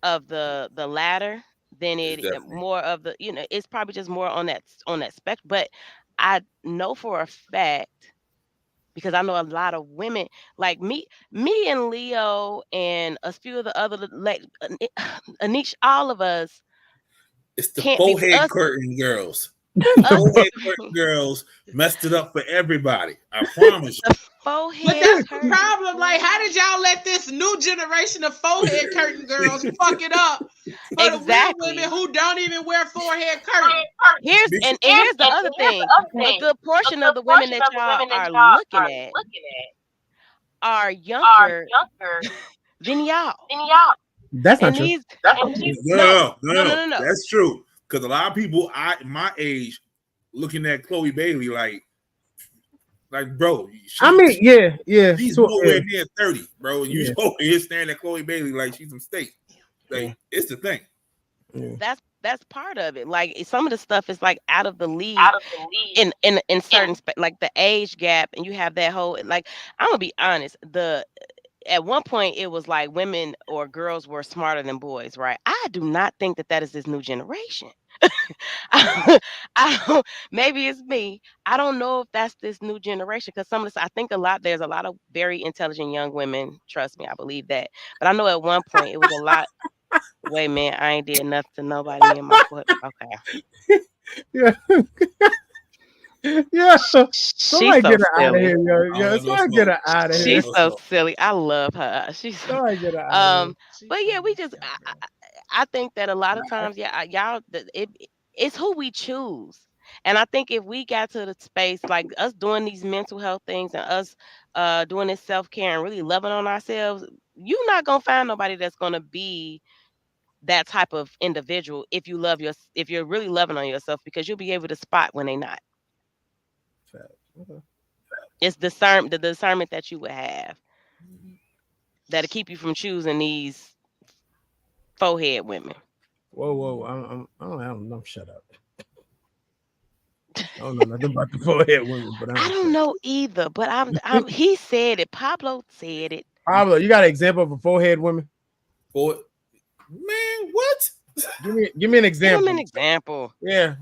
of the latter than It's it definitely. more of the, it's probably just more on that spectrum. But I know for a fact, because I know a lot of women like me and Leo and a few of the other, like Anish, all of us It's the can't be forehead us. curtain girls. The forehead curtain girls messed it up for everybody. I promise you. But that's the problem. Like, how did y'all let this new generation of forehead curtain girls fuck it up for the real women who don't even wear forehead curtain? Here's the other thing. A good portion of the women that y'all are looking at are younger than y'all. That's not And true. these No. no. That's true. Because a lot of people my age looking at Chloe Bailey like bro. I mean, yeah. She's so, nowhere yeah. near 30, bro. And you over here staring at Chloe Bailey like she's some steak. Like it's the thing. That's part of it. Like some of the stuff is like out of the league in certain like the age gap, and you have that whole like, I'm gonna be honest, at one point it was like women or girls were smarter than boys, right? I do not think that is this new generation. I don't, maybe it's me. I don't know if that's this new generation, because some of this, I think there's a lot of very intelligent young women. Trust me, I believe that. But I know at one point it was a lot. Wait, man, I ain't did nothing to nobody in my foot. Okay. Yeah. Yeah. Somebody get her out of here, yo. Somebody get her out of here. She's so silly. I love her. She's somebody get her out of here. But yeah, we just I think that a lot of times, y'all, it's who we choose. And I think if we got to the space like us doing these mental health things and us doing this self-care and really loving on ourselves, you're not gonna find nobody that's gonna be that type of individual if you're really loving on yourself, because you'll be able to spot when they're not. It's the discernment that you would have that'll keep you from choosing these forehead women. Whoa! I'm shut up. I don't know nothing about the forehead women, but I don't know either. But I'm he said it. Pablo said it. Pablo, you got an example of a forehead woman? Man, what? Give me an example. Give him an example. Yeah.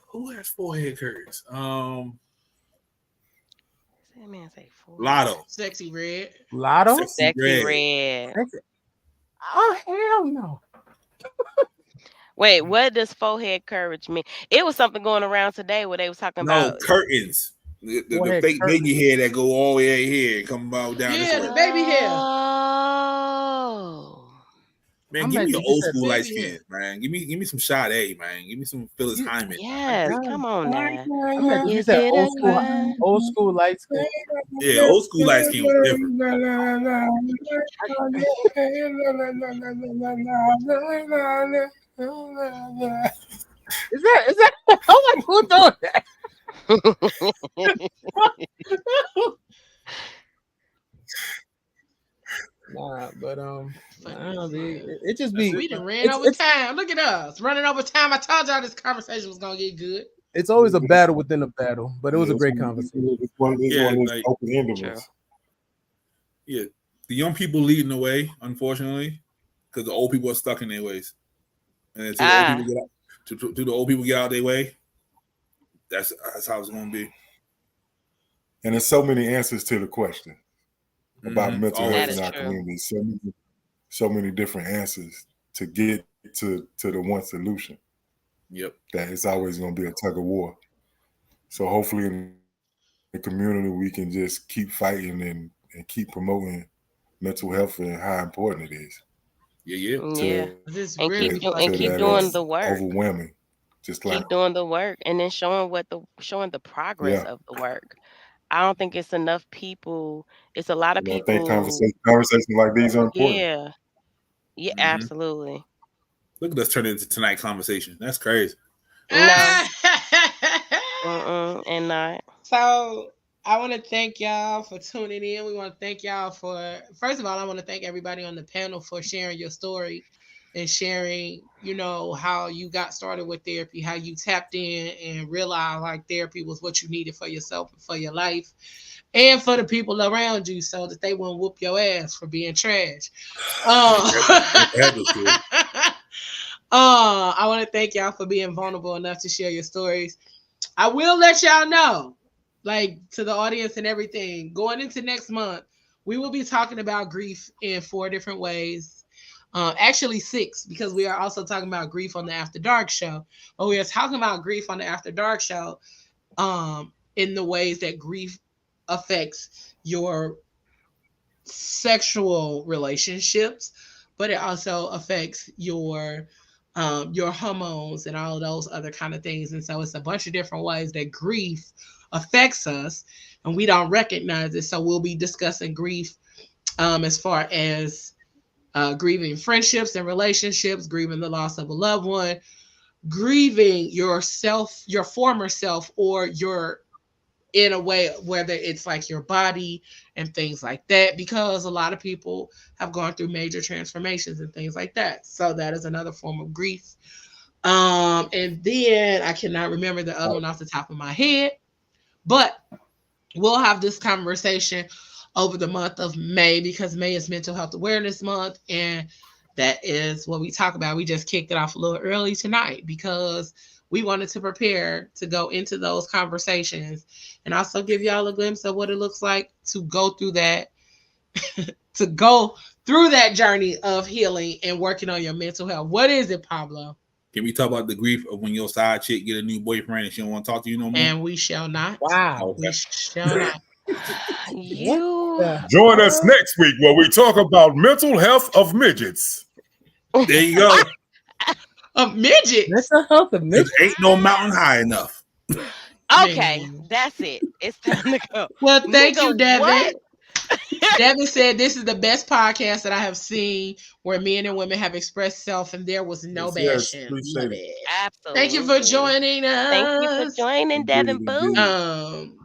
Who has forehead curtains? That man say Lotto. Sexy Red. Lotto? Sexy Red. Oh, hell no. Wait, what does forehead courage mean? It was something going around today where they was talking about curtains. The fake baby hair that go all the way here and come out down this way. The baby hair. Oh. Man, give me an old school light skin, man. Give me some Sade, man. Give me some Phyllis Hyman. Yes, come on now. You said old school light skin. Yeah, old school light skin was different. Is that? Oh my, who doing that? Nah, but it just be. We done ran over time. Look at us running over time. I told y'all this conversation was gonna get good. It's always a battle within a battle, but it was a great conversation. Yeah, the young people leading the way, unfortunately, because the old people are stuck in their ways, and until the old people get out their way, that's how it's going to be. And there's so many answers to the question about mental health in our community. So many different answers to get to the one solution. Yep. That it's always going to be a tug of war. So hopefully in the community we can just keep fighting and keep promoting mental health and how important it is. Yeah. And keep doing the work. Overwhelming. Just like keep doing the work and then showing the progress of the work. I don't think it's enough people. It's a lot of And I think people. conversations like these are important. Yeah. Yeah, absolutely. Look at us turn into tonight conversation. That's crazy. No. And not. So I want to thank y'all for tuning in. We want to thank y'all for, first of all, I want to thank everybody on the panel for sharing your story and sharing, you know, how you got started with therapy, how you tapped in and realized like therapy was what you needed for yourself and for your life and for the people around you so that they wouldn't whoop your ass for being trash. I want to thank y'all for being vulnerable enough to share your stories. I will let y'all know, like to the audience and everything, going into next month, we will be talking about grief in 4 different ways. Actually 6, because we are also talking about grief on the After Dark show. But we are talking about grief on the After Dark show in the ways that grief affects your sexual relationships, but it also affects your hormones and all of those other kind of things. And so it's a bunch of different ways that grief affects us and we don't recognize it. So we'll be discussing grief as far as grieving friendships and relationships, grieving the loss of a loved one, grieving yourself, your former self, or your, in a way, whether it's like your body and things like that, because a lot of people have gone through major transformations and things like that. So that is another form of grief. And then I cannot remember the other one off the top of my head, but we'll have this conversation over the month of May, because May is Mental Health Awareness Month, and that is what we talk about. We just kicked it off a little early tonight because we wanted to prepare to go into those conversations and also give y'all a glimpse of what it looks like to go through that, to go through that journey of healing and working on your mental health. What is it, Pablo? Can we talk about the grief of when your side chick get a new boyfriend and she don't want to talk to you no more? And we shall not. Wow. We shall not. Join us next week where we talk about mental health of midgets. There you go. Of midgets. Mental health of midgets. Ain't no mountain high enough. Okay, that's it. It's time to go. Well, thank you, Nigga, Devin. what? Devin said this is the best podcast that I have seen where men and women have expressed self and there was no bashing. Appreciate it. Absolutely. Thank you for joining us. Thank you for joining, Devin Boo.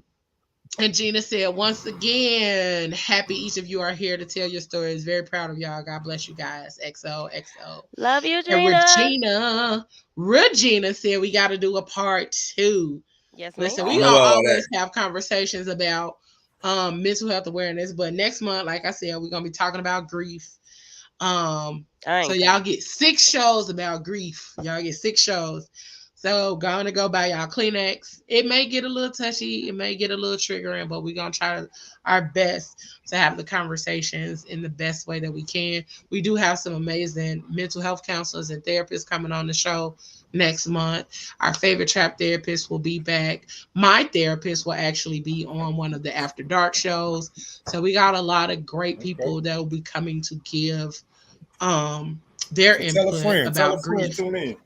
And Gina said, once again, happy each of you are here to tell your stories. Very proud of y'all. God bless you guys. XOXO. Love you, Gina. Gina. Regina said we got to do a part 2. Yes, listen, ma'am. we gonna always have conversations about mental health awareness, but next month, like I said, we're gonna be talking about grief. So y'all get 6 shows about grief. Y'all get 6 shows. So gonna go buy y'all Kleenex. It may get a little touchy, it may get a little triggering, but we're gonna try our best to have the conversations in the best way that we can. We do have some amazing mental health counselors and therapists coming on the show next month. Our favorite trap therapist will be back. My therapist will actually be on one of the After Dark shows. So we got a lot of great people that will be coming to give their input about grief. Tune in.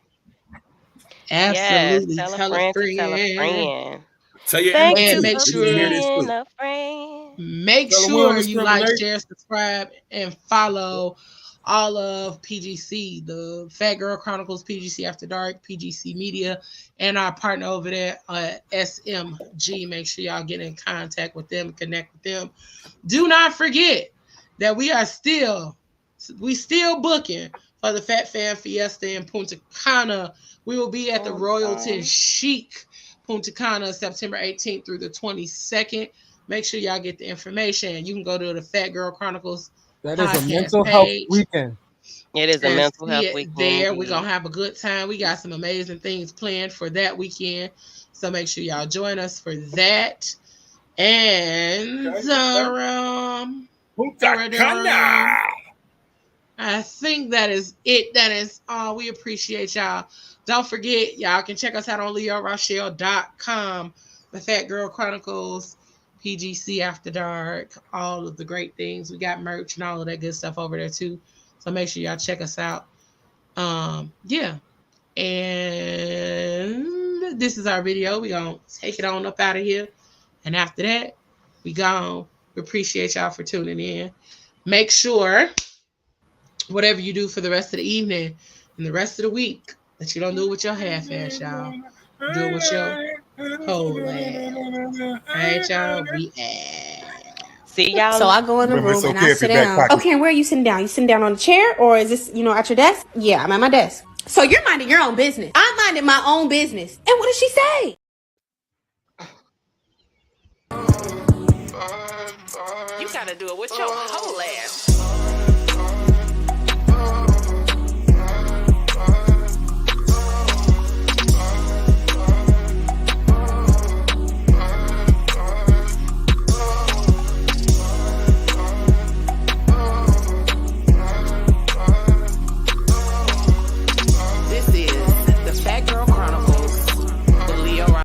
Absolutely. Yes, tell a friend. Tell your Thank enemies you make for sure being a friend. Make Tell them sure we you don't like, discriminate. share, subscribe, and follow all of PGC, the Phat Girl Chronicles, PGC After Dark, PGC Media, and our partner over there, SMG. Make sure y'all get in contact with them, connect with them. Do not forget that we still booking for the Fat Fan Fiesta in Punta Cana. We will be at the Royalton Chic, Punta Cana, September 18th through the 22nd. Make sure y'all get the information. You can go to the Phat Girl Chronicles. That is a mental health weekend. It is a mental health weekend. There, we're gonna have a good time. We got some amazing things planned for that weekend. So make sure y'all join us for that. And Punta Cana. I think that is it. That is all. We appreciate y'all. Don't forget, y'all can check us out on LeoRochelle.com, the Phat Girl Chronicles, PGC After Dark, all of the great things. We got merch and all of that good stuff over there too. So make sure y'all check us out. Yeah. And this is our video. We're going to take it on up out of here. And after that, We gone. We appreciate y'all for tuning in. Make sure, whatever you do for the rest of the evening and the rest of the week, that you don't do it with your half-ass, y'all. Do it with your whole ass. All right, y'all? We See y'all. So I go in the room and I sit down. Okay, and where are you sitting down? You sitting down on the chair, or is this, at your desk? Yeah, I'm at my desk. So you're minding your own business. I'm minding my own business. And what does she say? You gotta do it with your whole ass.